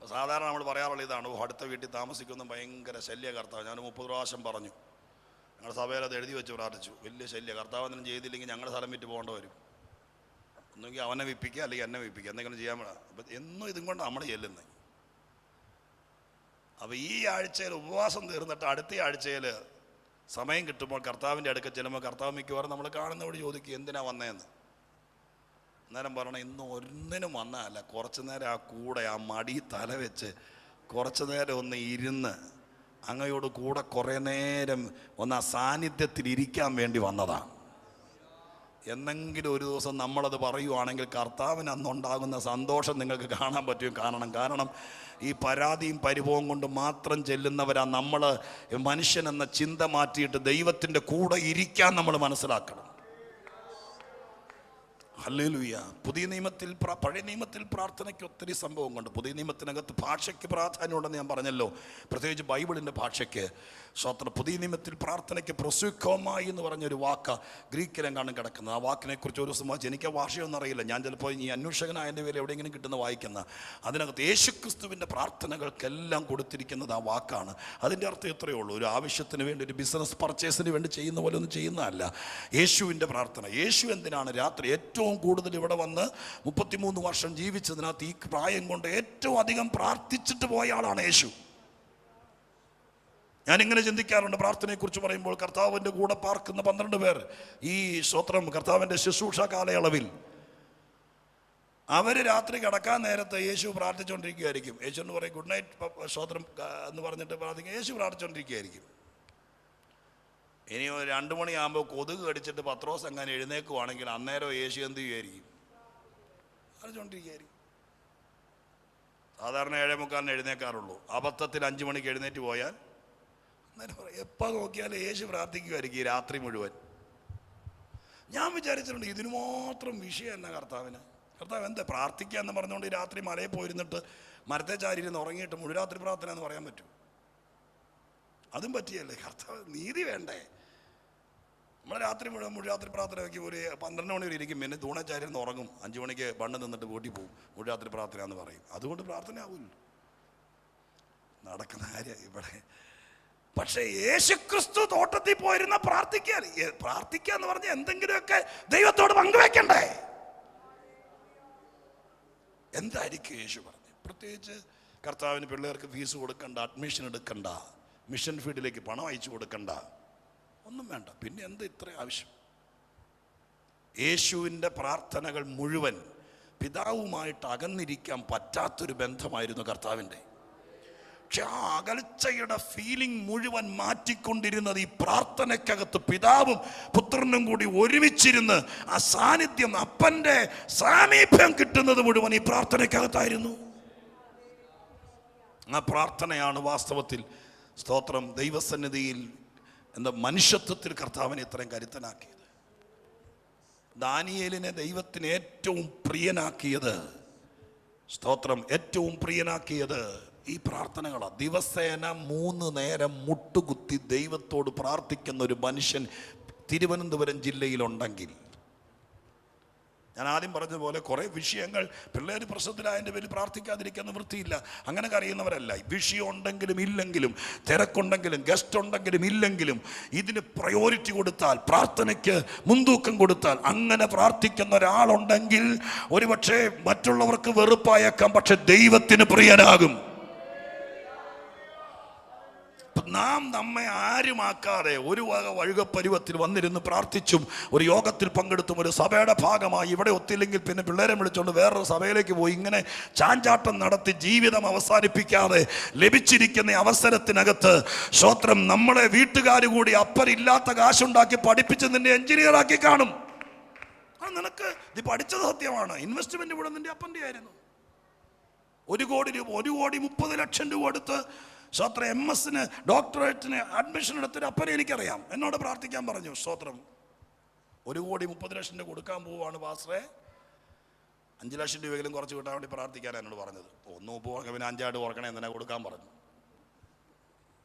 സാധാരണ നമ്മൾ പറയാറുള്ള ഇതാണ്, അടുത്ത വീട്ടിൽ താമസിക്കുന്ന ഭയങ്കര ശല്യ കർത്താവ്. ഞാൻ 30 പ്രാവശ്യം പറഞ്ഞു, ഞങ്ങളുടെ സഭയിൽ അത് എഴുതി വെച്ച് പ്രാർത്ഥിച്ചു. വലിയ ശല്യ കർത്താവ് എന്തെങ്കിലും ചെയ്തില്ലെങ്കിൽ ഞങ്ങളുടെ സ്ഥലം വിറ്റ് പോകേണ്ട വരും. ഒന്നുകിൽ അവനെ വിപ്പിക്കുക അല്ലെങ്കിൽ എന്നെ വിപ്പിക്കുക, എന്തെങ്കിലും ചെയ്യാൻ വേണം. അപ്പം എന്നും ഇതും കൊണ്ട് നമ്മൾ ചെല്ലുന്നത്. അപ്പം ഈ ആഴ്ചയിൽ ഉപവാസം തീർന്നിട്ട് അടുത്ത ആഴ്ചയിൽ സമയം കിട്ടുമ്പോൾ കർത്താവിൻ്റെ അടുക്ക ചെല്ലുമ്പോൾ കർത്താവ് മിക്കവാറും നമ്മൾ കാണുന്നവരോട് ചോദിക്കും, എന്തിനാ വന്നതെന്ന്. അന്നേരം പറയണം, ഇന്നും ഒന്നിനും വന്നതല്ല, കുറച്ചു നേരം ആ കൂടെ ആ മടി തല വെച്ച് കുറച്ചു നേരം ഒന്ന് ഇരുന്ന് അങ്ങയോട് കൂടെ കുറേ നേരം ഒന്ന് ആ സാന്നിധ്യത്തിൽ ഇരിക്കാൻ വേണ്ടി വന്നതാണ്. എന്നെങ്കിലും ഒരു ദിവസം നമ്മളത് പറയുവാണെങ്കിൽ കർത്താവിന് അന്നുണ്ടാകുന്ന സന്തോഷം നിങ്ങൾക്ക് കാണാൻ പറ്റും. കാരണം ഈ പരാതിയും പരിഭവം കൊണ്ട് മാത്രം ചെല്ലുന്നവരാ നമ്മൾ. മനുഷ്യനെന്ന ചിന്ത മാറ്റിയിട്ട് ദൈവത്തിൻ്റെ കൂടെ ഇരിക്കാൻ നമ്മൾ മനസ്സിലാക്കണം. ഹല്ലേലൂയ. പുതിയ നിയമത്തിൽ പഴയ നിയമത്തിൽ പ്രാർത്ഥനയ്ക്ക് ഒത്തിരി സംഭവം കൊണ്ട്. പുതിയ നിയമത്തിനകത്ത് ഭാഷയ്ക്ക് പ്രാധാന്യമുണ്ടെന്ന് ഞാൻ പറഞ്ഞല്ലോ, പ്രത്യേകിച്ച് ബൈബിളിൻ്റെ ഭാഷയ്ക്ക്. സ്വത്രം. പുതിയ നിയമത്തിൽ പ്രാർത്ഥനയ്ക്ക് പ്രൊസ്യൂക്കോമായി എന്ന് പറഞ്ഞൊരു വാക്ക് ഗ്രീക്കിലെങ്ങാനും കിടക്കുന്നത്. ആ വാക്കിനെക്കുറിച്ച് ഒരു ദിവസം വായിച്ചു. എനിക്ക് ഭാഷയൊന്നും അറിയില്ല, ഞാൻ ചിലപ്പോൾ ഈ അന്വേഷകനായതിൻ്റെ പേര് എവിടെയെങ്കിലും കിട്ടുന്ന വായിക്കുന്ന. അതിനകത്ത് യേശുക്രിസ്തുവിൻ്റെ പ്രാർത്ഥനകൾക്കെല്ലാം കൊടുത്തിരിക്കുന്നത് ആ വാക്കാണ്. അതിൻ്റെ അർത്ഥം ഇത്രയേ ഉള്ളൂ, ഒരു ആവശ്യത്തിന് വേണ്ടി, ഒരു ബിസിനസ് പർച്ചേസിന് വേണ്ടി ചെയ്യുന്ന പോലെ ഒന്നും ചെയ്യുന്നതല്ല യേശുവിൻ്റെ പ്രാർത്ഥന. യേശു എന്തിനാണ് രാത്രി ഏറ്റവും കൂടുതൽ ഇവിടെ വന്ന് 33 വർഷം ജീവിച്ചതിനകത്ത് ഈ പ്രായം കൊണ്ട് ഏറ്റവും അധികം പ്രാർത്ഥിച്ചിട്ട് പോയ ആളാണ് യേശു. ഞാനിങ്ങനെ ചിന്തിക്കാറുണ്ട് പ്രാർത്ഥനയെക്കുറിച്ച് പറയുമ്പോൾ. കർത്താവിൻ്റെ കൂടെ പാർക്കുന്ന 12 പേർ ഈ സ്തോത്രം കർത്താവിൻ്റെ ശുശ്രൂഷ കാലയളവിൽ അവർ രാത്രി കിടക്കാൻ നേരത്ത് യേശു പ്രാർത്ഥിച്ചുകൊണ്ടിരിക്കുകയായിരിക്കും. യേശു എന്ന് പറയും ഗുഡ് നൈറ്റ് സ്തോത്രം എന്ന് പറഞ്ഞിട്ട് പ്രാർത്ഥിക്കും. യേശു പ്രാർത്ഥിച്ചുകൊണ്ടിരിക്കുകയായിരിക്കും. ഇനി 2 മണിയാകുമ്പോൾ കൊതുക് കടിച്ചിട്ട് പത്രോസ് എങ്ങനെ എഴുന്നേക്കുവാണെങ്കിൽ അന്നേരം യേശു എന്ത് ചെയ്യുമായിരിക്കും? പ്രാർത്ഥിച്ചുകൊണ്ടിരിക്കുകയായിരിക്കും. സാധാരണ 7:45 എഴുന്നേക്കാറുള്ളൂ. അബദ്ധത്തിൽ 5 മണിക്ക് എഴുന്നേറ്റ് പോയാൽ അന്നേരം എപ്പോൾ നോക്കിയാലും യേശു പ്രാർത്ഥിക്കുമായിരിക്കും ഈ രാത്രി മുഴുവൻ. ഞാൻ വിചാരിച്ചിട്ടുണ്ട് ഇതിനു മാത്രം വിഷയം എന്നാ കർത്താവിന്. കർത്താവ് എന്താ പ്രാർത്ഥിക്കുക എന്ന് പറഞ്ഞുകൊണ്ട് ഈ രാത്രി മലയിൽ പോയിരുന്നിട്ട് മരത്തെ ചാരിയിരുന്ന് ഉറങ്ങിയിട്ട് മുഴുരാത്രി പ്രാർത്ഥന എന്ന് പറയാൻ പറ്റും? അതും പറ്റിയല്ലേ? കർത്താവ് നീതി വേണ്ടേ? നമ്മൾ രാത്രി മുഴുവൻ മുഴുരാത്രി പ്രാർത്ഥന വയ്ക്കും. ഒരു 12 മണി വരെ ഇരിക്കും, പിന്നെ തൂണച്ചാരിന്ന് ഉറങ്ങും. 5 മണിക്ക് ബണ്ണ് നിന്നിട്ട് കൂട്ടി പോകും. മുഴുരാത്രി പ്രാർത്ഥന എന്ന് പറയും. അതുകൊണ്ട് പ്രാർത്ഥന ആവില്ല, നടക്കുന്ന കാര്യം ഇവിടെ. പക്ഷേ യേശുക്രിസ്തു തോട്ടത്തിൽ പോയിരുന്ന പ്രാർത്ഥിക്കുക എന്ന് പറഞ്ഞാൽ എന്തെങ്കിലുമൊക്കെ ദൈവത്തോട് പങ്കുവെക്കണ്ടേ? എന്തായിരിക്കും യേശു പറഞ്ഞു? പ്രത്യേകിച്ച് കർത്താവിന് പിള്ളേർക്ക് ഫീസ് കൊടുക്കണ്ട, അഡ്മിഷൻ എടുക്കണ്ട, മിഷൻ ഫീൽഡിലേക്ക് പണം അയച്ചു കൊടുക്കണ്ട, ഒന്നും വേണ്ട. പിന്നെ എന്ത് ഇത്ര ആവശ്യം? യേശുവിൻ്റെ പ്രാർത്ഥനകൾ മുഴുവൻ പിതാവുമായിട്ട് അകന്നിരിക്കാൻ പറ്റാത്തൊരു ബന്ധമായിരുന്നു കർത്താവിൻ്റെ. പക്ഷെ ആ അകൽച്ചയുടെ ഫീലിംഗ് മുഴുവൻ മാറ്റിക്കൊണ്ടിരുന്നത് ഈ പ്രാർത്ഥനയ്ക്കകത്ത് പിതാവും പുത്രനും കൂടി ഒരുമിച്ചിരുന്ന് ആ സാന്നിധ്യം, അപ്പൻ്റെ സാമീപ്യം കിട്ടുന്നത് മുഴുവൻ ഈ പ്രാർത്ഥനയ്ക്കകത്തായിരുന്നു. ആ പ്രാർത്ഥനയാണ് വാസ്തവത്തിൽ സ്തോത്രം ദൈവസന്നിധിയിൽ മനുഷ്യത്വത്തിൽ കർത്താവിനെ ഇത്രയും കരുത്തനാക്കിയത്. ദാനിയേലിനെ ദൈവത്തിന് ഏറ്റവും പ്രിയനാക്കിയത്, സ്തോത്രം ഏറ്റവും പ്രിയനാക്കിയത് ഈ പ്രാർത്ഥനകളാണ്. ദിവസേന 3 നേരം മുട്ടുകുത്തി ദൈവത്തോട് പ്രാർത്ഥിക്കുന്ന ഒരു മനുഷ്യൻ തിരുവനന്തപുരം ജില്ലയിലുണ്ടെങ്കിൽ, ഞാൻ ആദ്യം പറഞ്ഞതുപോലെ കുറേ വിഷയങ്ങൾ പിള്ളേർ പ്രശ്നത്തിലായതിൻ്റെ പേരിൽ പ്രാർത്ഥിക്കാതിരിക്കാൻ നിവൃത്തിയില്ല. അങ്ങനെ കരയുന്നവരല്ല. വിഷയം ഉണ്ടെങ്കിലും ഇല്ലെങ്കിലും, തിരക്കുണ്ടെങ്കിലും ഗസ്റ്റ് ഉണ്ടെങ്കിലും ഇല്ലെങ്കിലും, ഇതിന് പ്രയോറിറ്റി കൊടുത്താൽ, പ്രാർത്ഥനയ്ക്ക് മുൻതൂക്കം കൊടുത്താൽ, അങ്ങനെ പ്രാർത്ഥിക്കുന്ന ഒരാളുണ്ടെങ്കിൽ ഒരുപക്ഷെ മറ്റുള്ളവർക്ക് വെറുപ്പായേക്കാം, പക്ഷെ ദൈവത്തിന് പ്രിയനാകും. നാം നമ്മെ ആരുമാക്കാതെ ഒരു വഴുകപ്പരുവത്തിൽ വന്നിരുന്ന് പ്രാർത്ഥിച്ചും ഒരു യോഗത്തിൽ പങ്കെടുത്തും ഒരു സഭയുടെ ഭാഗമായി ഇവിടെ ഒത്തില്ലെങ്കിൽ പിന്നെ പിള്ളേരെ വിളിച്ചുകൊണ്ട് വേറൊരു സഭയിലേക്ക് പോയി ഇങ്ങനെ ചാഞ്ചാട്ടം നടത്തി ജീവിതം അവസാനിപ്പിക്കാതെ ലഭിച്ചിരിക്കുന്ന അവസരത്തിനകത്ത് സ്തോത്രം നമ്മളെ വീട്ടുകാർ കൂടി അപ്പരില്ലാത്ത കാശുണ്ടാക്കി പഠിപ്പിച്ച് നിന്നെ എഞ്ചിനീയറാക്കി കാണും. നിനക്ക് ഇത് പഠിച്ചത് സത്യമാണ്. ഇൻവെസ്റ്റ്മെന്റ് ഇവിടെ നിന്റെ അപ്പൻ്റെ ആയിരുന്നു. 1 കോടി രൂപ, 1,30,00,000 രൂപ എടുത്ത് സ്തോത്രം MS-ന് ഡോക്ടറേറ്റിന് അഡ്മിഷൻ എടുത്തൊരു അപ്പനെ എനിക്കറിയാം. എന്നോട് പ്രാർത്ഥിക്കാൻ പറഞ്ഞു. സ്തോത്രം 1,30,00,000 കൊടുക്കാൻ പോവുകയാണ് പാസ്റ്ററെ, 5 ലക്ഷം രൂപയെങ്കിലും കുറച്ച് കിട്ടാൻ വേണ്ടി പ്രാർത്ഥിക്കാൻ എന്നോട് പറഞ്ഞത്. 1 ഉപ്പ് ഓർക്കം, പിന്നെ 5 ആട് ഓർക്കണേ എന്തിനാ കൊടുക്കാൻ പറഞ്ഞു.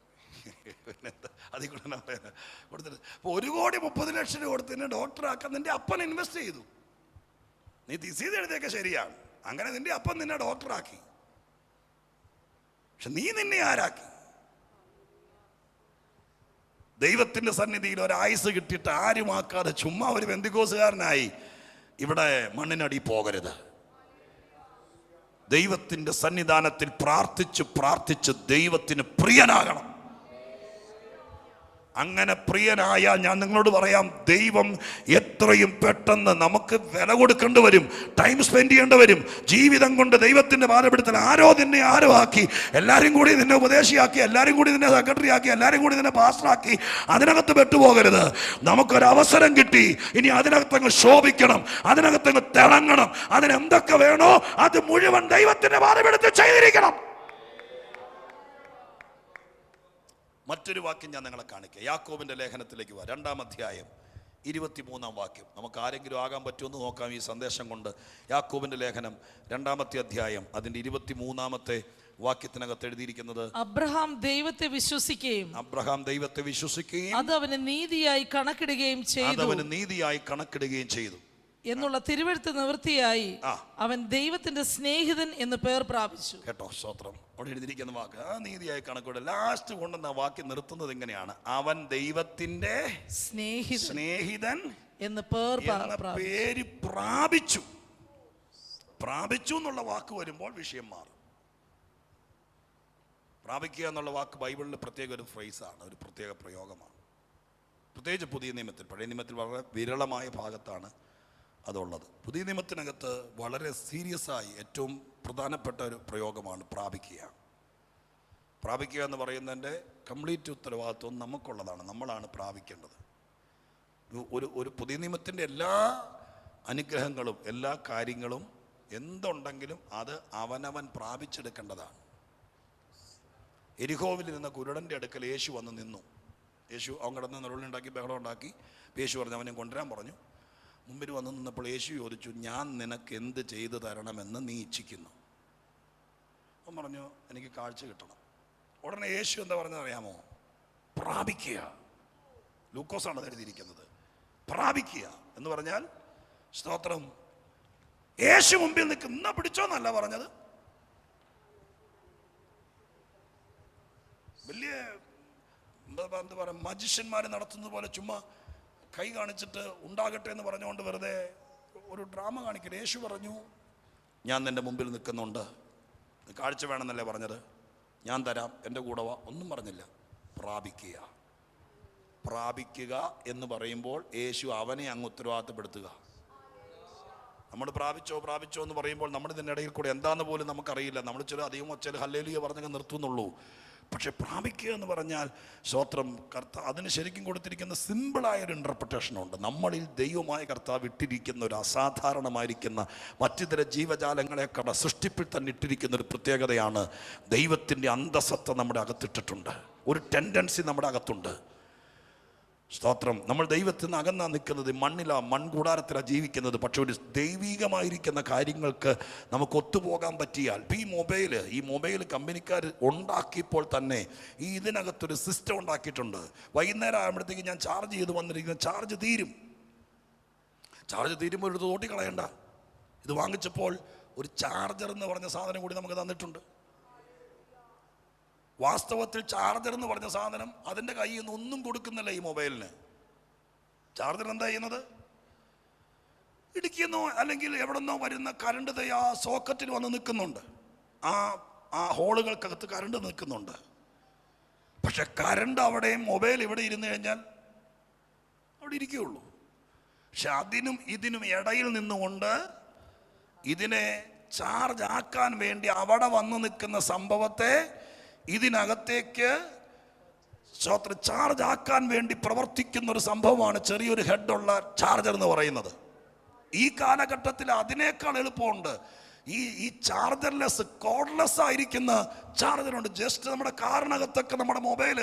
അതിൽ കൂടെ കൊടുത്തിട്ട് 1,30,00,000 രൂപ കൊടുത്തതിന് ഡോക്ടറാക്കാൻ നിന്റെ അപ്പൻ ഇൻവെസ്റ്റ് ചെയ്തു. നീ തിസീത് എഴുതിയൊക്കെ ശരിയാണ്, അങ്ങനെ നിന്റെ അപ്പൻ നിന്നെ ഡോക്ടറാക്കി. പക്ഷെ നീ നിന്നെ ആരാക്കി? ദൈവത്തിന്റെ സന്നിധിയിൽ ഒരായുസ് കിട്ടിയിട്ട് ആരുമാക്കാതെ ചുമ്മാ ഒരു പെന്തിക്കോസുകാരനായി ഇവിടെ മണ്ണിനടി പോകരുത്. ദൈവത്തിന്റെ സന്നിധാനത്തിൽ പ്രാർത്ഥിച്ച് പ്രാർത്ഥിച്ച് ദൈവത്തിന് പ്രിയനാകണം. അങ്ങനെ പ്രിയനായാൽ ഞാൻ നിങ്ങളോട് പറയാം, ദൈവം എത്രയും പെട്ടെന്ന് നമുക്ക് വില കൊടുക്കേണ്ടി വരും, ടൈം സ്പെൻഡ് ചെയ്യേണ്ടി വരും. ജീവിതം കൊണ്ട് ദൈവത്തിന്റെ പാതപ്പെടുത്തൽ. ആരോ നിന്നെ ആരോ ആക്കി, എല്ലാവരും കൂടി നിന്നെ ഉപദേശിയാക്കി, എല്ലാവരും കൂടി നിന്നെ സെക്രട്ടറി ആക്കി, എല്ലാവരും കൂടി നിന്നെ പാസ്റ്ററാക്കി, അതിനകത്ത് പെട്ടുപോകരുത്. നമുക്കൊരവസരം കിട്ടി, ഇനി അതിനകത്തങ്ങ് ശോഭിക്കണം, അതിനകത്തങ്ങ് തിളങ്ങണം. അതിനെന്തൊക്കെ വേണോ അത് മുഴുവൻ ദൈവത്തിന്റെ പാതപ്പെടുത്തൽ ചെയ്തിരിക്കണം. മറ്റൊരു വാക്യം ഞാൻ നിങ്ങളെ കാണിക്കാം. യാക്കോബിന്റെ ലേഖനത്തിലേക്ക് 2-ാം അധ്യായം 23 വാക്യം. നമുക്ക് ആരെങ്കിലും ആകാൻ പറ്റുമെന്ന് നോക്കാം ഈ സന്ദേശം കൊണ്ട്. യാക്കോബിന്റെ ലേഖനം 2-ാമത്തെ അധ്യായം അതിന്റെ 23-ാമത്തെ വാക്യത്തിനകത്ത് എഴുതിയിരിക്കുന്നത്, അബ്രഹാം ദൈവത്തെ വിശ്വസിക്കുകയും അത് അവന് നീതിയായി കണക്കിടുകയും ചെയ്തു എന്നുള്ള തിരുവെഴുത്ത് നിവൃത്തിയായി അവൻ ദൈവത്തിന്റെ സ്നേഹിതൻ എന്ന് പേർ പ്രാപിച്ചു. കേട്ടോ, സ്തോത്രം. അവിടെ എഴുതിയിരിക്കുന്ന വാക്ക് ആ നീതിയായി കണക്കിടുക. ലാസ്റ്റ് കൊണ്ടുവന്ന വാക്യം നിർത്തുന്നത് എങ്ങനെയാണ്? അവൻ ദൈവത്തിന്റെ സ്നേഹിതൻ എന്ന് പേര് പ്രാപിച്ചു. പ്രാപിച്ചു എന്നുള്ള വാക്ക് വരുമ്പോൾ വിഷയം മാറും. പ്രാപിക്കുക എന്നുള്ള വാക്ക് ബൈബിളിൽ പ്രത്യേക ഒരു ഫ്രേസാണ്, ഒരു പ്രത്യേക പ്രയോഗമാണ്. പ്രത്യേകിച്ച് പുതിയ നിയമത്തിൽ. പഴയ നിയമത്തിൽ വളരെ വിരളമായ ഭാഗത്താണ് അതുള്ളത്. പുതിയ നിയമത്തിനകത്ത് വളരെ സീരിയസ് ആയി ഏറ്റവും പ്രധാനപ്പെട്ട ഒരു പ്രയോഗമാണ് പ്രാപിക്കുക. പ്രാപിക്കുക എന്ന് പറയുന്നതിൻ്റെ കംപ്ലീറ്റ് ഉത്തരവാദിത്വം നമുക്കുള്ളതാണ്. നമ്മളാണ് പ്രാപിക്കേണ്ടത്. ഒരു പുതിയ നിയമത്തിൻ്റെ എല്ലാ അനുഗ്രഹങ്ങളും എല്ലാ കാര്യങ്ങളും എന്തുണ്ടെങ്കിലും അത് അവനവൻ പ്രാപിച്ചെടുക്കേണ്ടതാണ്. എരിഹോവിൽ നിന്ന കുരുടൻ്റെ അടുക്കൽ യേശു വന്ന് നിന്നു. യേശു അവൻ കിടന്ന് നിറവുണ്ടാക്കി ബഹളം ഉണ്ടാക്കി. യേശു പറഞ്ഞു അവനെ കൊണ്ടുവരാൻ പറഞ്ഞു. മുമ്പിൽ വന്ന് നിന്നപ്പോൾ യേശു ചോദിച്ചു, ഞാൻ നിനക്ക് എന്ത് ചെയ്തു തരണമെന്ന് നീ ഇച്ഛിക്കുന്നു? അവൻ പറഞ്ഞു, എനിക്ക് കാഴ്ച കിട്ടണം. ഉടനെ യേശു എന്താ പറഞ്ഞത് അറിയാമോ? പ്രാപിക്കുക. ലൂക്കോസാണ് അത് എഴുതിയിരിക്കുന്നത്. പ്രാപിക്കുക എന്ന് പറഞ്ഞാൽ, സ്തോത്രം, യേശു മുമ്പിൽ നിൽക്കുന്ന പിടിച്ചോന്നല്ല പറഞ്ഞത്. വലിയ എന്താ പറയുക, മജിഷ്യന്മാർ നടത്തുന്നത് പോലെ ചുമ്മാ കൈ കാണിച്ചിട്ട് ഉണ്ടാകട്ടെ എന്ന് പറഞ്ഞുകൊണ്ട് വെറുതെ ഒരു ഡ്രാമ കാണിക്കരുത്. യേശു പറഞ്ഞു, ഞാൻ നിൻ്റെ മുമ്പിൽ നിൽക്കുന്നുണ്ട്, കാഴ്ച വേണമെന്നല്ലേ പറഞ്ഞത്, ഞാൻ തരാം, എൻ്റെ കൂടെ വാ. ഒന്നും പറഞ്ഞില്ല. പ്രാപിക്കുക. പ്രാപിക്കുക എന്ന് പറയുമ്പോൾ യേശു അവനെ അങ്ങ് ഉത്തരവാദിത്തപ്പെടുത്തുക. നമ്മൾ പ്രാപിച്ചോ എന്ന് പറയുമ്പോൾ നമ്മുടെ ഇതിൻ്റെ ഇടയിൽ കൂടെ എന്താന്ന് പോലും നമുക്കറിയില്ല. നമ്മൾ ചില അധികം ചില ഹല്ലേലൂയ പറഞ്ഞൊക്കെ നിർത്തുന്നുള്ളൂ. പക്ഷെ പ്രാപിക്കുക എന്ന് പറഞ്ഞാൽ, സ്തോത്രം, അതിന് ശരിക്കും കൊടുത്തിരിക്കുന്ന സിമ്പിളായൊരു ഇൻ്റർപ്രിട്ടേഷനുണ്ട്. നമ്മളിൽ ദൈവമായ കർത്താവ് ഇട്ടിരിക്കുന്ന ഒരു അസാധാരണമായിരിക്കുന്ന മറ്റിതര ജീവജാലങ്ങളെക്കാൾ സൃഷ്ടിപ്പിൽ തന്നെ ഇട്ടിരിക്കുന്ന ഒരു പ്രത്യേകതയാണ് ദൈവത്തിൻ്റെ അന്തസത്ത നമ്മുടെ അകത്തിട്ടിട്ടുണ്ട്. ഒരു ടെൻഡൻസി നമ്മുടെ അകത്തുണ്ട്. സ്തോത്രം. നമ്മൾ ദൈവത്തിൽ നിന്ന് അകന്നാ നിൽക്കുന്നത്, മൺകൂടാരത്തിലാണ് ജീവിക്കുന്നത്. പക്ഷെ ഒരു ദൈവികമായിരിക്കുന്ന കാര്യങ്ങൾക്ക് നമുക്ക് ഒത്തുപോകാൻ പറ്റിയാൽ, ഈ മൊബൈൽ കമ്പനിക്കാർ ഉണ്ടാക്കിയപ്പോൾ തന്നെ ഇതിനകത്തൊരു സിസ്റ്റം ഉണ്ടാക്കിയിട്ടുണ്ട്. വൈകുന്നേരം ആകുമ്പോഴത്തേക്ക് ഞാൻ ചാർജ് ചെയ്ത് വന്നിരിക്കുന്ന ചാർജ് തീരുമ്പോൾ ഒരു തോട്ടി കളയണ്ട. ഇത് വാങ്ങിച്ചപ്പോൾ ഒരു ചാർജർ എന്ന് പറഞ്ഞ സാധനം കൂടി നമുക്ക് തന്നിട്ടുണ്ട്. വാസ്തവത്തിൽ ചാർജർ എന്ന് പറഞ്ഞ സാധനം അതിൻ്റെ കയ്യിൽ നിന്ന് ഒന്നും കൊടുക്കുന്നില്ല ഈ മൊബൈലിന്. ചാർജർ എന്താ ചെയ്യുന്നത്? ഇടുക്കിയെന്നോ അല്ലെങ്കിൽ എവിടെന്നോ വരുന്ന കറണ്ട് ആ സോക്കറ്റിൽ വന്ന് നിൽക്കുന്നുണ്ട്. ആ ഹോളുകൾക്കകത്ത് കറണ്ട് നിൽക്കുന്നുണ്ട്. പക്ഷെ കറണ്ട് അവിടെയും മൊബൈൽ ഇവിടെ ഇരുന്ന് കഴിഞ്ഞാൽ അവിടെ ഇരിക്കുകയുള്ളൂ. പക്ഷെ ഇതിനും ഇടയിൽ നിന്നുകൊണ്ട് ഇതിനെ ചാർജ് ആക്കാൻ വേണ്ടി അവിടെ വന്ന് നിൽക്കുന്ന സംഭവത്തെ ഇതിനകത്തേക്ക് ചാർജ് ആക്കാൻ വേണ്ടി പ്രവർത്തിക്കുന്ന ഒരു സംഭവമാണ് ചെറിയൊരു ഹെഡുള്ള ചാർജർ എന്ന് പറയുന്നത്. ഈ കാലഘട്ടത്തിൽ അതിനേക്കാൾ എളുപ്പമുണ്ട്. ഈ ചാർജർലെസ്, കോഡ്ലെസ് ആയിരിക്കുന്ന ചാർജറുണ്ട്. ജസ്റ്റ് നമ്മുടെ കാറിനകത്തൊക്കെ നമ്മുടെ മൊബൈൽ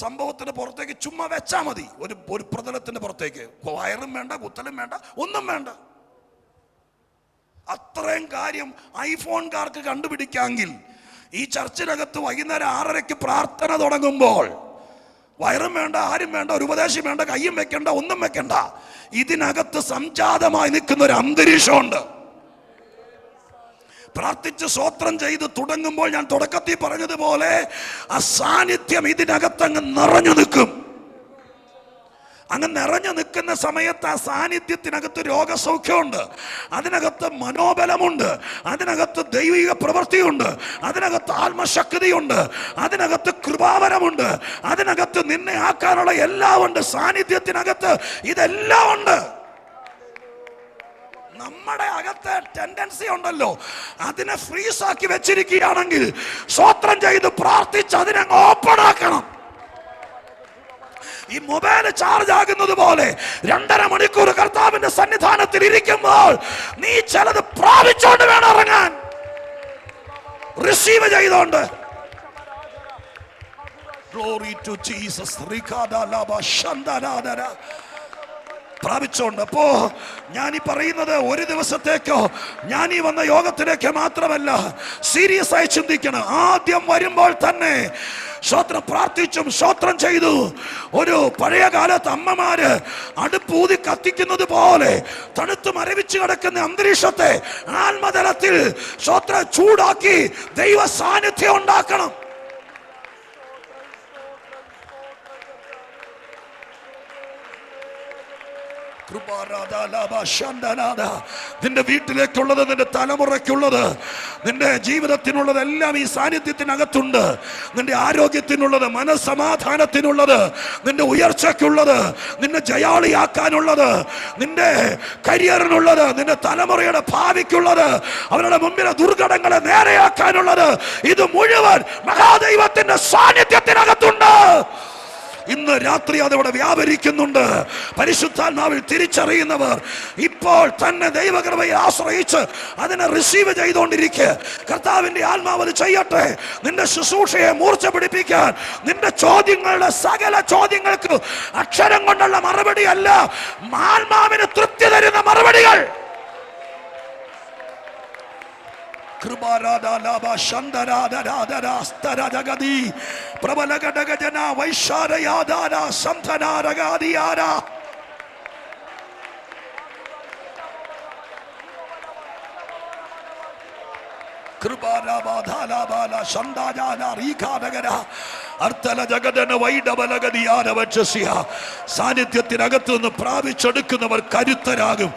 സംഭവത്തിന് പുറത്തേക്ക് ചുമ്മാ വെച്ചാൽ മതി. ഒരു പ്രതലത്തിന്റെ പുറത്തേക്ക് വയറും വേണ്ട, കുത്തലും വേണ്ട, ഒന്നും വേണ്ട. അത്രയും കാര്യം ഐഫോൺകാർക്ക് കണ്ടുപിടിക്കാമെങ്കിൽ ഈ ചർച്ചിനകത്ത് വൈകുന്നേരം 6:30 പ്രാർത്ഥന തുടങ്ങുമ്പോൾ വയറും വേണ്ട, ആരും വേണ്ട, ഒരു ഉപദേശം വേണ്ട, കയ്യും വെക്കണ്ട, ഒന്നും വെക്കണ്ട. ഇതിനകത്ത് സംജാതമായി നിൽക്കുന്ന ഒരു അന്തരീക്ഷമുണ്ട്. പ്രാർത്ഥിച്ച് സ്വോത്രം ചെയ്ത് തുടങ്ങുമ്പോൾ ഞാൻ തുടക്കത്തിൽ പറഞ്ഞതുപോലെ ആ സാന്നിധ്യം ഇതിനകത്തങ്ങ് നിറഞ്ഞു നിൽക്കും. അങ്ങ് നിറഞ്ഞു നിൽക്കുന്ന സമയത്ത് ആ സാന്നിധ്യത്തിനകത്ത് രോഗസൗഖ്യമുണ്ട്, അതിനകത്ത് മനോബലമുണ്ട്, അതിനകത്ത് ദൈവിക പ്രവൃത്തിയുണ്ട്, അതിനകത്ത് ആത്മശക്തിയുണ്ട്, അതിനകത്ത് കൃപാവരമുണ്ട്, അതിനകത്ത് നിന്നെ ആക്കാനുള്ള എല്ലാം ഉണ്ട്. സാന്നിധ്യത്തിനകത്ത് ഇതെല്ലാം ഉണ്ട്. നമ്മുടെ അകത്തെ ടെൻഡൻസി ഉണ്ടല്ലോ, അതിനെ ഫ്രീസാക്കി വെച്ചിരിക്കുകയാണെങ്കിൽ സ്വോത്രം ചെയ്ത് പ്രാർത്ഥിച്ച് അതിനെ ഓപ്പൺ ആക്കണം. ഈ മൊബൈൽ ചാർജ് ആകുന്നത് പോലെ 2.5 മണിക്കൂർ കർത്താവിന്റെ സന്നിധാനത്തിൽ ഇരിക്കുമ്പോൾ നീ ചിലത് പ്രാപിച്ചോണ്ട് വേണം ഇറങ്ങാൻ, റിസീവ് ചെയ്തോണ്ട്. Glory to Jesus. പ്രാപിച്ചോണ്ട്. അപ്പോ ഞാൻ ഈ പറയുന്നത് ഒരു ദിവസത്തേക്കോ ഞാൻ ഈ വന്ന യോഗത്തിലേക്ക് മാത്രമല്ല, സീരിയസ് ആയി ചിന്തിക്കണം. ആദ്യം വരുമ്പോൾ തന്നെ സ്തോത്രം പ്രാർത്ഥിച്ചും സ്തോത്രം ചെയ്തു. ഒരു പഴയ കാലത്ത് അമ്മമാര് അടുപ്പൂതി കത്തിക്കുന്നത് പോലെ തണുത്ത് മരവിച്ച് കിടക്കുന്ന അന്തരീക്ഷത്തെ ആത്മതലത്തിൽ സ്തോത്രം ചൂടാക്കി ദൈവ സാന്നിധ്യം ഉണ്ടാക്കണം. നിന്റെ വീട്ടിലേക്കുള്ളത്, നിന്റെ തലമുറയ്ക്കുള്ളത്, നിന്റെ ജീവിതത്തിനുള്ളതെല്ലാം ഈ സാന്നിധ്യത്തിനകത്തുണ്ട്. നിന്റെ ആരോഗ്യത്തിനുള്ളത്, മനസ്സമാധാനത്തിനുള്ളത്, നിന്റെ ഉയർച്ചയ്ക്കുള്ളത്, നിന്നെ ജയാളിയാക്കാനുള്ളത്, നിന്റെ കരിയറിനുള്ളത്, നിന്റെ തലമുറയുടെ ഭാവിക്കുള്ളത്, അവരുടെ മുമ്പിലെ ദുർഘടങ്ങളെ നേരെയാക്കാനുള്ളത്, ഇത് മുഴുവൻ മഹാദൈവത്തിന്റെ സാന്നിധ്യത്തിനകത്തുണ്ട്. ഇന്ന് രാത്രി അതവിടെ വ്യാപരിക്കുന്നുണ്ട്. പരിശുദ്ധാത്മാവിൽ തിരിച്ചറിയുന്നവർ ഇപ്പോൾ തന്നെ ദൈവകൃപയെ ആശ്രയിച്ച് അതിനെ റിസീവ് ചെയ്തുകൊണ്ടിരിക്കുക. കർത്താവിന്റെ ആത്മാവ് അത് ചെയ്യട്ടെ. നിന്റെ ശുശ്രൂഷയെ മൂർച്ച പിടിപ്പിക്കാൻ, നിന്റെ ചോദ്യങ്ങളുടെ സകല ചോദ്യങ്ങൾക്ക് അക്ഷരം കൊണ്ടുള്ള മറുപടി അല്ല, ആത്മാവിന് തൃപ്തി തരുന്ന മറുപടികൾ. സാന്നിധ്യത്തിനകത്ത് നിന്ന് പ്രാപിച്ചെടുക്കുന്നവർ കരുത്തരാകും.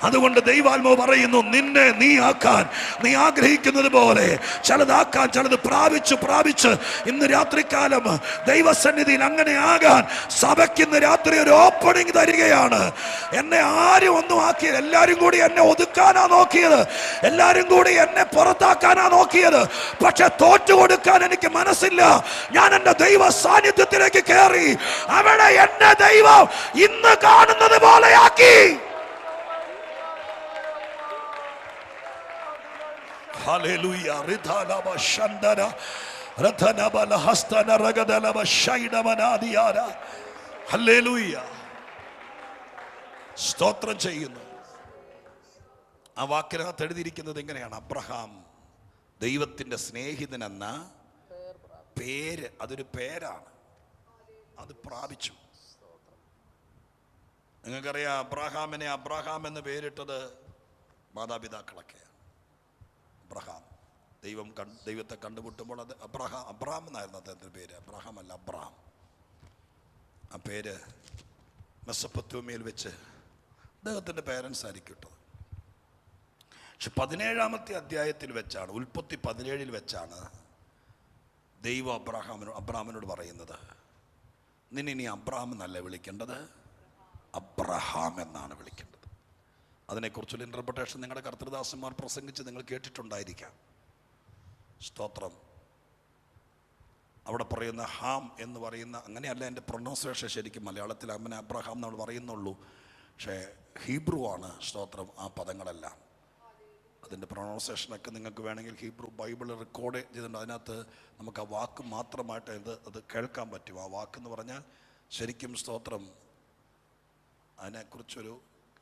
അതുകൊണ്ട് ദൈവാത്മാവ് പറയുന്നു, നിന്നെ നീ ആക്കാൻ, നീ ആഗ്രഹിക്കുന്നത് പോലെ ചിലതാക്കാൻ, ചിലത് പ്രാപിച്ച് ഇന്ന് രാത്രികാലം ദൈവസന്നിധിയിൽ അങ്ങനെ ആകാൻ സഭയ്ക്ക് ഇന്ന് രാത്രി ഒരു ഓപ്പണിംഗ് തരികയാണ്. എന്നെ ആരും ഒന്നും ആക്കിയത്, എല്ലാരും കൂടി എന്നെ ഒതുക്കാനാ നോക്കിയത്, എല്ലാരും കൂടി എന്നെ പുറത്താക്കാനാ നോക്കിയത്. പക്ഷെ തോറ്റുകൊടുക്കാൻ എനിക്ക് മനസ്സില്ല. ഞാൻ എന്റെ ദൈവ സാന്നിധ്യത്തിലേക്ക് കയറി അവിടെ എന്നെ ദൈവം ഇന്ന് കാണുന്നത് പോലെയാക്കി. ഹല്ലേലൂയ. റിധാനബ ശന്ദന രഥനബല ഹസ്തന രഗദലബ ശൈഡമനാദിയാര. ഹല്ലേലൂയ. സ്തോത്രം ചെയ്യുന്നു. ആ വാക്കിനകത്ത് എഴുതിയിരിക്കുന്നത് എങ്ങനെയാണ്? അബ്രഹാം ദൈവത്തിന്റെ സ്നേഹിതനെന്ന പേര്, അതൊരു പേരാണ്, അത് പ്രാപിച്ചു. നിങ്ങൾക്കറിയാം, അബ്രഹാമിനെ അബ്രഹാം എന്ന് പേരിട്ടത് മാതാപിതാക്കളൊക്കെയാണ്. അബ്രഹാം, ദൈവത്തെ കണ്ടുമുട്ടുമ്പോൾ അത് അബ്രഹാം എന്നായിരുന്നു അദ്ദേഹത്തിൻ്റെ പേര്. അബ്രഹാം അല്ല, അബ്രഹാം. ആ പേര് മെസൊപ്പൊത്താമ്യയിൽ വെച്ച് അദ്ദേഹത്തിൻ്റെ പേരൻസ് ആയിരിക്കും ഇട്ടത്. പക്ഷെ 17-ാമത്തെ അധ്യായത്തിൽ വെച്ചാണ്, ഉൽപ്പത്തി 17 വെച്ചാണ് ദൈവം അബ്രഹാമിനോട് പറയുന്നത്, നിന്നിനി അബ്രഹാം എന്നല്ല വിളിക്കേണ്ടത്, അബ്രഹാം എന്നാണ് വിളിക്കേണ്ടത്. അതിനെക്കുറിച്ചുള്ള ഇൻ്റർപ്രിട്ടേഷൻ നിങ്ങളുടെ കർത്തൃദാസന്മാർ പ്രസംഗിച്ച് നിങ്ങൾ കേട്ടിട്ടുണ്ടായിരിക്കാം. സ്തോത്രം. അവിടെ പറയുന്ന ഹാം എന്ന് പറയുന്ന, അങ്ങനെയല്ല എൻ്റെ പ്രൊനൗൺസിയേഷൻ ശരിക്കും മലയാളത്തിൽ അങ്ങനെ അബ്രഹാം നമ്മൾ പറയുന്നുള്ളൂ. പക്ഷേ ഹീബ്രു ആണ് സ്തോത്രം ആ പദങ്ങളെല്ലാം. അതിൻ്റെ പ്രൊനൗൺസിയേഷനൊക്കെ നിങ്ങൾക്ക് വേണമെങ്കിൽ ഹീബ്രു ബൈബിൾ റെക്കോർഡ് ചെയ്തിട്ടുണ്ട്. അതിനകത്ത് നമുക്ക് ആ വാക്ക് മാത്രമായിട്ട് അത് കേൾക്കാൻ പറ്റും. ആ വാക്കെന്ന് പറഞ്ഞാൽ ശരിക്കും സ്തോത്രം, അതിനെക്കുറിച്ചൊരു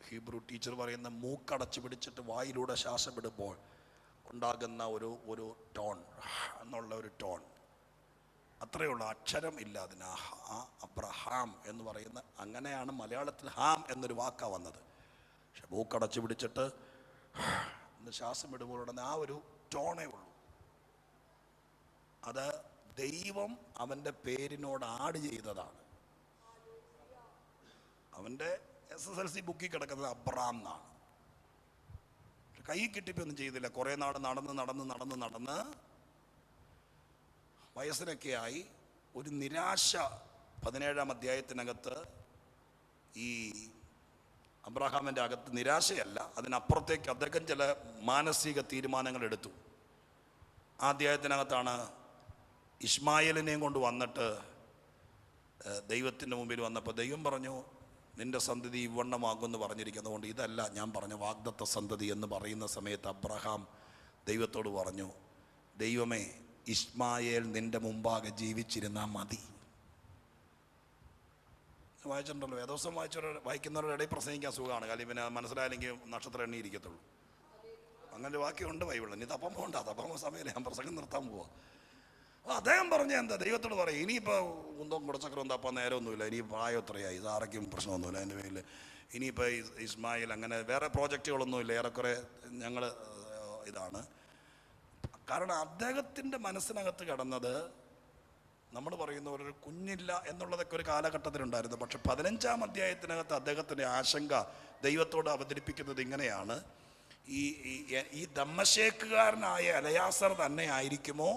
ഹീബ്രു ടീച്ചർ പറയുന്ന, മൂക്കടച്ച് പിടിച്ചിട്ട് വായിലൂടെ ശ്വാസം വിടുമ്പോൾ ഉണ്ടാകുന്ന ഒരു ടോൺ എന്നുള്ള ഒരു ടോൺ, അത്രയുള്ള അക്ഷരം ഇല്ല അതിന്. അബ്രഹാം എന്ന് പറയുന്ന, അങ്ങനെയാണ് മലയാളത്തിൽ ഹാം എന്നൊരു വാക്കാണ് വന്നത്. പക്ഷെ മൂക്കടച്ച് പിടിച്ചിട്ട് ശ്വാസം വിടുമ്പോൾ ആ ഒരു ടോണേ ഉള്ളൂ. അത് ദൈവം അവൻ്റെ പേരിനോട് ആഡ് ചെയ്തതാണ്. അവൻ്റെ SSLC ബുക്കിൽ കിടക്കുന്നത് അബ്രഹാം എന്നാണ്. കൈ കിട്ടിപ്പൊന്നും ചെയ്തില്ല. കുറേ നാട് നടന്ന് വയസ്സിനൊക്കെയായി ഒരു നിരാശ 17-ാം അധ്യായത്തിനകത്ത് ഈ അബ്രഹാമിൻ്റെ അകത്ത് നിരാശയല്ല, അതിനപ്പുറത്തേക്ക് അദ്ദേഹം ചില മാനസിക തീരുമാനങ്ങൾ എടുത്തു. ആ അധ്യായത്തിനകത്താണ് ഇസ്മായേലിനെയും കൊണ്ട് വന്നിട്ട് ദൈവത്തിൻ്റെ മുമ്പിൽ വന്നപ്പോൾ ദൈവം പറഞ്ഞു, നിന്റെ സന്തതി ഇവണ്ണമാകുമെന്ന് പറഞ്ഞിരിക്കുന്നതുകൊണ്ട് ഇതല്ല ഞാൻ പറഞ്ഞ വാഗ്ദത്ത സന്തതി എന്ന് പറയുന്ന സമയത്ത് അബ്രഹാം ദൈവത്തോട് പറഞ്ഞു, ദൈവമേ, ഇസ്മായേൽ നിന്റെ മുമ്പാകെ ജീവിച്ചിരുന്നാൽ മതി. വായിച്ചിട്ടുണ്ടല്ലോ, വേദോസം വായിക്കുന്നവരുടെ ഇടയിൽ പ്രസംഗിക്കാൻ സുഖമാണ്. കാര്യം പിന്നെ മനസ്സിലായില്ലെങ്കിൽ നക്ഷത്രം എണ്ണി ഇരിക്കത്തുള്ളൂ. അങ്ങനെ ഒരു വാക്യമുണ്ട് ബൈബിളിൽ. ഇത് അപ്പം പോകണ്ട, അതപ്പം സമയമില്ല, ഞാൻ പ്രസംഗം നിർത്താൻ പോവാ. അപ്പോൾ അദ്ദേഹം പറഞ്ഞ എന്താ, ദൈവത്തോട് പറയും, ഇനിയിപ്പോൾ കുന്തം കുടച്ചക്രം തപ്പാൻ നേരമൊന്നുമില്ല, ഇനി പ്രായം എത്രയായി, സാറയ്ക്കും പ്രശ്നമൊന്നുമില്ല എൻ്റെ പേരിൽ. ഇനിയിപ്പോൾ ഇസ്മായിൽ അങ്ങനെ വേറെ പ്രോജക്റ്റുകളൊന്നുമില്ല, ഏറെക്കുറെ ഞങ്ങൾ ഇതാണ്. കാരണം അദ്ദേഹത്തിൻ്റെ മനസ്സിനകത്ത് കിടന്നത്, നമ്മൾ പറയുന്ന ഒരു കുഞ്ഞില്ല എന്നുള്ളതൊക്കെ ഒരു കാലഘട്ടത്തിലുണ്ടായിരുന്നു. പക്ഷെ 15-ാം അധ്യായത്തിനകത്ത് അദ്ദേഹത്തിൻ്റെ ആശങ്ക ദൈവത്തോട് അവതരിപ്പിക്കുന്നത് ഇങ്ങനെയാണ്: ഈ ദമ്മശേക്കുകാരനായ എലയാസർ തന്നെ ആയിരിക്കുമോ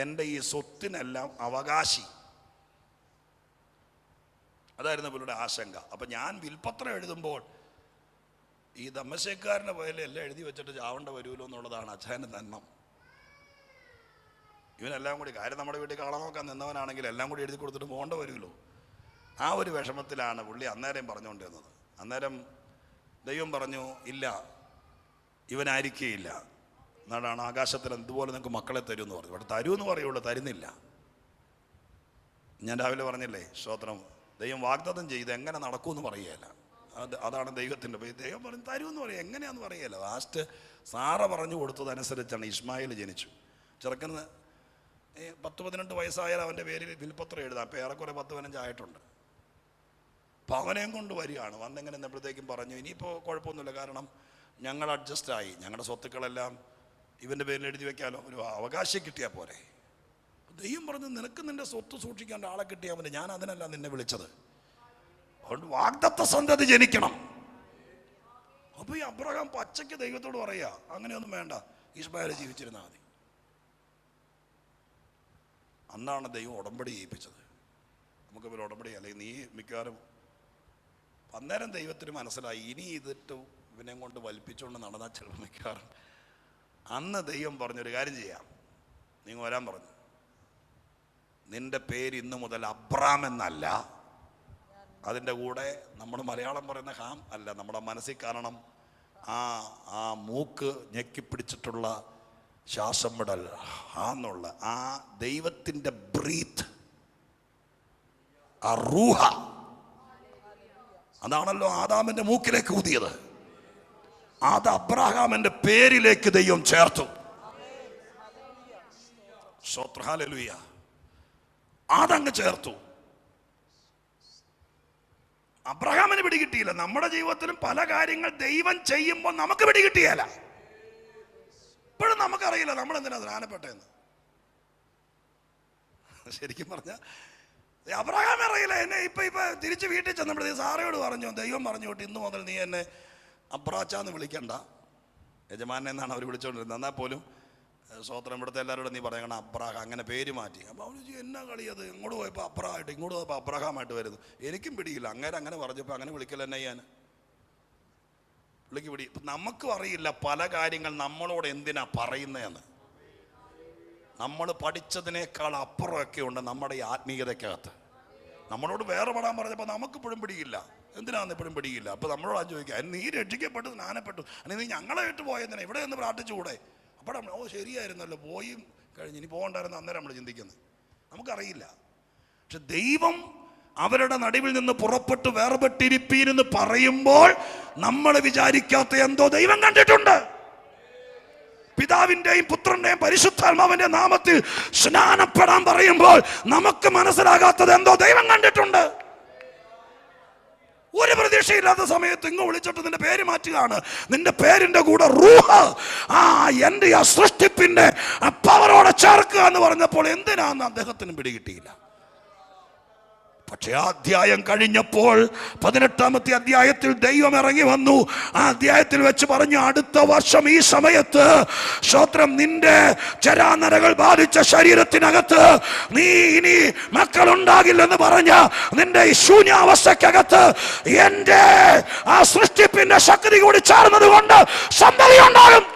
എൻ്റെ ഈ സ്വത്തിനെല്ലാം അവകാശി? അതായിരുന്നു ഇവരുടെ ആശങ്ക. അപ്പം ഞാൻ വിൽപ്പത്രം എഴുതുമ്പോൾ ഈ ദമ്മശേക്കുകാരൻ്റെ പേരിൽ എല്ലാം എഴുതി വെച്ചിട്ട് ചാവേണ്ട വരുമല്ലോ എന്നുള്ളതാണ് അച്ഛൻ്റെ നന്മ. ഇവനെല്ലാം കൂടി, കാര്യം നമ്മുടെ വീട്ടിൽ കള നോക്കാൻ നിന്നവനാണെങ്കിൽ എല്ലാം കൂടി എഴുതി കൊടുത്തിട്ട് പോകേണ്ട വരുമല്ലോ. ആ ഒരു വിഷമത്തിലാണ് പുള്ളി അന്നേരം പറഞ്ഞുകൊണ്ടിരുന്നത്. അന്നേരം ദൈവം പറഞ്ഞു, ഇല്ല, ഇവനായിരിക്കുകയില്ല, എന്നാണ് ആകാശത്തിൽ എന്തുപോലെ നിങ്ങൾക്ക് മക്കളെ തരുമെന്ന് പറഞ്ഞു. ഇവിടെ തരുമെന്ന് പറയുള്ളൂ, തരുന്നില്ല. ഞാൻ രാവിലെ പറഞ്ഞില്ലേ, സ്തോത്രം, ദൈവം വാഗ്ദത്തം ചെയ്ത് എങ്ങനെ നടക്കുമെന്ന് പറയുകയില്ല. അതാണ് ദൈവത്തിൻ്റെ. ദൈവം പറഞ്ഞു തരുമെന്ന് പറയും, എങ്ങനെയാണെന്ന് പറയുകയില്ല. ലാസ്റ്റ് സാറ പറഞ്ഞു കൊടുത്തതനുസരിച്ചാണ് ഇസ്മായിൽ ജനിച്ചു. ചെറുക്കന് 10-18 വയസ്സായാൽ അവൻ്റെ പേരിൽ വിൽപ്പത്രം എഴുതാം. അപ്പോൾ ഏറെക്കുറെ 10-15 ആയിട്ടുണ്ട്. അപ്പോൾ അവനെയും കൊണ്ട് വരികയാണ്. വന്നെങ്ങനെ എന്നപ്പോഴത്തേക്കും പറഞ്ഞു, ഇനിയിപ്പോൾ കുഴപ്പമൊന്നുമില്ല, കാരണം ഞങ്ങൾ അഡ്ജസ്റ്റായി, ഞങ്ങളുടെ സ്വത്തുക്കളെല്ലാം ഇവൻ്റെ പേരിൽ എഴുതി വെക്കാമല്ലോ, ഒരു അവകാശം കിട്ടിയാൽ പോരെ. ദൈവം പറഞ്ഞു, നിനക്ക് നിൻ്റെ സ്വത്ത് സൂക്ഷിക്കേണ്ട ആളെ കിട്ടിയാൽ മതി, ഞാൻ അതിനല്ല നിന്നെ വിളിച്ചത്. അതുകൊണ്ട് വാഗ്ദത്ത സന്തതി ജനിക്കണം. അപ്പോൾ ഈ അബ്രഹാം പച്ചയ്ക്ക് ദൈവത്തോട് പറയുക, അങ്ങനെയൊന്നും വേണ്ട, ഇസ്മായിൽ ജീവിച്ചിരുന്നാൽ മതി. അന്നാണ് ദൈവം ഉടമ്പടി ചെയ്യിപ്പിച്ചത്. നമുക്കിപ്പോൾ ഉടമ്പടി, അല്ലെങ്കിൽ നീ മിക്കവാറും അന്നേരം ദൈവത്തിന് മനസ്സിലായി, ഇനി ഇതിട്ട് ഇവനെ കൊണ്ട് വലിപ്പിച്ചുകൊണ്ട് നടന്നാൽ ചിലപ്പോൾ മിക്കവാറും. അന്ന് ദൈവം പറഞ്ഞൊരു കാര്യം ചെയ്യാം, നിങ്ങൾ വരാൻ പറഞ്ഞു, നിന്റെ പേര് ഇന്നു മുതൽ അബ്രാം എന്നല്ല, അതിൻ്റെ കൂടെ നമ്മൾ മലയാളം പറയുന്ന ഹാം അല്ല, നമ്മുടെ മനസ്സിൽ കാരണം ആ മൂക്ക് ഞെക്കിപ്പിടിച്ചിട്ടുള്ള ശ്വാസം വിടൽ, ആന്നുള്ള ആ ദൈവത്തിൻ്റെ ബ്രീത്ത്, ആ റൂഹ, അതാണല്ലോ ആദാമിൻ്റെ മൂക്കിലേക്ക് ഊതിയത്. അത് അബ്രഹാമിൻ്റെ പേരിലേക്ക് ദൈവം ചേർത്തു. ഹല്ലേലൂയ. അതങ്ങ് ചേർത്തു. അബ്രഹാമിന് പിടികിട്ടിയില്ല. നമ്മുടെ ജീവിതത്തിലും പല കാര്യങ്ങൾ ദൈവം ചെയ്യുമ്പോൾ നമുക്ക് പിടികിട്ടിയല്ല. ഇപ്പോഴും നമുക്കറിയില്ല നമ്മൾ എന്തിനാ ധ്യാനപ്പെട്ടതെന്ന്. ശരിക്കും പറഞ്ഞ അബ്രഹാം അറിയില്ല. എന്നെ ഇപ്പൊ തിരിച്ച് വീട്ടിൽ ചെന്നപ്പോഴത്തേക്ക് സാറയോട് പറഞ്ഞു, ദൈവം പറഞ്ഞു വിട്ട് ഇന്നു മുതൽ നീ എന്നെ അബ്രാച്ചാന്ന് വിളിക്കണ്ട, യജമാനെ എന്നാണ് അവർ വിളിച്ചുകൊണ്ടിരുന്നത്. എന്നാൽ പോലും സ്വോത്രം ഇവിടുത്തെ എല്ലാവരോടും നീ പറയണം അബ്രഹാം, അങ്ങനെ പേര് മാറ്റി. അപ്പോൾ അവൻ ചോദിച്ചു, എന്നാ കളിയത്, ഇങ്ങോട്ട് പോയപ്പോൾ അബ്രഹാമായിട്ട്, ഇങ്ങോട്ട് പോയപ്പോൾ അബ്രഹാമായിട്ട് വരുന്നു. എനിക്കും പിടിയില്ല. അങ്ങനെ പറഞ്ഞപ്പോൾ അങ്ങനെ വിളിക്കൽ എന്നെ ഞാൻ വിളിക്ക് പിടി. ഇപ്പം നമുക്കും അറിയില്ല പല കാര്യങ്ങൾ നമ്മളോട് എന്തിനാ പറയുന്നതെന്ന്. നമ്മൾ പഠിച്ചതിനേക്കാൾ അപ്പുറമൊക്കെ ഉണ്ട് നമ്മുടെ ഈ ആത്മീയതയ്ക്കകത്ത്. നമ്മളോട് വേറെ പെടാൻ പറഞ്ഞപ്പോൾ നമുക്കിപ്പോഴും പിടിയില്ല. എന്തിനാന്ന് ഇപ്പോഴും പിടിയില്ല. അപ്പോൾ നമ്മളോട് ചോദിക്കുക, നീ രക്ഷിക്കപ്പെട്ടു, സ്നാനപ്പെട്ടു, അല്ലെങ്കിൽ നീ ഞങ്ങളെ വിട്ട് പോയെന്തിനാ, ഇവിടെ നിന്ന് പ്രാർത്ഥിച്ചുകൂടെ? അപ്പോൾ നമ്മൾ, ഓ ശരിയായിരുന്നല്ലോ, പോയും കഴിഞ്ഞ് ഇനി പോകണ്ടായിരുന്നു അന്നേരം നമ്മൾ ചിന്തിക്കുന്നത്. നമുക്കറിയില്ല. പക്ഷെ ദൈവം അവരുടെ നടുവിൽ നിന്ന് പുറപ്പെട്ട് വേർപെട്ടിരിപ്പീനെന്ന് പറയുമ്പോൾ നമ്മൾ വിചാരിക്കാത്ത എന്തോ ദൈവം കണ്ടിട്ടുണ്ട്. പിതാവിന്റെയും പുത്രന്റെയും പരിശുദ്ധാത്മാവിന്റെ നാമത്തിൽ സ്നാനപ്പെടാൻ പറയുമ്പോൾ നമുക്ക് മനസ്സിലാകാത്തത് എന്തോ ദൈവം കണ്ടിട്ടുണ്ട്. ഒരു പ്രതീക്ഷയില്ലാത്ത സമയത്ത് ഇങ്ങ് വിളിച്ചിട്ട് നിന്റെ പേര് മാറ്റുകയാണ്. നിന്റെ പേരിന്റെ കൂടെ റൂഹ, എന്റെ ആ സൃഷ്ടിപ്പിന്റെ പവറോടെ ചേർക്കുക എന്ന് പറഞ്ഞപ്പോൾ എന്തിനാന്ന് അദ്ദേഹത്തിന് പിടികിട്ടിയില്ല. പക്ഷെ ആ അധ്യായം കഴിഞ്ഞപ്പോൾ 18-ാമത്തെ അധ്യായത്തിൽ ദൈവം ഇറങ്ങി വന്നു. ആ അധ്യായത്തിൽ വെച്ച് പറഞ്ഞു, അടുത്ത വർഷം ഈ സമയത്ത് സ്തോത്രം, നിന്റെ ചരാനരകൾ ബാധിച്ച ശരീരത്തിനകത്ത് നീ ഇനി മക്കളുണ്ടാകില്ലെന്ന് പറഞ്ഞ നിന്റെ ഈ ശൂന്യാവസ്ഥക്കകത്ത് എന്റെ ആ സൃഷ്ടിപ്പിന്റെ ശക്തി കൂടി ചേർന്നത് കൊണ്ട് സന്തതി ഉണ്ടാകും.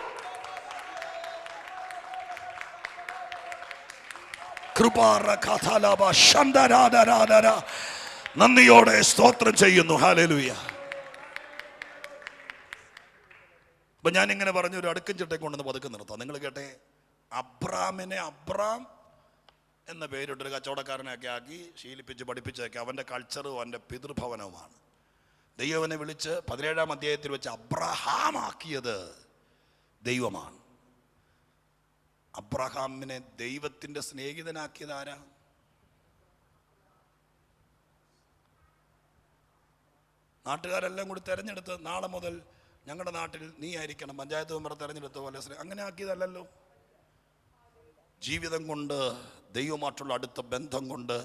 നന്ദിയോടെ സ്തോത്രം ചെയ്യുന്നു. ഹല്ലേലൂയ. അപ്പൊ ഞാൻ ഇങ്ങനെ പറഞ്ഞു, ഒരു അടുക്കും ചിട്ടയും കൊണ്ടുവന്ന് പതുക്കെ നിർത്താം. നിങ്ങൾ കേട്ടെ, അബ്രാമിനെ അബ്രാം എന്ന പേരിട്ടൊരു കച്ചവടക്കാരനെയൊക്കെ ആക്കി ശീലിപ്പിച്ച് പഠിപ്പിച്ചതൊക്കെ അവൻ്റെ കൾച്ചറും അവൻ്റെ പിതൃഭവനവുമാണ്. ദൈവനെ വിളിച്ച് 17-ാം അധ്യായത്തിൽ വെച്ച് അബ്രഹാം ആക്കിയത് ദൈവമാണ്. അബ്രഹാമിനെ ദൈവത്തിൻ്റെ സ്നേഹിതനാക്കിയത് ആരാ? നാട്ടുകാരെല്ലാം കൂടി തിരഞ്ഞെടുത്ത് നാളെ മുതൽ ഞങ്ങളുടെ നാട്ടിൽ നീ ആയിരിക്കണം പഞ്ചായത്ത് മെമ്പർ തിരഞ്ഞെടുത്ത പോലെ അങ്ങനെ ആക്കിയതല്ലോ. ജീവിതം കൊണ്ട് ദൈവമായിട്ടുള്ള അടുത്ത ബന്ധം കൊണ്ട്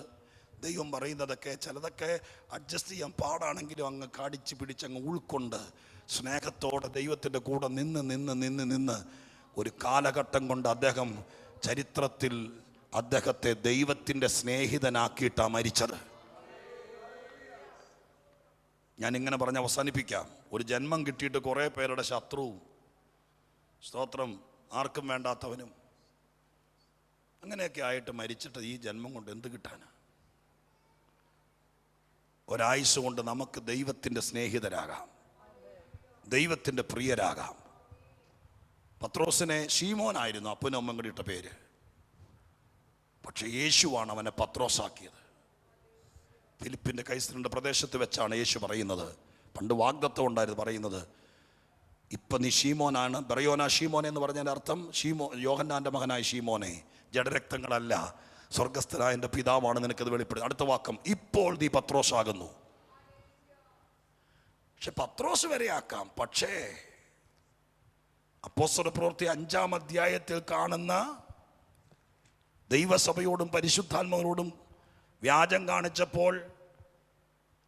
ദൈവം പറയുന്നതൊക്കെ ചിലതൊക്കെ അഡ്ജസ്റ്റ് ചെയ്യാൻ പാടാണെങ്കിലും അങ്ങ് കടിച്ച് പിടിച്ചങ്ങ് ഉൾക്കൊണ്ട് സ്നേഹത്തോടെ ദൈവത്തിൻ്റെ കൂടെ നിന്ന് ഒരു കാലഘട്ടം കൊണ്ട് അദ്ദേഹം ചരിത്രത്തിൽ അദ്ദേഹത്തെ ദൈവത്തിൻ്റെ സ്നേഹിതനാക്കിയിട്ടാണ് മരിച്ചത്. ഞാനിങ്ങനെ പറഞ്ഞ് അവസാനിപ്പിക്കാം. ഒരു ജന്മം കിട്ടിയിട്ട് കുറേ പേരുടെ ശത്രുവും, സ്തോത്രം, ആർക്കും വേണ്ടാത്തവനും അങ്ങനെയൊക്കെ ആയിട്ട് മരിച്ചിട്ട് ഈ ജന്മം കൊണ്ട് എന്ത് കിട്ടാനാ? ഒരായുസ് കൊണ്ട് നമുക്ക് ദൈവത്തിൻ്റെ സ്നേഹിതരാകാം, ദൈവത്തിൻ്റെ പ്രിയരാകാം. പത്രോസിനെ ശീമോനായിരുന്നു അപ്പനും അമ്മയും കൂടി ഇട്ട പേര്. പക്ഷെ യേശുവാണ് അവനെ പത്രോസാക്കിയത്. ഫിലിപ്പിൻ്റെ കൈസറിൻ്റെ പ്രദേശത്ത് വെച്ചാണ് യേശു പറയുന്നത്. പണ്ട് വാഗ്ദത്തം ഉണ്ടായിരുന്നു പറയുന്നത്, ഇപ്പം നീ ഷീമോനാണ്, ബറയോന ഷീമോനെ എന്ന് പറഞ്ഞതിൻ്റെ അർത്ഥം യോഹന്നാൻ്റെ മകനായ ഷീമോനെ, ജഡരക്തങ്ങളല്ല സ്വർഗസ്ഥനായ എൻ്റെ പിതാവാണ് നിനക്കത് വെളിപ്പെടുന്നത്. അടുത്ത വാക്കം, ഇപ്പോൾ നീ പത്രോസാകുന്നു. പക്ഷെ പത്രോസ് വരെ ആക്കാം. പക്ഷേ അപ്പോസ്തല പ്രവൃത്തി 5-ാം അധ്യായത്തിൽ കാണുന്ന ദൈവസഭയോടും പരിശുദ്ധാത്മാവോടും വ്യാജം കാണിച്ചപ്പോൾ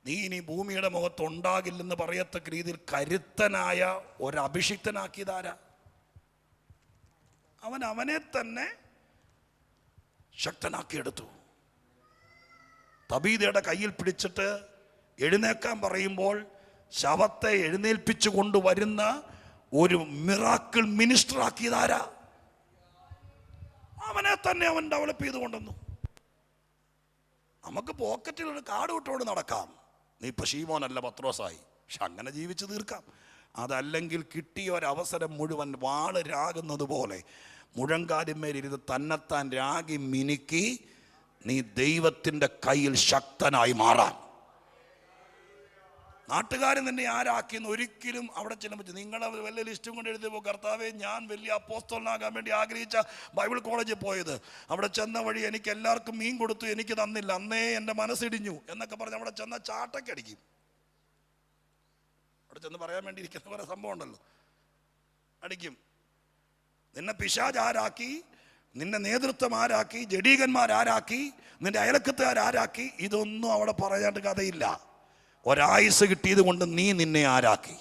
നീ ഇനി ഭൂമിയുടെ മുഖത്തുണ്ടാകില്ലെന്ന് പറയത്തക്ക രീതിയിൽ കരുത്തനായ ഒരഭിഷിക്തനാക്കിയതാരാ? അവനെ തന്നെ ശക്തനാക്കിയെടുത്തു. തബീതയുടെ കയ്യിൽ പിടിച്ചിട്ട് എഴുന്നേക്കാൻ പറയുമ്പോൾ ശവത്തെ എഴുന്നേൽപ്പിച്ചു കൊണ്ടുവരുന്ന ഒരു മിറാക്കിൾ മിനിസ്റ്റർ ആക്കിയതാരാ? അവനെ തന്നെ അവൻ ഡെവലപ്പ് ചെയ്ത് കൊണ്ടുവന്നു. നമുക്ക് പോക്കറ്റിൽ ഒരു കാർഡ് വിട്ടോട് നടക്കാം, നീ ഇപ്പം ഷീമോനല്ല പത്രോസായി, പക്ഷെ അങ്ങനെ ജീവിച്ച് തീർക്കാം. അതല്ലെങ്കിൽ കിട്ടിയ ഒരവസരം മുഴുവൻ വാള് രാകുന്നത് പോലെ മുഴങ്കാലിന്മേലിരുന്ന് തന്നെത്താൻ രാഗി മിനുക്കി നീ ദൈവത്തിൻ്റെ കയ്യിൽ ശക്തനായി മാറാം. നാട്ടുകാരൻ തന്നെ ആരാക്കിയെന്ന് ഒരിക്കലും അവിടെ ചെല്ലുമ്പോൾ നിങ്ങളെ വലിയ ലിസ്റ്റും കൊണ്ട് എഴുതിയപ്പോൾ, കർത്താവേ ഞാൻ വലിയ അപ്പോസ്തലനാകാൻ വേണ്ടി ആഗ്രഹിച്ച ബൈബിൾ കോളേജിൽ പോയത്, അവിടെ ചെന്ന വഴി എനിക്ക് എല്ലാവർക്കും മീൻ കൊടുത്തു, എനിക്ക് തന്നില്ല, അന്നേ എൻ്റെ മനസ്സിടിഞ്ഞു എന്നൊക്കെ പറഞ്ഞ് അവിടെ ചെന്ന ചാട്ടക്കടിക്കും. അവിടെ ചെന്ന് പറയാൻ വേണ്ടി ഇരിക്കുന്ന കുറേ സംഭവം ഉണ്ടല്ലോ, അടിക്കും. നിന്നെ പിശാച് ആരാക്കി, നിന്നെ നേതൃത്വം ആരാക്കി, ജഡീകന്മാരാരാക്കി, നിന്റെ അയലക്കത്തുകാരാരാക്കി, ഇതൊന്നും അവിടെ പറയാണ്ട് കഥയില്ല. ഒരായുസ് കിട്ടിയത് കൊണ്ട് നീ നിന്നെ ആരാക്കി.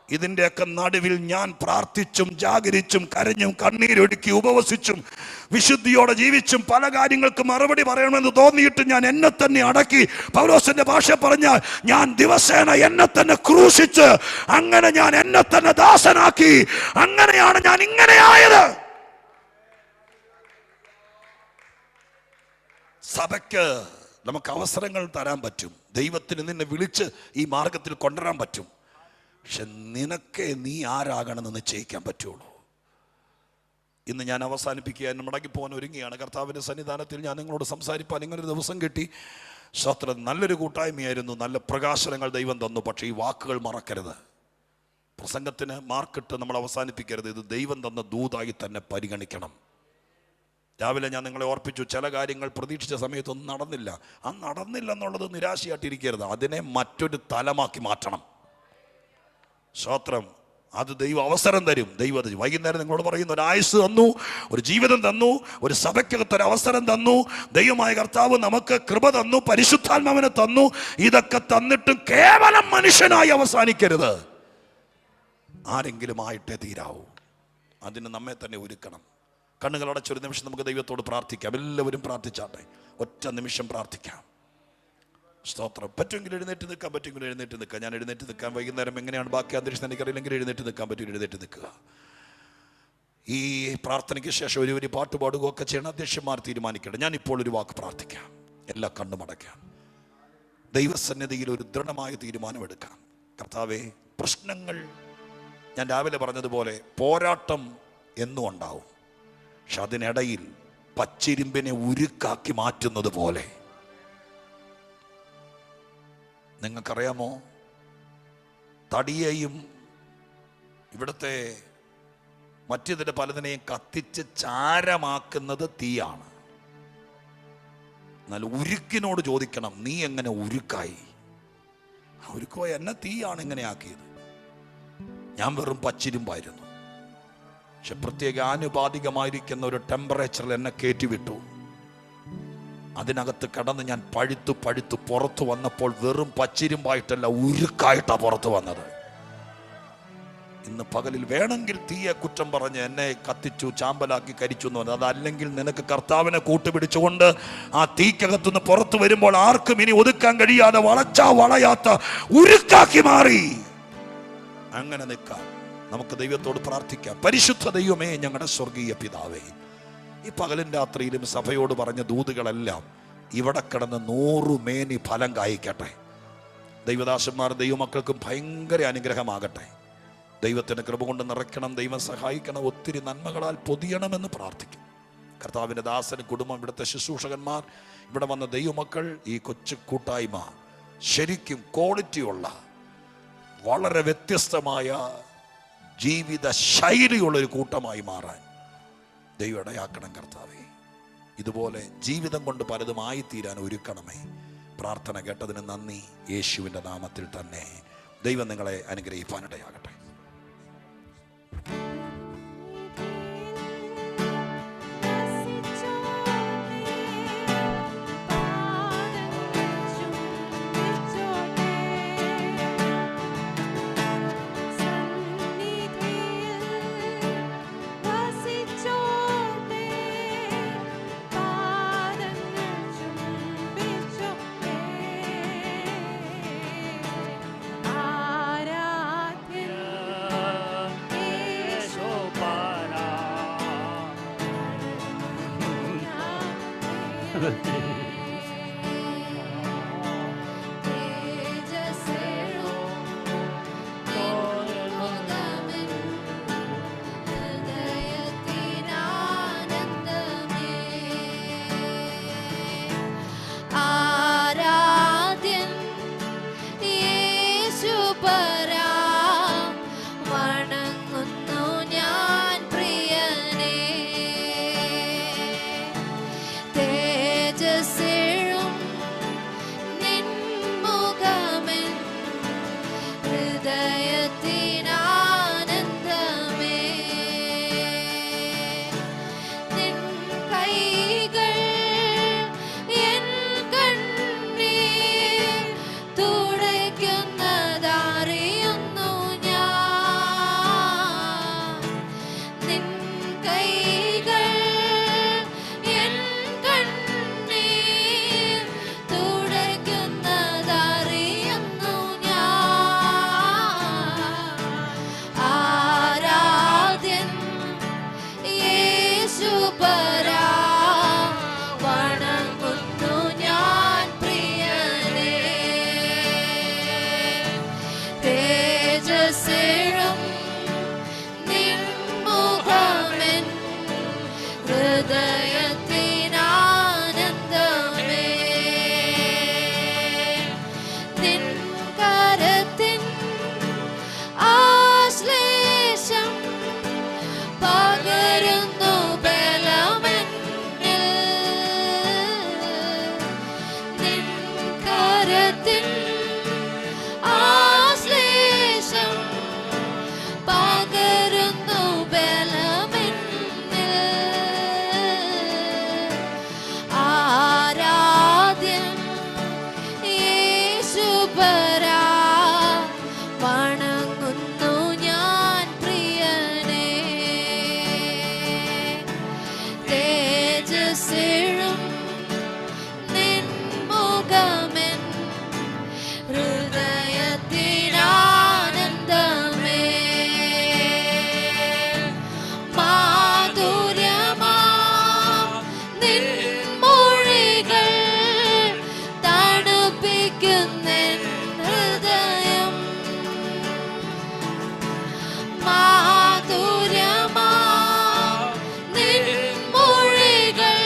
ഇതിൻ്റെയൊക്കെ നടുവിൽ ഞാൻ പ്രാർത്ഥിച്ചും ജാഗരിച്ചും കരഞ്ഞും കണ്ണീരൊടുക്കി ഉപവസിച്ചും വിശുദ്ധിയോടെ ജീവിച്ചും പല കാര്യങ്ങൾക്ക് മറുപടി പറയണമെന്ന് തോന്നിയിട്ട് ഞാൻ എന്നെ തന്നെ അടക്കി. പൗലോസിന്റെ ഭാഷ പറഞ്ഞാൽ ഞാൻ ദിവസേന എന്നെ തന്നെ ക്രൂശിച്ച് അങ്ങനെ ഞാൻ എന്നെ തന്നെ ദാസനാക്കി. അങ്ങനെയാണ് ഞാൻ ഇങ്ങനെയായത്. സഭയ്ക്ക് നമുക്ക് അവസരങ്ങൾ തരാൻ പറ്റും, ദൈവത്തിന് നിന്നെ വിളിച്ച് ഈ മാർഗത്തിൽ കൊണ്ടുവരാൻ പറ്റും. പക്ഷെ നിനക്ക് നീ ആരാകണമെന്ന് നിശ്ചയിക്കാൻ പറ്റുള്ളൂ. ഇന്ന് ഞാൻ അവസാനിപ്പിക്കുക, എന്നെ മടങ്ങി പോകാൻ ഒരുങ്ങിയാണ്. കർത്താവിൻ്റെ സന്നിധാനത്തിൽ ഞാൻ നിങ്ങളോട് സംസാരിപ്പാൻ ഇങ്ങനൊരു ദിവസം കിട്ടി. സ്വത്രം നല്ലൊരു കൂട്ടായ്മയായിരുന്നു, നല്ല പ്രകാശനങ്ങൾ ദൈവം തന്നു. പക്ഷേ ഈ വാക്കുകൾ മറക്കരുത്. പ്രസംഗത്തിന് മാർക്കിട്ട് നമ്മൾ അവസാനിപ്പിക്കരുത്. ഇത് ദൈവം തന്ന ദൂതായി തന്നെ പരിഗണിക്കണം. രാവിലെ ഞാൻ നിങ്ങളെ ഓർപ്പിച്ചു, ചില കാര്യങ്ങൾ പ്രതീക്ഷിച്ച സമയത്തൊന്നും നടന്നില്ല. ആ നടന്നില്ല എന്നുള്ളത് നിരാശയായിട്ടിരിക്കരുത്, അതിനെ മറ്റൊരു തലമാക്കി മാറ്റണം. സ്തോത്രം. അത് ദൈവം അവസരം തരും. ദൈവം വൈകുന്നേരം നിങ്ങളോട് പറയുന്നു, ഒരു ആയുസ് തന്നു, ഒരു ജീവിതം തന്നു, ഒരു സഭയ്ക്കകത്തൊരു അവസരം തന്നു. ദൈവമായ കർത്താവ് നമുക്ക് കൃപ തന്നു, പരിശുദ്ധാത്മാവിനെ തന്നു. ഇതൊക്കെ തന്നിട്ടും കേവലം മനുഷ്യനായി അവസാനിക്കരുത്. ആരെങ്കിലും ആയിട്ടേ തീരാവൂ. അതിന് നമ്മെ തന്നെ ഒരുക്കണം. കണ്ണുകളടച്ചൊരു നിമിഷം നമുക്ക് ദൈവത്തോട് പ്രാർത്ഥിക്കാം. എല്ലാവരും പ്രാർത്ഥിച്ചാട്ടെ, ഒറ്റ നിമിഷം പ്രാർത്ഥിക്കാം. സ്തോത്രം. പറ്റുമെങ്കിൽ എഴുന്നേറ്റ് നിൽക്കാൻ പറ്റുമെങ്കിൽ എഴുന്നേറ്റ് നിൽക്കുക. ഞാൻ എഴുന്നേറ്റ് നിൽക്കാൻ വൈകുന്നേരം എങ്ങനെയാണ് ബാക്കി അന്തരീക്ഷം എനിക്കറിയില്ലെങ്കിൽ എഴുന്നേറ്റ് നിൽക്കാൻ പറ്റും, എഴുന്നേറ്റ് നിൽക്കുക. ഈ പ്രാർത്ഥനയ്ക്ക് ശേഷം ഒരു പാട്ട് പാടുകയൊക്കെ ചെയ്യണം. അധ്യക്ഷന്മാർ തീരുമാനിക്കട്ടെ. ഞാനിപ്പോൾ ഒരു വാക്ക് പ്രാർത്ഥിക്കാം. എല്ലാ കണ്ണും അടയ്ക്കാം. ദൈവസന്നിധിയിൽ ഒരു ദൃഢമായ തീരുമാനമെടുക്കാം. കർത്താവേ, പ്രശ്നങ്ങൾ ഞാൻ രാവിലെ പറഞ്ഞതുപോലെ പോരാട്ടം എന്നും ഉണ്ടാവും. പക്ഷെ അതിനിടയിൽ പച്ചിരുമ്പിനെ ഉരുക്കാക്കി മാറ്റുന്നത് പോലെ. നിങ്ങൾക്കറിയാമോ, തടിയെയും ഇവിടുത്തെ മറ്റിതിൻ്റെ പലതിനെയും കത്തിച്ച് ചാരമാക്കുന്നത് തീയാണ്. എന്നാൽ ഉരുക്കിനോട് ചോദിക്കണം, നീ എങ്ങനെ ഉരുക്കായി? ഉരുക്കോ, എന്നെ തീയാണ് ഇങ്ങനെ ആക്കിയത്. ഞാൻ വെറും പച്ചിരുമ്പായിരുന്നു. പക്ഷെ പ്രത്യേക ആനുപാതികമായിരിക്കുന്ന ഒരു ടെമ്പറേച്ചറിൽ എന്നെ കയറ്റിവിട്ടു. അതിനകത്ത് കിടന്ന് ഞാൻ പഴുത്തു പുറത്തു വന്നപ്പോൾ വെറും പച്ചിരുമ്പായിട്ടല്ല, ഉരുക്കായിട്ടാണ് പുറത്തു വന്നത്. ഇന്ന് പകലിൽ വേണമെങ്കിൽ തീയെ കുറ്റം പറഞ്ഞ് എന്നെ കത്തിച്ചു, ചാമ്പലാക്കി, കരിച്ചു എന്ന് പറഞ്ഞത്. അതല്ലെങ്കിൽ നിനക്ക് കർത്താവിനെ കൂട്ടുപിടിച്ചുകൊണ്ട് ആ തീക്കകത്തുനിന്ന് പുറത്തു വരുമ്പോൾ ആർക്കും ഇനി ഒതുക്കാൻ കഴിയാതെ വളയാത്ത ഉരുക്കാക്കി മാറി. അങ്ങനെ നിൽക്കാം. നമുക്ക് ദൈവത്തോട് പ്രാർത്ഥിക്കാം. പരിശുദ്ധ ദൈവമേ, ഞങ്ങളുടെ സ്വർഗീയ പിതാവേ, ഈ പകലും രാത്രിയിലും സഭയോട് പറഞ്ഞ ദൂതുകളെല്ലാം ഇവിടെ കിടന്ന് 100 മേനി ഫലം കായ്ക്കട്ടെ. ദൈവദാസന്മാർ ദൈവമക്കൾക്കും ഭയങ്കര അനുഗ്രഹമാകട്ടെ. ദൈവത്തിൻ്റെ കൃപ കൊണ്ട് നിറയ്ക്കണം. ദൈവം സഹായിക്കണം. ഒത്തിരി നന്മകളാൽ പൊതിയണമെന്ന് പ്രാർത്ഥിക്കും. കർത്താവിൻ്റെ ദാസന് കുടുംബം, ഇവിടുത്തെ ശുശ്രൂഷകന്മാർ, ഇവിടെ വന്ന ദൈവമക്കൾ, ഈ കൊച്ചു കൂട്ടായ്മ ശരിക്കും ക്വാളിറ്റിയുള്ള, വളരെ വ്യത്യസ്തമായ ജീവിത ശൈലിയുള്ളൊരു കൂട്ടമായി മാറാൻ ദൈവം ഇടയാക്കണം കർത്താവേ. ഇതുപോലെ ജീവിതം കൊണ്ട് പലതും ആയിത്തീരാൻ ഒരുക്കണമേ. പ്രാർത്ഥന കേട്ടതിന് നന്ദി. യേശുവിൻ്റെ നാമത്തിൽ തന്നെ ദൈവം നിങ്ങളെ അനുഗ്രഹിപ്പാനിടയാകട്ടെ. മാധുര്യമാ നിൻ മൊഴികൾ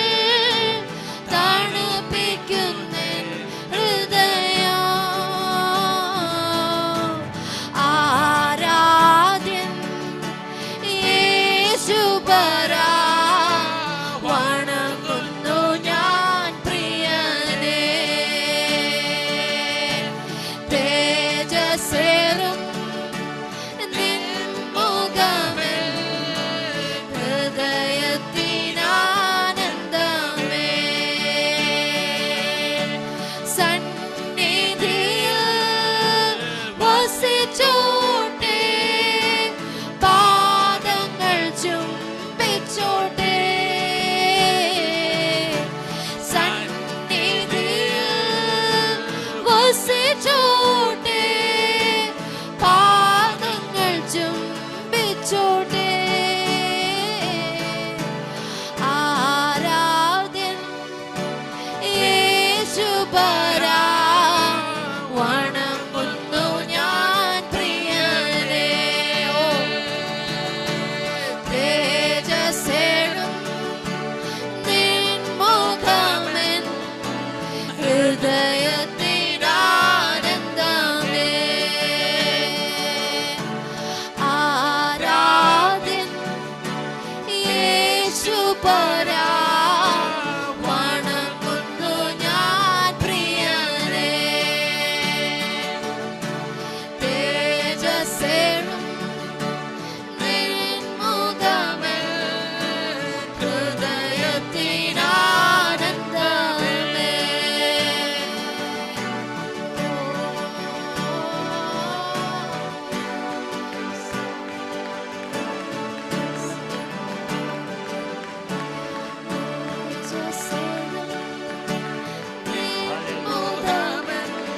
പോരാ